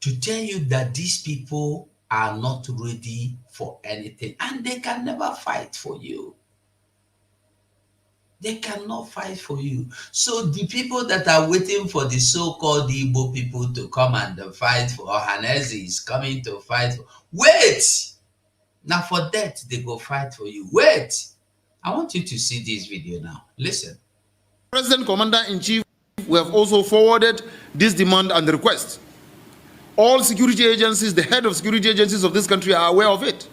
to tell you that these people are not ready for anything and they can never fight for you. They cannot fight for you. So the people that are waiting for the so-called Igbo people to come and fight for Ohaneze is coming to fight for. Wait! Now for that, they go fight for you. Wait! I want you to see this video now. Listen. President Commander-in-Chief, we have also forwarded this demand and request. All security agencies, the head of security agencies of this country are aware of it.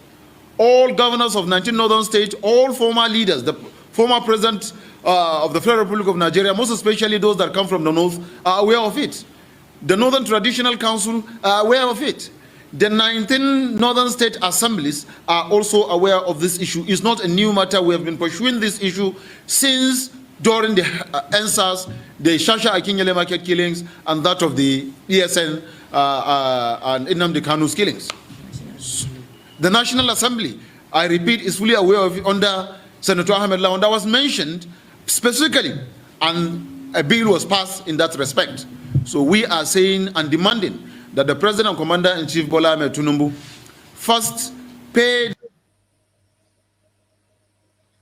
All governors of 19 northern states, all former leaders, the former president of the Federal Republic of Nigeria, most especially those that come from the north, are aware of it. The Northern Traditional Council are aware of it. The 19 northern state assemblies are also aware of this issue. It's not a new matter. We have been pursuing this issue since during the NSAS, the Shasha Akinyele market killings, and that of the ESN and Nnamdi Kanu's killings. The National Assembly, I repeat, is fully aware of it under Senator Ahmed Lawan. That was mentioned specifically, and a bill was passed in that respect. So we are saying and demanding that the President and Commander-in-Chief Bola Ahmed Tinubu first paid.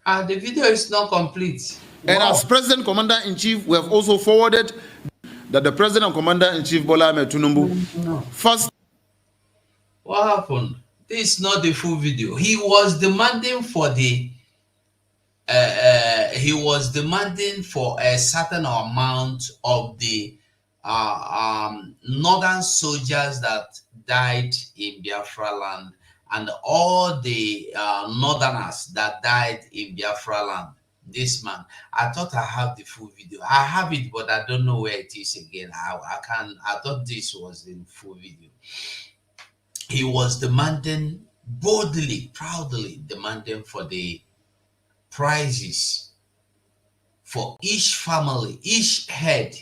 The video is not complete. And as President Commander-in-Chief, we have also forwarded that the President and Commander-in-Chief Bola Ahmed Tinubu first. What happened? This is not the full video. He was demanding for the a certain amount of the northern soldiers that died in Biafra land and all the northerners that died in Biafra land. This man, I thought I have the full video. I have it, but I don't know where it is again. I thought this was the full video. He was demanding boldly, proudly demanding for the prizes for each family, each head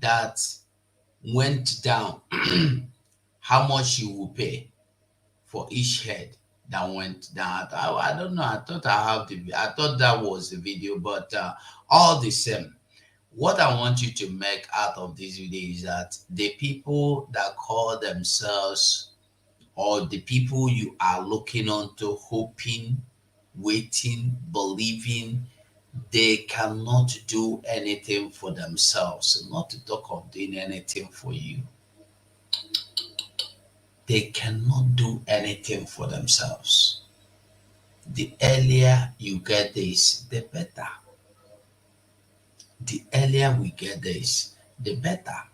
that went down, how much you will pay for each head that went down. I don't know. I thought I thought that was the video, but all the same, what I want you to make out of this video is that the people that call themselves, or the people you are looking on to, hoping, waiting, believing, they cannot do anything for themselves, not to talk of doing anything for you. They cannot do anything for themselves. The earlier you get this, the better. The earlier we get this, the better.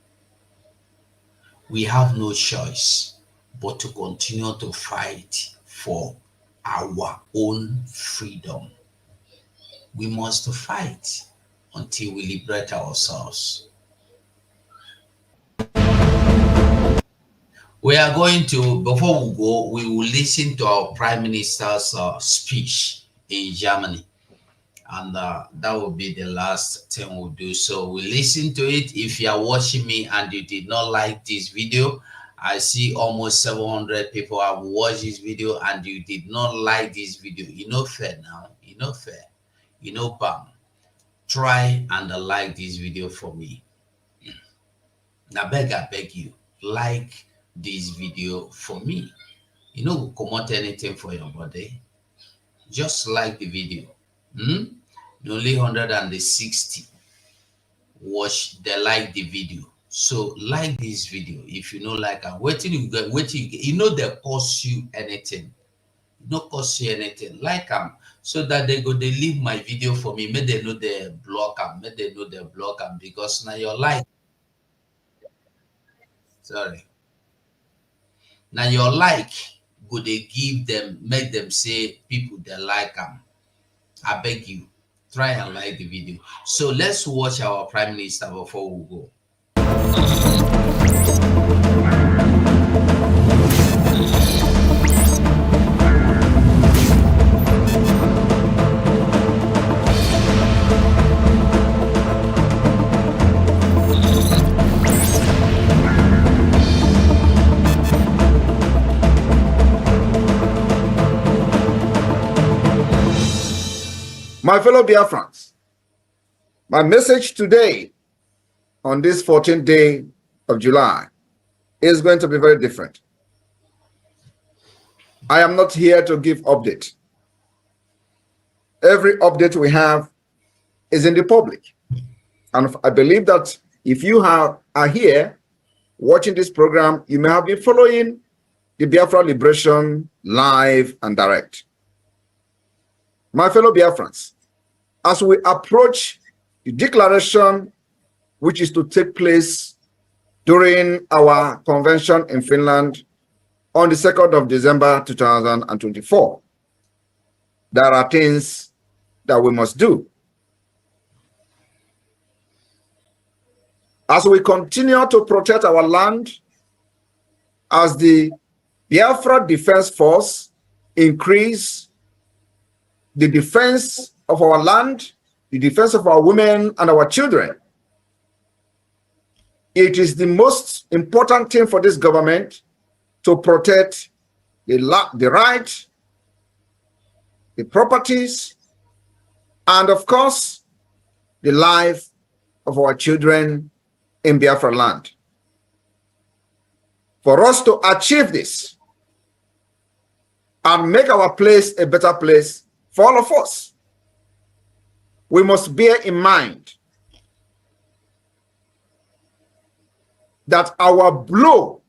We have no choice but to continue to fight for our own freedom. We must fight until we liberate ourselves. We are going to, before we go, we will listen to our Prime Minister's speech in Germany. And that will be the last thing we'll do. So we listen to it. If you are watching me and you did not like this video, I see almost 700 people have watched this video and you did not like this video. You know fair now. You know fair. You know bam. Try and like this video for me. Now I beg you, like this video for me. You know, come out anything for your body. Just like the video. Only 160 watch they like the video. So like this video. If you know like wait till you get, you know they cost you anything. No cost you anything. Like so that they leave my video for me. May they know they block them. May they know they block them because now your like. Sorry. Now your like go they give them, make them say people they like them. I beg you, try and like the video. So let's watch our Prime Minister before we go. My fellow Biafrans, my message today on this 14th day of July is going to be very different. I am not here to give update. Every update we have is in the public. And I believe that if you are here watching this program, you may have been following the Biafra Liberation live and direct. My fellow Biafrans, as we approach the declaration which is to take place during our convention in Finland on the 2nd of December 2024, there are things that we must do. As we continue to protect our land, as the Biafra Defense Force increase the defense of our land, the defense of our women and our children, it is the most important thing for this government to protect the right, the properties, and of course, the life of our children in Biafra land. For us to achieve this and make our place a better place for all of us, we must bear in mind that our blow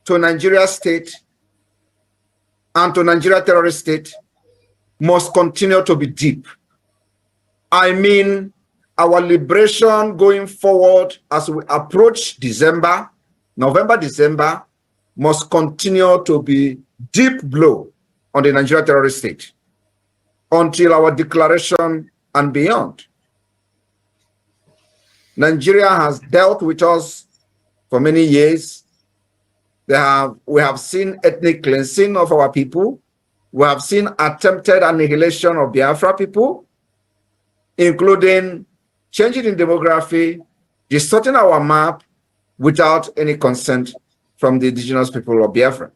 to Nigeria state and to Nigeria terrorist state must continue to be deep. I mean, our liberation going forward as we approach November, December, must continue to be deep blow on the Nigeria terrorist state until our declaration and beyond. Nigeria has dealt with us for many years. We have seen ethnic cleansing of our people. We have seen attempted annihilation of Biafra people, including changing in demography, distorting our map without any consent from the indigenous people of Biafra.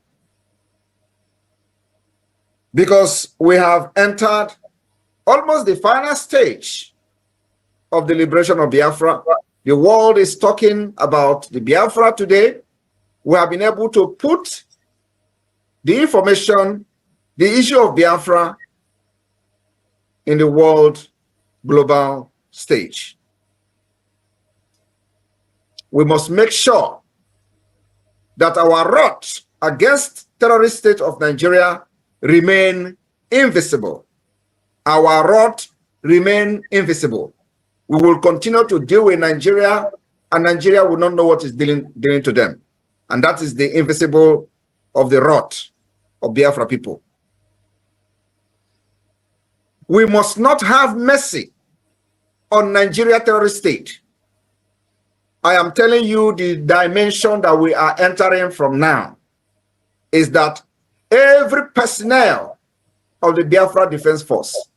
Because we have entered almost the final stage of the liberation of Biafra. The world is talking about the Biafra today. We have been able to put the information, the issue of Biafra in the world global stage. We must make sure that our wrath against terrorist state of Nigeria remain invisible. Our wrath remain invisible. We will continue to deal with Nigeria, and Nigeria will not know what is dealing to them. And that is the invisible of the wrath of Biafra people. We must not have mercy on Nigeria terrorist state. I am telling you, the dimension that we are entering from now is that every personnel of the Biafra Defense Force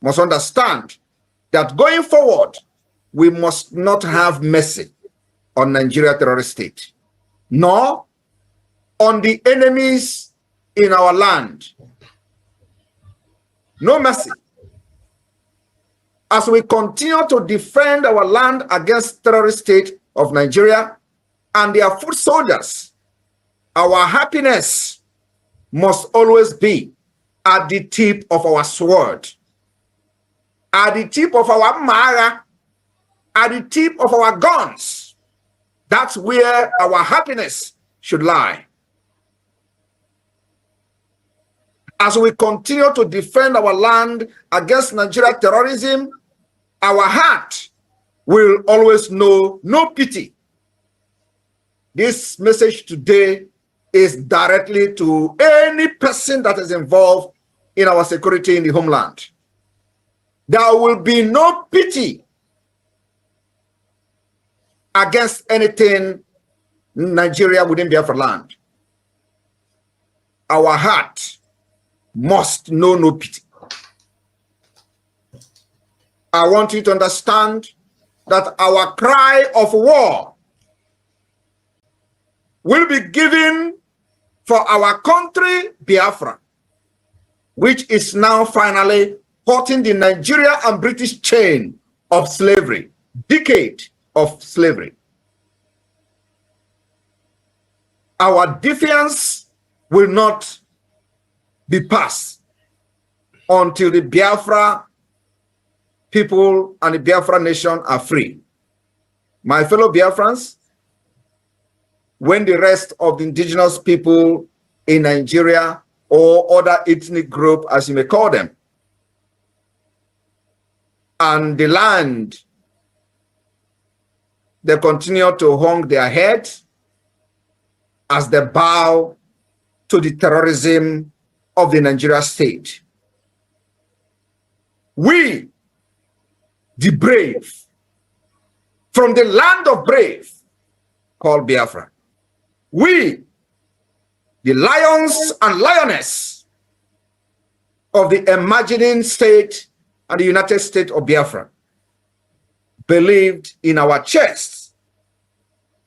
must understand that going forward, we must not have mercy on Nigeria terrorist state, nor on the enemies in our land. No mercy. As we continue to defend our land against terrorist state of Nigeria and their foot soldiers, our happiness must always be at the tip of our sword, at the tip of our mara, at the tip of our guns. That's where our happiness should lie. As we continue to defend our land against Nigeria terrorism, our heart will always know no pity. this message today is directly to any person that is involved in our security in the homeland. There will be no pity against anything Nigeria within Biafra land. Our heart must know no pity. I want you to understand that our cry of war will be given for our country, Biafra, which is now finally cutting the Nigeria and British chain of slavery, decade of slavery. Our defiance will not be passed until the Biafra people and the Biafra nation are free. My fellow Biafrans, when the rest of the indigenous people in Nigeria or other ethnic group, as you may call them, and the land, they continue to hang their head as they bow to the terrorism of the Nigeria state. We, the brave, from the land of brave, called Biafra, we, the lions and lioness of the emerging state and the United States of Biafra, believed in our chests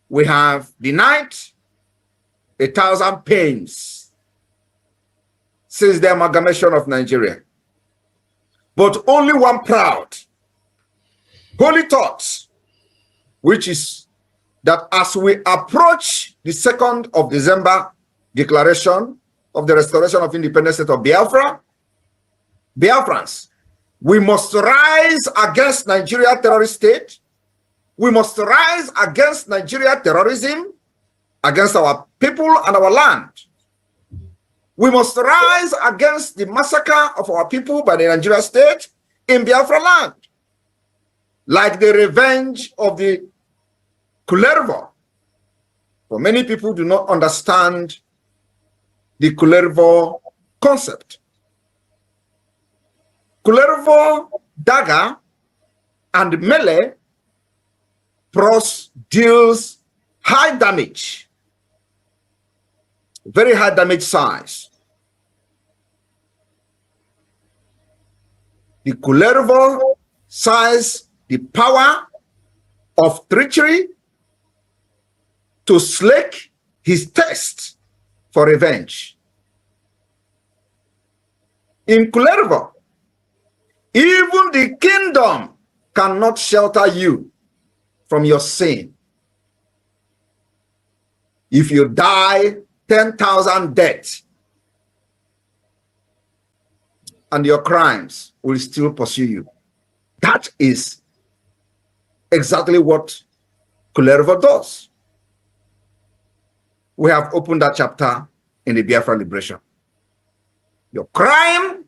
we have denied 1,000 pains since the amalgamation of Nigeria. But only one proud, holy thought, which is that as we approach the 2nd of December declaration of the restoration of independence state of Biafra, Biafrans, we must rise against Nigeria terrorist state. We must rise against Nigeria terrorism, against our people and our land. We must rise against the massacre of our people by the Nigeria state in Biafra land, like the revenge of the Kullervo. For many people do not understand the Kullervo concept. Kullervo dagger and melee deals high damage, very high damage size. The Kullervo size the power of treachery to slake his thirst for revenge. In Kullervo, even the kingdom cannot shelter you from your sin. If you die 10,000 deaths, and your crimes will still pursue you. That is exactly what Kullervo does. We have opened that chapter in the Biafra liberation. Your crime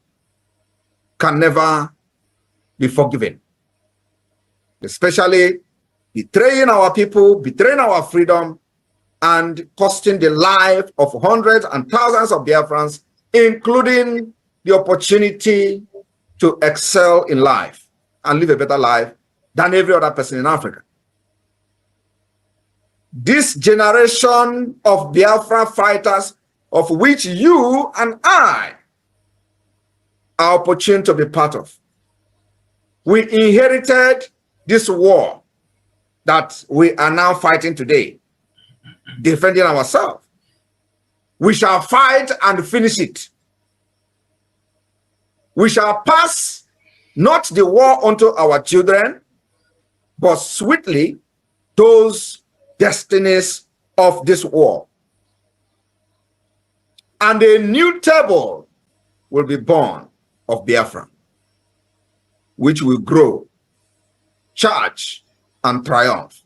can never be forgiven, especially betraying our people, betraying our freedom, and costing the life of hundreds and thousands of Biafrans, including the opportunity to excel in life and live a better life than every other person in Africa. This generation of Biafra fighters, of which you and I are opportune to be part of, we inherited this war that we are now fighting today, defending ourselves. We shall fight and finish it. We shall pass not the war unto our children, but sweetly those destinies of this war. And a new table will be born of Biafra, which will grow, charge, and triumph.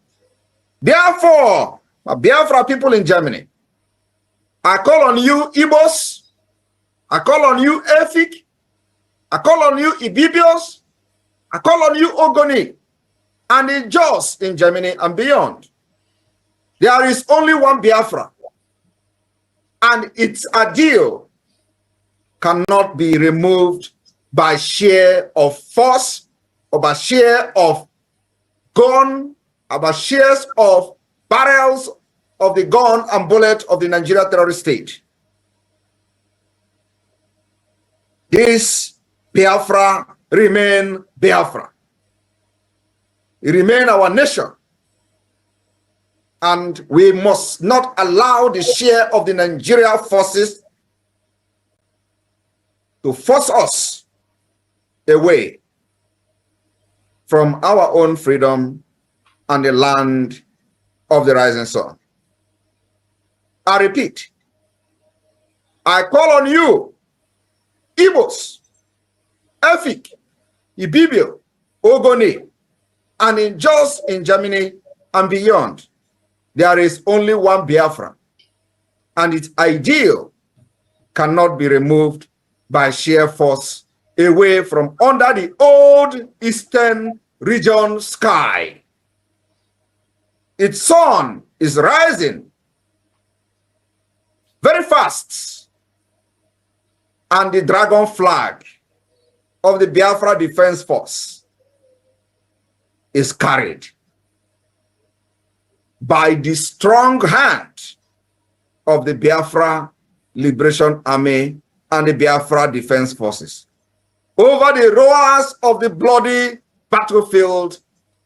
Therefore, Biafra people in Germany, I call on you Igbos, I call on you Efik, I call on you Ibibios, I call on you Ogoni, and the Jaws in Germany and beyond. There is only one Biafra, and its ideal cannot be removed by share of force or by share of gun, or by shares of barrels of the gun and bullet of the Nigeria terrorist state. This Biafra remain Biafra. It remain our nation. And we must not allow the share of the Nigeria forces to force us away from our own freedom and the land of the rising sun. I repeat, I call on you, Igbos, Efik, Ibibio, Ogoni, and in Germany and beyond, there is only one Biafra, and its ideal cannot be removed by sheer force away from under the old Eastern region sky. Its sun is rising very fast, and the dragon flag of the Biafra Defense Force is carried by the strong hand of the Biafra Liberation Army and the Biafra Defense Forces over the roars of the bloody battlefield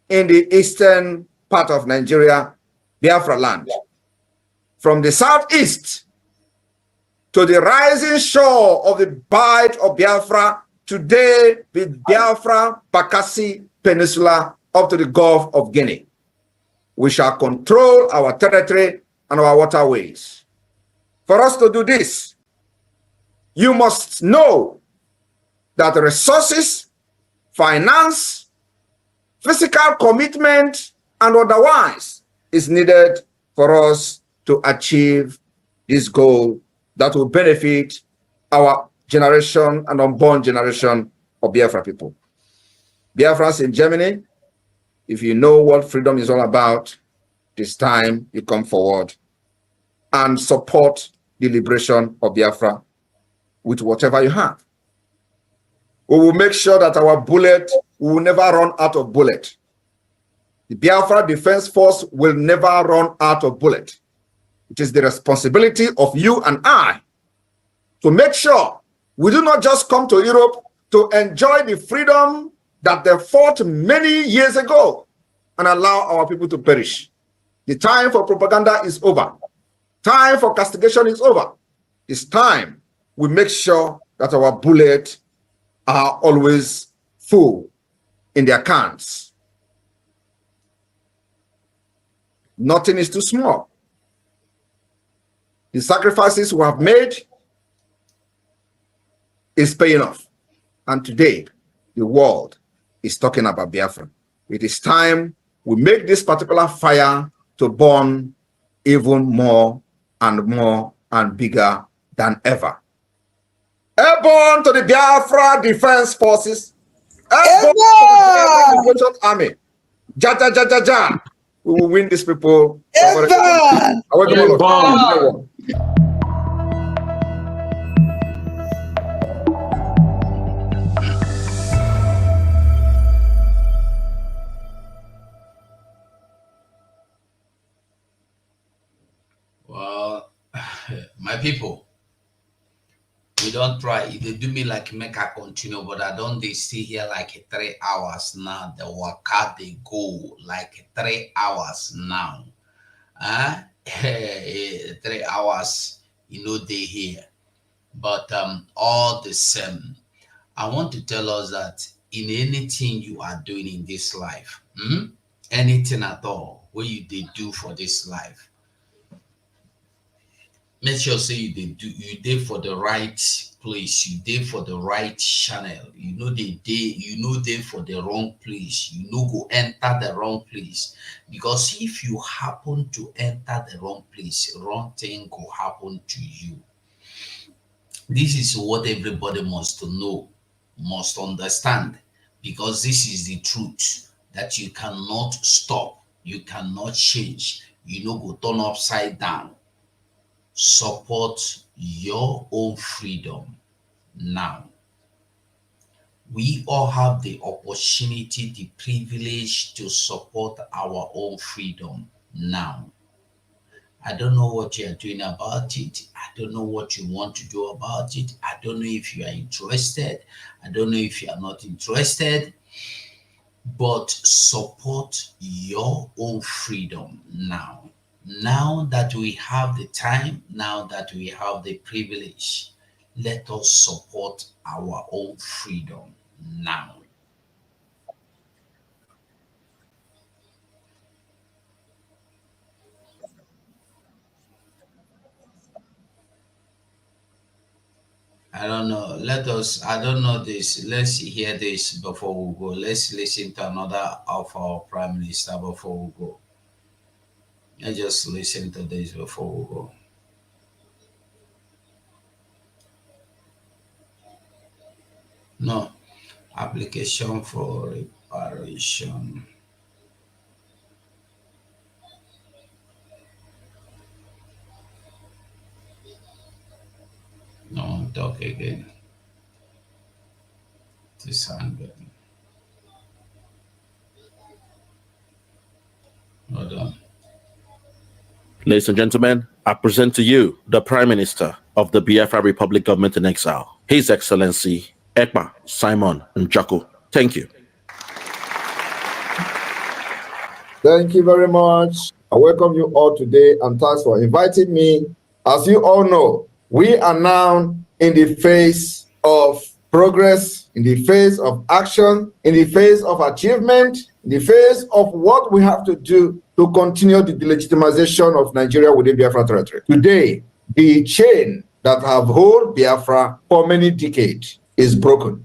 in the eastern part of Nigeria, Biafra land. From the southeast to the rising shore of the Bight of Biafra, today the Biafra Bakassi Peninsula up to the Gulf of Guinea. We shall control our territory and our waterways. For us to do this, you must know that resources, finance, physical commitment, and otherwise is needed for us to achieve this goal that will benefit our generation and unborn generation of Biafra people. Biafrans in Germany, if you know what freedom is all about, this time you come forward and support the liberation of Biafra with whatever you have. We will make sure that our bullet will never run out of bullet. The Biafra Defense Force will never run out of bullet. It is the responsibility of you and I to make sure we do not just come to Europe to enjoy the freedom that they fought many years ago and allow our people to perish. The time for propaganda is over. Time for castigation is over. It's time we make sure that our bullets are always full in their cans. Nothing is too small. The sacrifices we have made is paying off. And today, the world is talking about Biafra. It is time we make this particular fire to burn even more and bigger than ever. Airborne to the Biafra Defense Forces. Airborne to the Biafra Liberation Army. Ja, ja, ja, ja, ja. We will win these people. Well, my people, we don't try. They do me like make I continue, but I don't. They stay here like 3 hours now. The workout they go like 3 hours now. 3 hours, you know, they here. But all the same, I want to tell us that in anything you are doing in this life, anything at all, what you did do for this life, make sure say you did for the right place, you did for the right channel. You know they for the wrong place. You know go enter the wrong place. Because if you happen to enter the wrong place, wrong thing will happen to you. This is what everybody must know, must understand, because this is the truth that you cannot stop, you cannot change, you know, go turn upside down. Support your own freedom now. We all have the opportunity, the privilege to support our own freedom now. I don't know what you are doing about it. I don't know what you want to do about it. I don't know if you are interested. I don't know if you are not interested. But support your own freedom now. Now that we have the time, now that we have the privilege, let us support our own freedom now. I don't know. I don't know this. Let's hear this before we go. Let's listen to another of our Prime Minister before we go. Let's just listen to this before we go. No. Application for reparation. No, talk again. 600. Hold on. Ladies and gentlemen, I present to you the Prime Minister of the Biafra Republic Government in Exile, His Excellency Ekpa Simon Njaku. Thank you. Thank you very much. I welcome you all today and thanks for inviting me. As you all know, we are now in the phase of progress, in the phase of action, in the phase of achievement, in the phase of what we have to do to continue the delegitimization of Nigeria within Biafra territory. Today, the chain that have held Biafra for many decades is broken.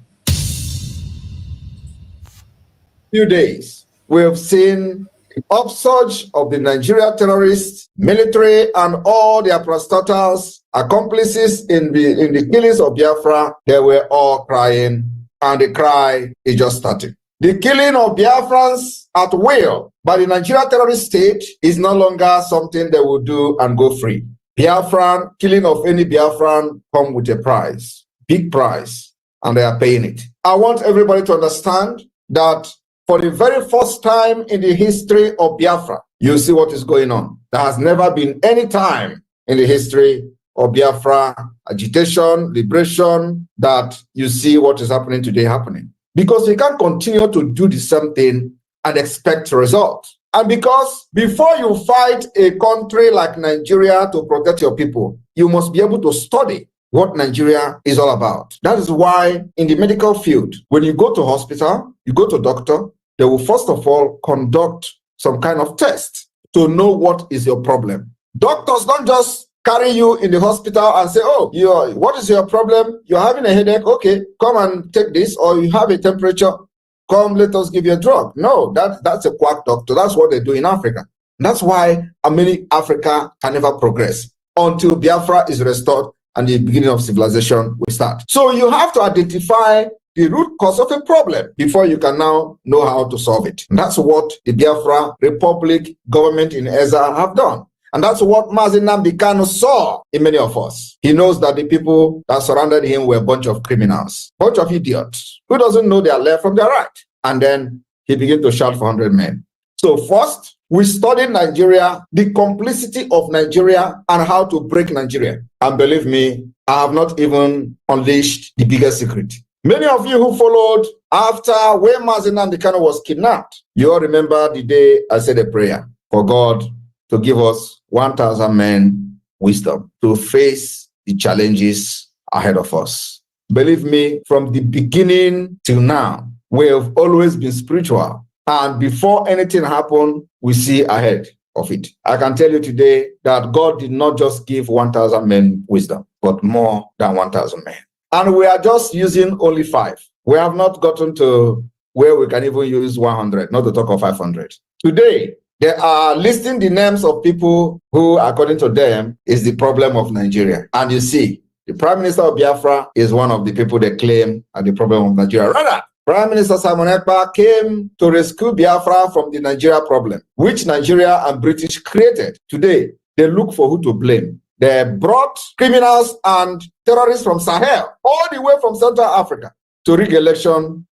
Few days, we have seen the upsurge of the Nigeria terrorists, military, and all their parastatals, accomplices in the killings of Biafra. They were all crying, and the cry is just starting. The killing of Biafrans at will by the Nigeria terrorist state is no longer something they will do and go free. Biafran, killing of any Biafran come with a price, big price, and they are paying it. I want everybody to understand that for the very first time in the history of Biafra, you see what is going on. There has never been any time in the history of Biafra agitation, liberation, that you see what is happening today happening. Because you can't continue to do the same thing and expect results. And because before you fight a country like Nigeria to protect your people, you must be able to study what Nigeria is all about. That is why in the medical field, when you go to hospital, you go to doctor, they will first of all conduct some kind of test to know what is your problem. Doctors don't just carry you in the hospital and say, oh, what is your problem? You're having a headache. Okay, come and take this. Or you have a temperature. Come, let us give you a drug. No, that's a quack doctor. That's what they do in Africa. That's why many Africa can never progress until Biafra is restored and the beginning of civilization will start. So you have to identify the root cause of a problem before you can now know how to solve it. And that's what the Biafra Republic government in Ezra have done. And that's what Mazi Nnamdi Kanu saw in many of us. He knows that the people that surrounded him were a bunch of criminals, bunch of idiots who doesn't know their left from their right. And then he began to shout for 100 men. So first, we studied Nigeria, the complicity of Nigeria, and how to break Nigeria. And believe me, I have not even unleashed the biggest secret. Many of you who followed after when Mazi Nnamdi Kanu was kidnapped, you all remember the day I said a prayer for God to give us 1,000 men wisdom to face the challenges ahead of us. Believe me, from the beginning till now, we have always been spiritual. And before anything happened, we see ahead of it. I can tell you today that God did not just give 1,000 men wisdom, but more than 1,000 men. And we are just using only 5. We have not gotten to where we can even use 100, not to talk of 500. Today, they are listing the names of people who, according to them, is the problem of Nigeria. And you see, the Prime Minister of Biafra is one of the people they claim are the problem of Nigeria. Rather, Prime Minister Simon Ekpa came to rescue Biafra from the Nigeria problem, which Nigeria and British created. Today, they look for who to blame. They brought criminals and terrorists from Sahel, all the way from Central Africa, to rig election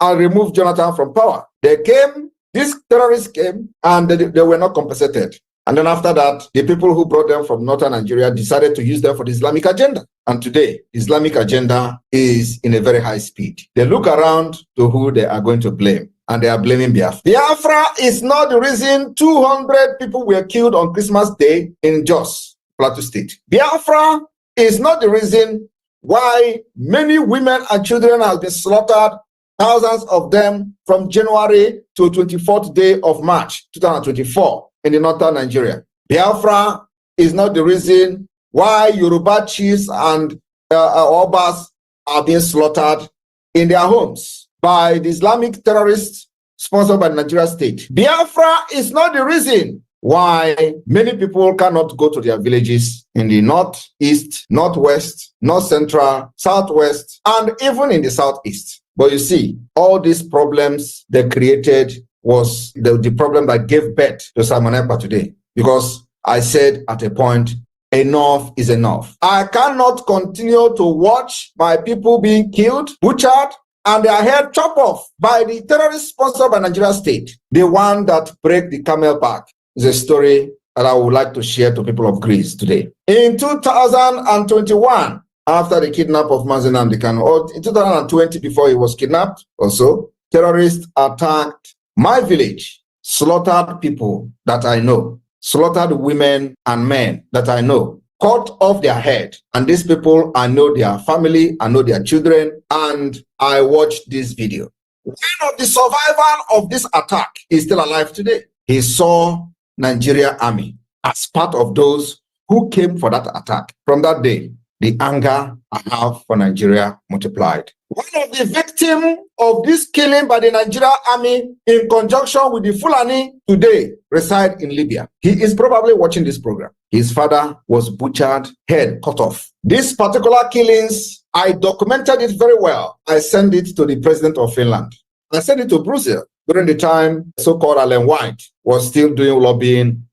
and remove Jonathan from power. These terrorists came, and they were not compensated. And then after that, the people who brought them from northern Nigeria decided to use them for the Islamic agenda. And today, the Islamic agenda is in a very high speed. They look around to who they are going to blame, and they are blaming Biafra. Biafra is not the reason 200 people were killed on Christmas Day in Jos, Plateau State. Biafra is not the reason why many women and children have been slaughtered, thousands of them from January to 24th day of March 2024 in the northern Nigeria. Biafra is not the reason why Yoruba chiefs and Obas are being slaughtered in their homes by the Islamic terrorists sponsored by the Nigeria state. Biafra is not the reason why many people cannot go to their villages in the northeast, northwest, north central, southwest, and even in the southeast. But you see, all these problems they created was the problem that gave birth to Simon Ekpa today. Because I said at a point, enough is enough. I cannot continue to watch my people being killed, butchered, and their head chopped off by the terrorist sponsored by Nigeria state. The one that break the camel back is a story that I would like to share to people of Greece today. In 2021, after the kidnap of Mazi Nnamdi Kanu, or in 2020 before he was kidnapped also, terrorists attacked my village, slaughtered people that I know, slaughtered women and men that I know, cut off their head. And these people, I know their family, I know their children, and I watched this video. One of the survivors of this attack is still alive today. He saw Nigeria army as part of those who came for that attack. From that day, the anger I have for Nigeria multiplied. One of the victims of this killing by the Nigeria army in conjunction with the Fulani today reside in Libya. He is probably watching this program. His father was butchered, head cut off. These particular killings, I documented it very well. I sent it to the president of Finland. I sent it to Brussels during the time so-called Alan White was still doing lobbying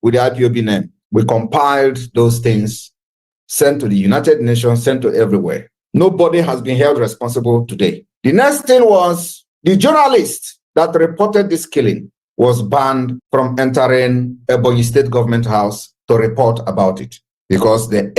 with the IPOB name. We compiled those things, sent to the United Nations, sent to everywhere. Nobody has been held responsible today. The next thing was the journalist that reported this killing was banned from entering Ebonyi State Government House to report about it because they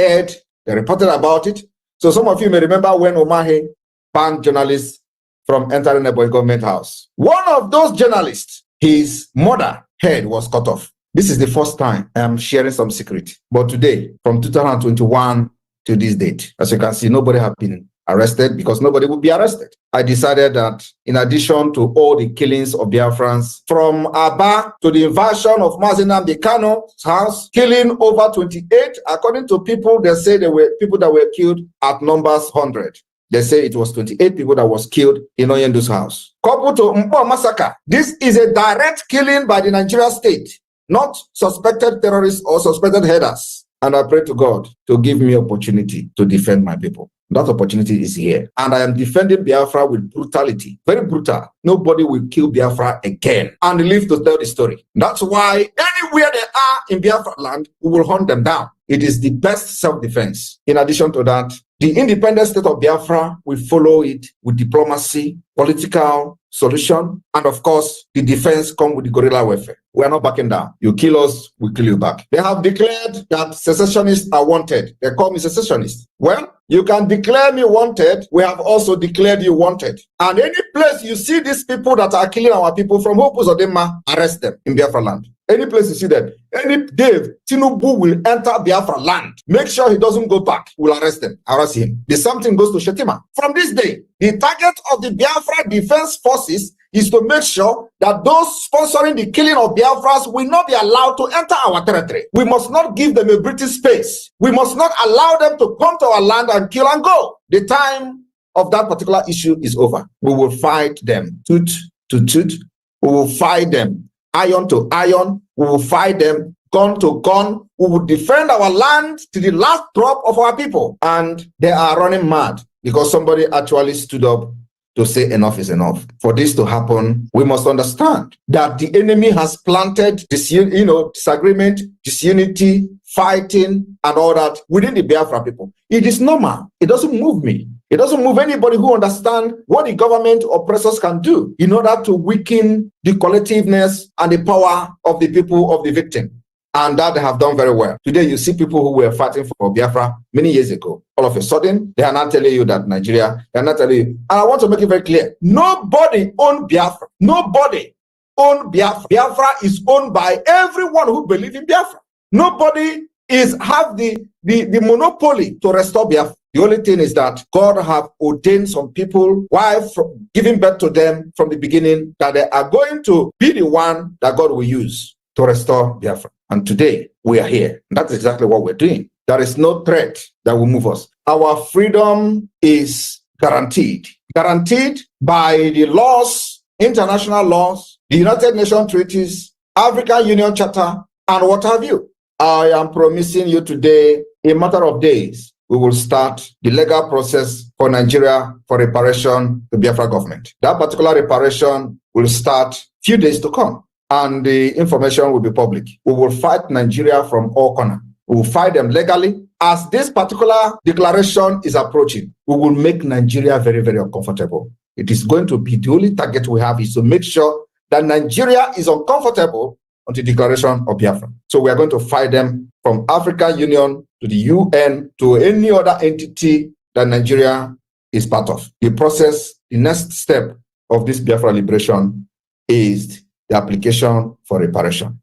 reported about it. So some of you may remember when Omahe banned journalists from entering Ebonyi Government House. One of those journalists, his mother head was cut off. This is the first time I am sharing some secret. But today, from 2021 to this date, as you can see, nobody has been arrested because nobody would be arrested. I decided that in addition to all the killings of Biafrans, from Aba to the invasion of Mazi Nnamdi Kanu's house, killing over 28, according to people, they say there were people that were killed at numbers 100. They say it was 28 people that was killed in Oyendu's house. Coupled to Mpo massacre, this is a direct killing by the Nigeria state, not suspected terrorists or suspected headers. And I pray to God to give me opportunity to defend my people. That opportunity is here. And I am defending Biafra with brutality. Very brutal. Nobody will kill Biafra again and live to tell the story. That's why anywhere they are in Biafra land, we will hunt them down. It is the best self-defense. In addition to that, the independent state of Biafra will follow it with diplomacy, political solution, and of course, the defense come with the guerrilla warfare. We are not backing down. You kill us, we kill you back. They have declared that secessionists are wanted. They call me secessionist. Well, you can declare me wanted. We have also declared you wanted. And any place you see these people that are killing our people from Hope Uzodinma, arrest them in Biafra land. Any place you see them, any day Tinubu will enter Biafra land, make sure he doesn't go back, we'll arrest them, arrest him. The same thing goes to Shetima. From this day, the target of the Biafra Defense Forces is to make sure that those sponsoring the killing of Biafras will not be allowed to enter our territory. We must not give them a British space. We must not allow them to come to our land and kill and go. The time of that particular issue is over. We will fight them tooth to tooth. We will fight them iron to iron. We will fight them gun to gun. We will defend our land to the last drop of our people. And they are running mad because somebody actually stood up to say enough is enough. For this to happen, we must understand that the enemy has planted disagreement, disunity, fighting, and all that within the Biafra people. It is normal. It doesn't move me. It doesn't move anybody who understands what the government oppressors can do in order to weaken the collectiveness and the power of the people of the victim. And that they have done very well. Today, you see people who were fighting for Biafra many years ago. All of a sudden, they are not telling you that Nigeria, they are not telling you. And I want to make it very clear. Nobody owns Biafra. Nobody owns Biafra. Biafra is owned by everyone who believes in Biafra. Nobody have the monopoly to restore Biafra. The only thing is that God have ordained some people while giving birth to them from the beginning that they are going to be the one that God will use to restore Biafra. And today we are here. And that's exactly what we're doing. There is no threat that will move us. Our freedom is guaranteed. Guaranteed by the laws, international laws, the United Nations treaties, African Union Charter, and what have you. I am promising you today, in a matter of days, we will start the legal process for Nigeria for reparation to Biafra government. That particular reparation will start a few days to come, and the information will be public. We will fight Nigeria from all corners. We will fight them legally. As this particular declaration is approaching, we will make Nigeria very, very uncomfortable. It is going to be the only target we have is to make sure that Nigeria is uncomfortable on the declaration of Biafra. So we are going to fight them from African Union to the UN to any other entity that Nigeria is part of. The process, the next step of this Biafra liberation is the application for reparation.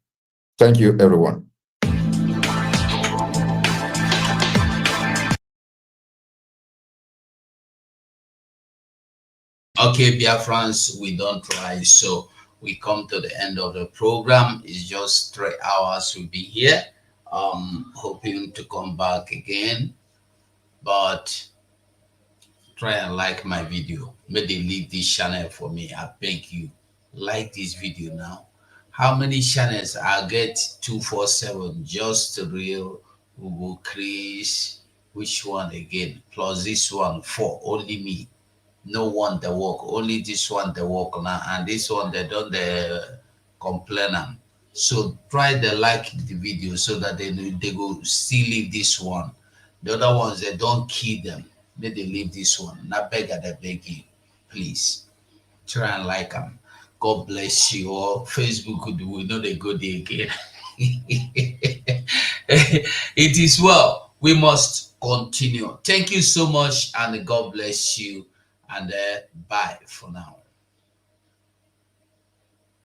Thank you, everyone. Okay, Biafrans, we don't try. So we come to the end of the program. It's just 3 hours we'll be here. Hoping to come back again. But try and like my video. Maybe leave this channel for me. I beg you. Like this video now. How many channels I get? 247, just real, Google, Chris, which one again? Plus this one, 4, only me. No one the work, only this one the work now, and this one they don't complain. So try to like the video so that they go still leave this one. The other ones they don't kill them. May they leave this one. Not beg at the begging, please. Try and like them. God bless you all. Facebook, we know they go there again. It is well. We must continue. Thank you so much, and God bless you. And bye for now.